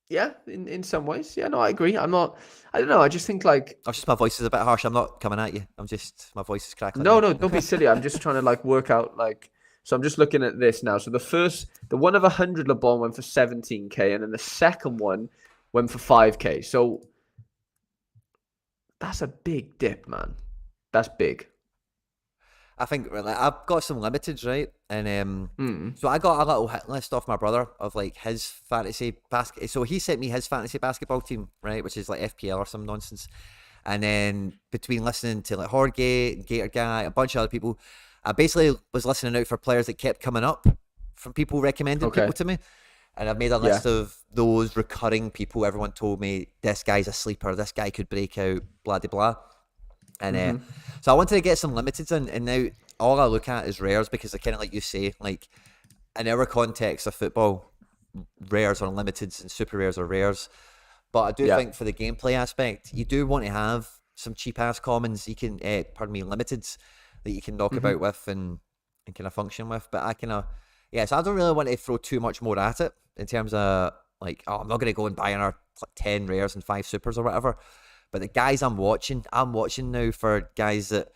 Yeah, in some ways. Yeah, no, I agree. I'm not. I don't know. I just think like Or just my voice is a bit harsh. I'm not coming at you. I'm just my voice is crackling no, there. no, don't be silly. I'm just trying to like work out like. So I'm just looking at this now. So the one of 100 LeBron went for 17K, and then the second one went for 5K. So that's a big dip, man. That's big. I think like, I've got some limiteds, right? And Mm. so I got a little hit list off my brother of like his fantasy basket. So he sent me his fantasy basketball team, right, which is like FPL or some nonsense. And then between listening to like Horgate, Gator Guy, a bunch of other people, I basically was listening out for players that kept coming up from people recommending Okay. people to me. And I've made a Yeah. list of those recurring people. Everyone told me this guy's a sleeper, this guy could break out, blah de blah. And so I wanted to get some limiteds in, and now all I look at is rares because I kind of like you say, like in our context of football, rares are limiteds and super rares are rares. But I do think for the gameplay aspect, you do want to have some cheap ass commons you can, limiteds that you can knock about with and kind of function with. But I kind of, so I don't really want to throw too much more at it in terms of like, oh, I'm not going to go and buy another 10 rares and 5 supers or whatever. But the guys I'm watching now for guys that,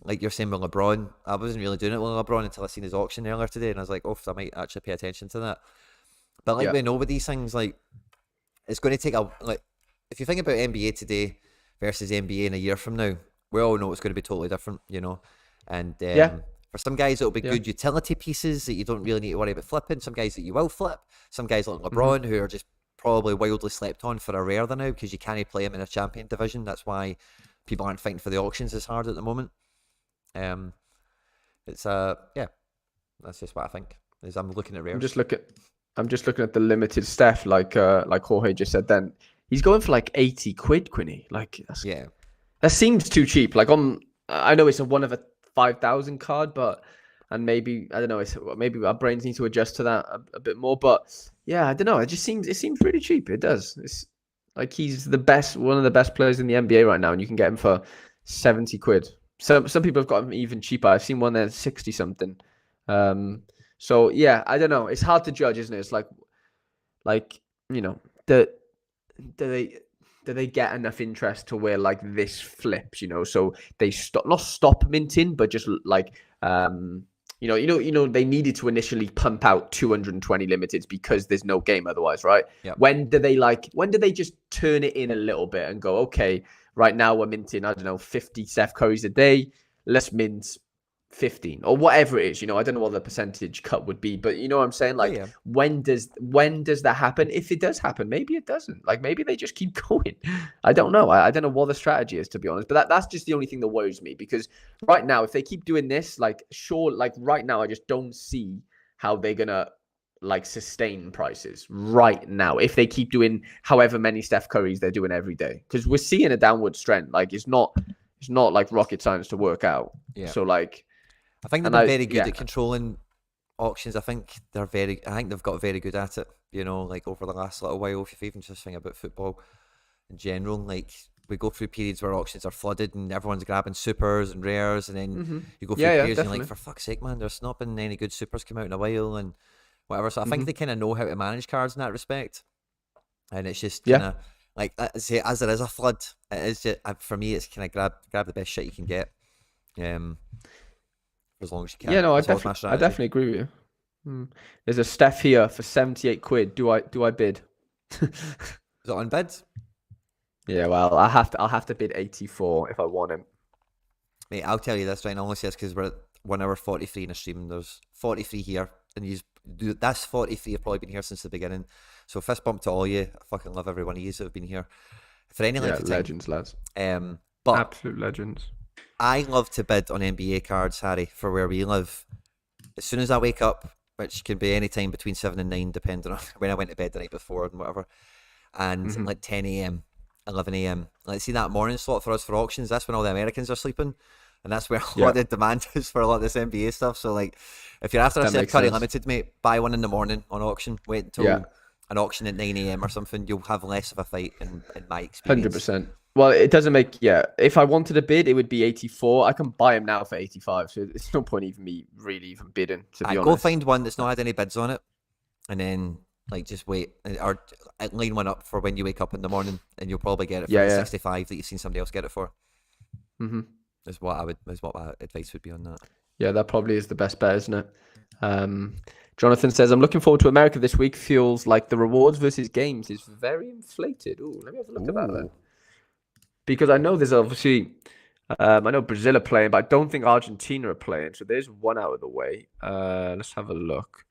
like you're saying with LeBron, I wasn't really doing it with LeBron until I seen his auction earlier today, and I was like, oh, I might actually pay attention to that. But like we know with these things, like it's going to take if you think about NBA today versus NBA in a year from now, we all know it's going to be totally different, you know. And for some guys, it'll be good utility pieces that you don't really need to worry about flipping. Some guys that you will flip. Some guys like LeBron who are just probably wildly slept on for a rare than now because you can't play him in a champion division. That's why people aren't fighting for the auctions as hard at the moment. It's that's just what I think. Is I'm looking at rares. I'm just looking at the limited stuff, like Jorge just said. Then he's going for like 80 quid, Quinny. Like that seems too cheap. Like I know it's a one of a 5,000 card, but and maybe I don't know. Maybe our brains need to adjust to that a bit more. But yeah, I don't know. It seems really cheap. It does. It's like he's one of the best players in the NBA right now, and you can get him for 70 quid. Some people have got him even cheaper. I've seen one there 60 something. So yeah, I don't know. It's hard to judge, isn't it? It's like you know, do they get enough interest to where like this flips? You know, so they not stop minting, but just like they needed to initially pump out 220 limiteds because there's no game otherwise, right? Yep. When do they just turn it in a little bit and go, okay, right now we're minting, I don't know, 50 Steph Currys a day. Let's mint 15 or whatever it is. You know, I don't know what the percentage cut would be, but you know what I'm saying? Like, when does that happen? If it does happen, maybe it doesn't. Like, maybe they just keep going. I don't know. I don't know what the strategy is, to be honest. But that's just the only thing that worries me, because right now, if they keep doing this, like right now, I just don't see how they're gonna like sustain prices right now if they keep doing however many Steph Currys they're doing every day, because we're seeing a downward trend. Like it's not like rocket science to work out. So like I think they've been very good at controlling auctions. I think they've got very good at it, you know, like over the last little while. If you even just think about football in general, like we go through periods where auctions are flooded and everyone's grabbing supers and rares, and then you go through periods and you're like, for fuck's sake, man, there's not been any good supers come out in a while and whatever. So I think they kind of know how to manage cards in that respect. And it's just kind of like, say, as there is a flood, it is just, for me, it's kind of grab the best shit you can get. As long as you can. Yeah, no, I definitely agree with you. There's a Steph here for 78 quid. Do I bid? Is it on bids? Yeah, well, I'll have to bid 84 if I want him. Mate, I'll tell you this right now, only says because we're at 1 hour 43 in a stream. There's 43 here, and that's 43 have probably been here since the beginning. So fist bump to all you. I fucking love every one of you that have been here for any length of time. Legends, lads. But absolute legends. I love to bid on NBA cards, Harry, for where we live. As soon as I wake up, which can be any time between 7 and 9, depending on when I went to bed the night before and whatever, and like 10 a.m., 11 a.m. Like, see that morning slot for us for auctions, that's when all the Americans are sleeping, and that's where a lot of the demand is for a lot of this NBA stuff. So, like, if you're after a Steph Curry limited, mate, buy one in the morning on auction, wait until an auction at 9 a.m. or something, you'll have less of a fight in my experience. 100%. Well, it doesn't make, if I wanted a bid, it would be 84. I can buy him now for 85, so it's no point even me really even bidding, to be honest. Go find one that's not had any bids on it, and then like just wait or line one up for when you wake up in the morning, and you'll probably get it for Yeah, the yeah. 65 that you've seen somebody else get it for. Mm-hmm. Is what my advice would be on that. Yeah, that probably is the best bet, isn't it? Jonathan says, I'm looking forward to America this week. Feels like the rewards versus games is very inflated. Ooh, let me have a look at that then. Ooh, Because I know there's obviously, I know Brazil are playing, but I don't think Argentina are playing. So there's one out of the way. Let's have a look.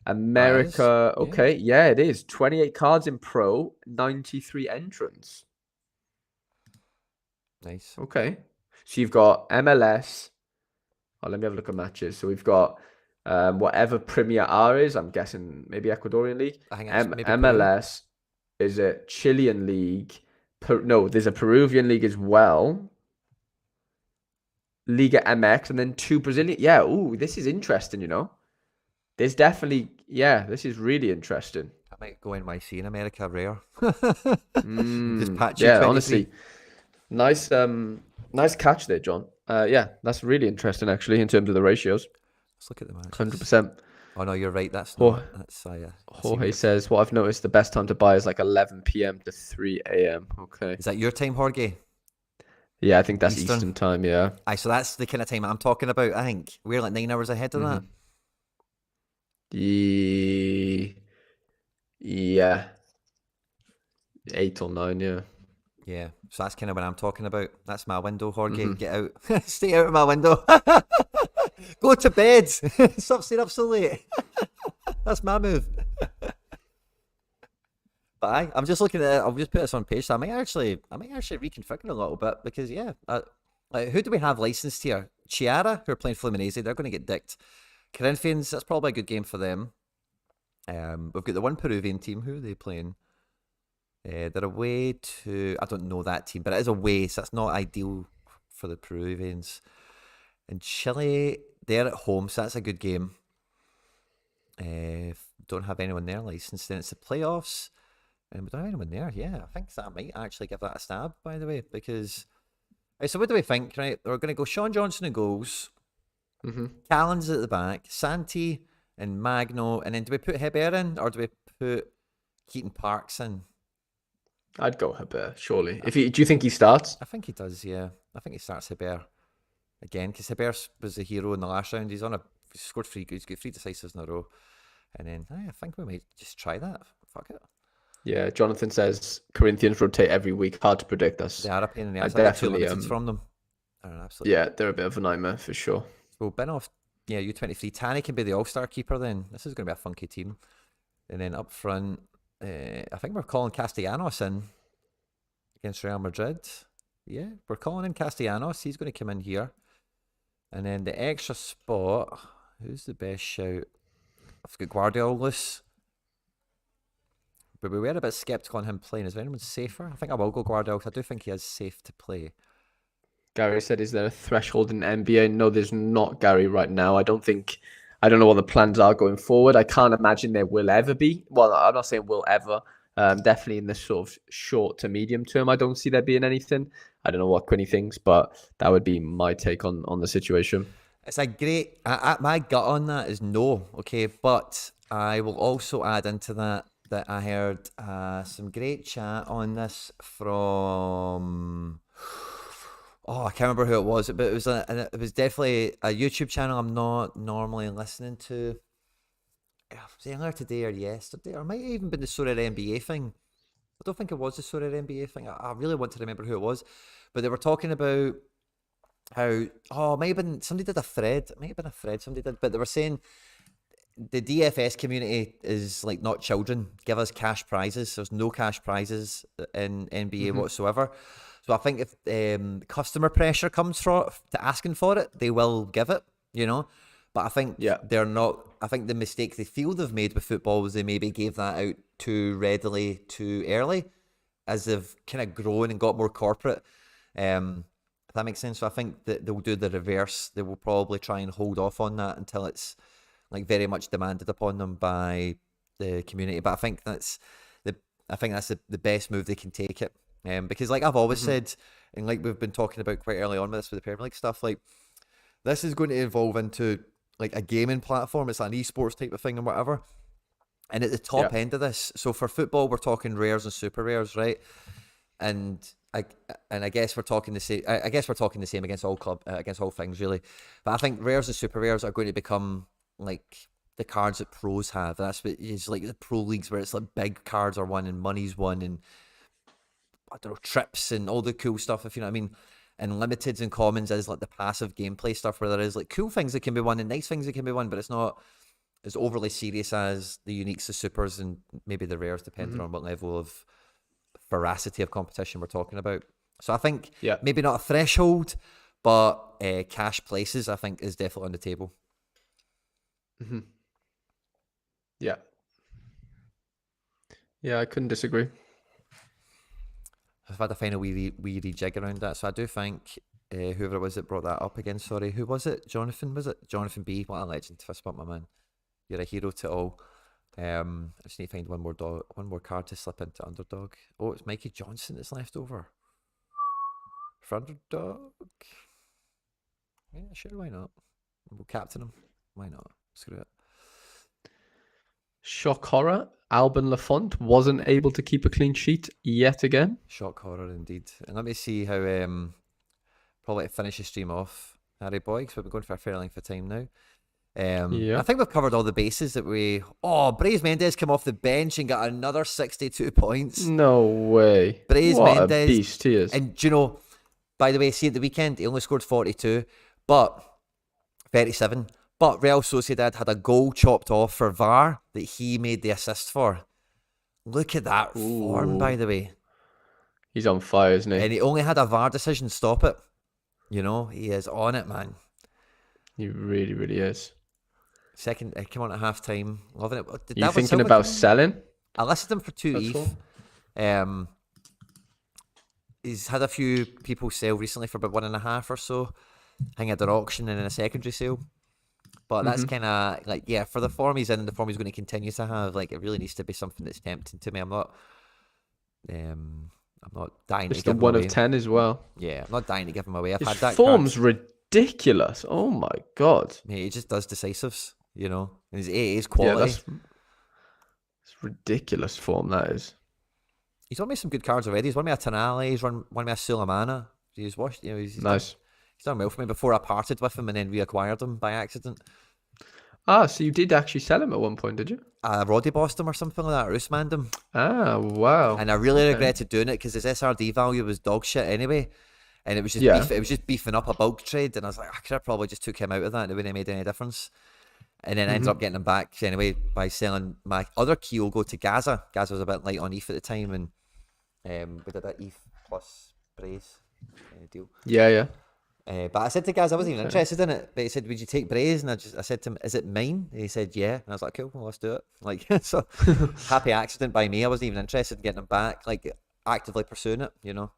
that is, America, yeah, okay, yeah, it is. 28 cards in Pro, 93 entrants. nice. Okay. So you've got MLS. Oh, let me have a look at matches. So we've got whatever Premier R is. I'm guessing maybe Ecuadorian League. I think it's maybe Peru. MLS is a Chilean league. No, there's a Peruvian league as well. Liga MX, and then 2 Brazilian. Yeah, ooh, this is interesting, you know. There's definitely, yeah, this is really interesting. I might go NYC in America, rare. Just Mm, patch you yeah, 23. honestly, nice catch there, John. Yeah, that's really interesting actually in terms of the ratios. Let's look at the matches. 100%. Oh no, you're right. That's Jorge, not. That's I see what Jorge you're. says, what I've noticed the best time to buy is like 11 p.m. to 3 a.m. Okay. Is that your time, Jorge? Yeah, I think that's Eastern. Eastern time, yeah. Aye, so that's the kind of time I'm talking about. I think we're like 9 hours ahead of that. Yeah. 8 or 9, yeah. Yeah, so that's kind of what I'm talking about. That's my window, Jorge. Mm-hmm. Get out. Stay out of my window. Go to bed. Stop staying up so late. That's my move. But I'm just looking at it. I'll just put this on page. So I might actually reconfigure a little bit because yeah, like who do we have licensed here? Chiara, who are playing Fluminense, they're going to get dicked. Corinthians, that's probably a good game for them. We've got the one Peruvian team. Who are they playing? They're away to, I don't know that team, but it is away, so that's not ideal for the Peruvians. And Chile, they're at home, so that's a good game. Don't have anyone there licensed. Then it's the playoffs, and we don't have anyone there. Yeah, I think that might actually give that a stab, by the way, because. Right, so what do we think? Right, we're going to go Sean Johnson in goals, Callens at the back, Santi and Magno, and then do we put Heber in, or do we put Keaton Parks in? I'd go Heber, surely. Do you think he starts? I think he does, yeah. I think he starts Heber again because Heber was the hero in the last round. He scored 3 goals, got 3 decisives in a row, and then I think we might just try that. Fuck it. Yeah, Jonathan says Corinthians rotate every week. Hard to predict. They are a pain in the ass. I I get 2 definitely limiteds from them. Absolutely. Yeah, they're a bit of a nightmare for sure. So bin off, yeah, U23. Tanny can be the all-star keeper then. This is going to be a funky team. And then up front, I think we're calling Castellanos in against Real Madrid. Yeah, we're calling in Castellanos. He's going to come in here. And then the extra spot, who's the best shout? I've got Guardiola's. But we were a bit sceptical on him playing. Is there anyone safer? I think I will go Guardiola because I do think he is safe to play. Gary said, is there a threshold in NBA? No, there's not, Gary, right now. I don't know what the plans are going forward. I can't imagine there will ever be. Well, I'm not saying will ever. Definitely in the sort of short to medium term, I don't see there being anything. I don't know what Quinny thinks, but that would be my take on the situation. It's a great... my gut on that is no, okay? But I will also add into that I heard some great chat on this from... Oh, I can't remember who it was, but it was definitely a YouTube channel I'm not normally listening to. It was either today or yesterday, or it might have even been the Sorare NBA thing. I don't think it was the Sorare NBA thing. I really want to remember who it was, but they were talking about how it might have been somebody did a thread. It might have been a thread somebody did, but they were saying the DFS community is like not children. Give us cash prizes. There's no cash prizes in NBA whatsoever. So I think if customer pressure comes to asking for it, they will give it, you know. But I think they're not. I think the mistake they feel they've made with football was they maybe gave that out too readily, too early, as they've kind of grown and got more corporate. If that makes sense. So I think that they'll do the reverse. They will probably try and hold off on that until it's like very much demanded upon them by the community. But I think that's the best move they can take it. Because like I've always said, and like we've been talking about quite early on with this with the Premier League stuff, like this is going to evolve into like a gaming platform. It's an esports type of thing and whatever. And at the top end of this, so for football, we're talking rares and super rares, right? And I guess we're talking the same. I guess we're talking the same against all things, really. But I think rares and super rares are going to become like the cards that pros have. That's what is like the pro leagues where it's like big cards are won and money's won and I don't know, trips and all the cool stuff, if you know what I mean. And limiteds and commons is like the passive gameplay stuff where there is like cool things that can be won and nice things that can be won, but it's not as overly serious as the uniques, the supers, and maybe the rares, depending on what level of veracity of competition we're talking about. So I think maybe not a threshold, but cash places, I think, is definitely on the table. Yeah. Yeah, I couldn't disagree. I've had to find a wee rejig around that. So I do think whoever it was that brought that up again, sorry, who was it? Jonathan, was it? Jonathan B. What a legend. Fist bump, my man. You're a hero to all. I just need to find one more card to slip into underdog. Oh, it's Mikey Johnson that's left over. For underdog. Yeah, sure, why not? We'll captain him. Why not? Screw it. Shock horror. Alban Lafont wasn't able to keep a clean sheet yet again. Shock horror indeed. And let me see how probably to finish the stream off, Harry Boy, because we've been going for a fair length of time now. I think we've covered all the bases that we... Oh, Brais Mendes came off the bench and got another 62 points. No way. Brais what Mendes, a beast he is. And do you know, by the way, see at the weekend, he only scored 42, but 37. But Real Sociedad had a goal chopped off for VAR that he made the assist for. Look at that form, by the way. He's on fire, isn't he? And he only had a VAR decision stop it. You know, he is on it, man. He really, really is. Second, I came on at half time. Loving it. You thinking about selling? I listed him for 2 ETH. He's had a few people sell recently for about 1.5 or so. I think at an auction and in a secondary sale. But that's kind of like, yeah, for the form he's in and the form he's going to continue to have, like, it really needs to be something that's tempting to me. I'm not dying Just to give a him 1 away. of 10 as well. Yeah, I'm not dying to give him away. I've His had that form's card. ridiculous. Oh my god. Mate, he just does decisives, you know. And his A is quality. Yeah, it's ridiculous form, that is. He's won me some good cards already. He's won me a Tonali. He's won me a Sulemana. He's washed. You know, he's Nice. He's done well for me before I parted with him and then reacquired him by accident. Ah, so you did actually sell him at one point, did you? Roddy bossed him or something like that, or Usmaned him. Ah, wow. And I really regretted doing it because his SRD value was dog shit anyway. And it was just beefing up a bulk trade. And I was like, I could have probably just took him out of that and it wouldn't have made any difference. And then I ended up getting him back anyway by selling my other Kyogo to Gaza. Gaza was a bit light on ETH at the time, and we did that ETH plus Braze deal. Yeah. But I said to Gaz, I wasn't even interested in it. But he said, "Would you take Braze?" And I said to him, "Is it mine?" And he said, "Yeah." And I was like, "Cool, well, let's do it." Like, so happy accident by me. I wasn't even interested in getting him back, like actively pursuing it, you know.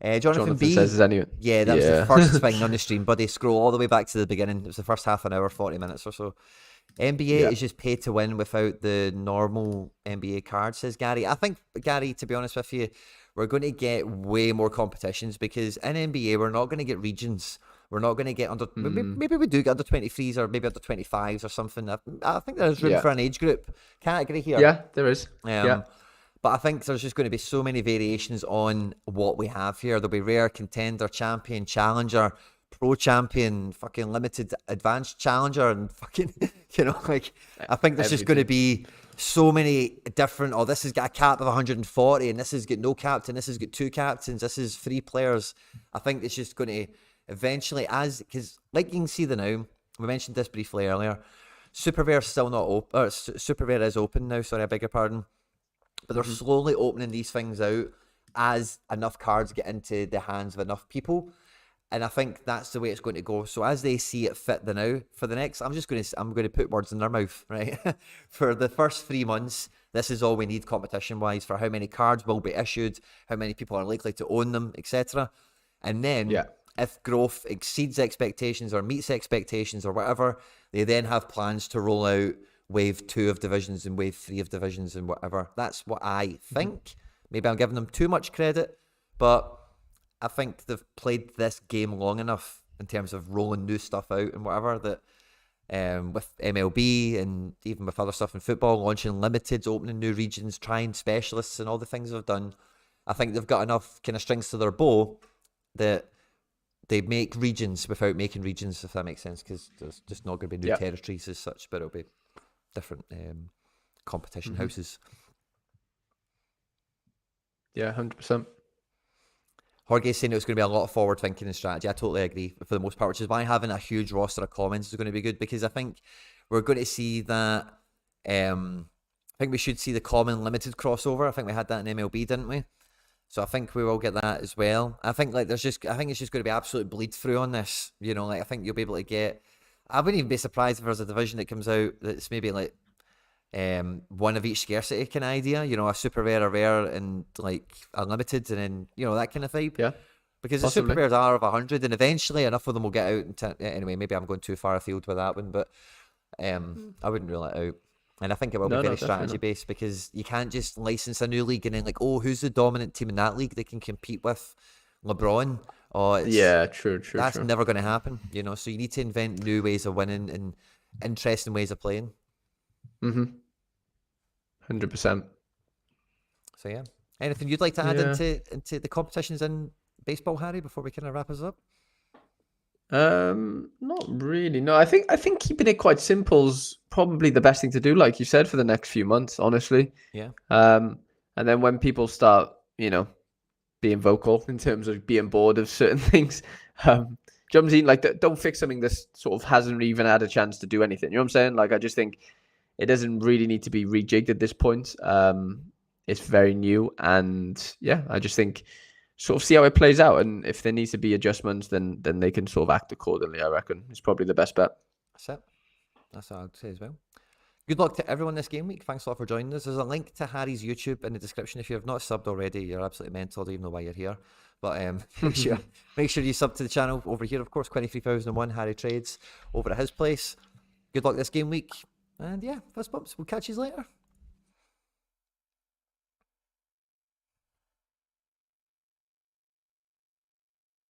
Jonathan B says, yeah, that was the first thing on the stream, buddy. Scroll all the way back to the beginning. It was the first half an hour, 40 minutes or so. NBA is just paid to win without the normal NBA card, says Gary. I think, Gary, to be honest with you, we're going to get way more competitions because in NBA, we're not going to get regions. We're not going to get under... Maybe we do get under 23s or maybe under 25s or something. I think there's room for an age group category here. Yeah, there is. But I think there's just going to be so many variations on what we have here. There'll be rare, contender, champion, challenger, pro champion, fucking limited, advanced challenger, and fucking, you know, like, I think there's just going to be so many different, this has got a cap of 140, and this has got no captain, this has got 2 captains, this is 3 players. I think it's just going to eventually, because like you can see now, we mentioned this briefly earlier, Super Rare is still not open, or Super Rare is open now, sorry, I beg your pardon. But they're slowly opening these things out as enough cards get into the hands of enough people. And I think that's the way it's going to go. So as they see it fit now, for the next, I'm going to put words in their mouth, right? For the first 3 months, this is all we need competition-wise for how many cards will be issued, how many people are likely to own them, etc. And then if growth exceeds expectations or meets expectations or whatever, they then have plans to roll out wave 2 of divisions and wave 3 of divisions and whatever. That's what I think. Maybe I'm giving them too much credit, but I think they've played this game long enough in terms of rolling new stuff out and whatever that with MLB and even with other stuff in football, launching limiteds, opening new regions, trying specialists and all the things they've done. I think they've got enough kind of strings to their bow that they make regions without making regions, if that makes sense, because there's just not going to be new territories as such, but it'll be different competition houses. Yeah, 100%. Jorge's saying it was going to be a lot of forward thinking and strategy. I totally agree for the most part, which is why having a huge roster of commons is going to be good, because I think we're going to see that. I think we should see the common limited crossover. I think we had that in MLB, didn't we? So I think we will get that as well. I think it's just going to be absolute bleed through on this. You know, like I think you'll be able to get. I wouldn't even be surprised if there's a division that comes out that's maybe like one of each scarcity kind of idea. You know, a super rare, a rare, and like a limited, and then that kind of vibe. Yeah. Because the super rares are of 100, and eventually enough of them will get out. Anyway, maybe I'm going too far afield with that one, but I wouldn't rule it out. And I think it will be very strategy based, because you can't just license a new league and then like, oh, who's the dominant team in that league that can compete with LeBron? Oh, true. That's never going to happen, So you need to invent new ways of winning and interesting ways of playing. 100%. So yeah, anything you'd like to add into the competitions in baseball, Harry, before we kind of wrap us up? Not really. No, I think keeping it quite simple is probably the best thing to do, like you said, for the next few months, honestly. Yeah. And then when people start, being vocal in terms of being bored of certain things, like don't fix something that sort of hasn't even had a chance to do anything. You know what I'm saying? Like, I just think it doesn't really need to be rejigged at this point. It's very new, and yeah, I just think sort of see how it plays out, and if there needs to be adjustments, then they can sort of act accordingly. I reckon it's probably the best bet. That's it. That's what I'd say as well. Good luck to everyone this game week. Thanks a lot for joining us. There's a link to Harry's YouTube in the description. If you have not subbed already, you're absolutely mental. I don't even know why you're here. But make sure you sub to the channel over here. Of course, Quinny 3001, HarryTrades over at his place. Good luck this game week. And yeah, fist bumps. We'll catch you later.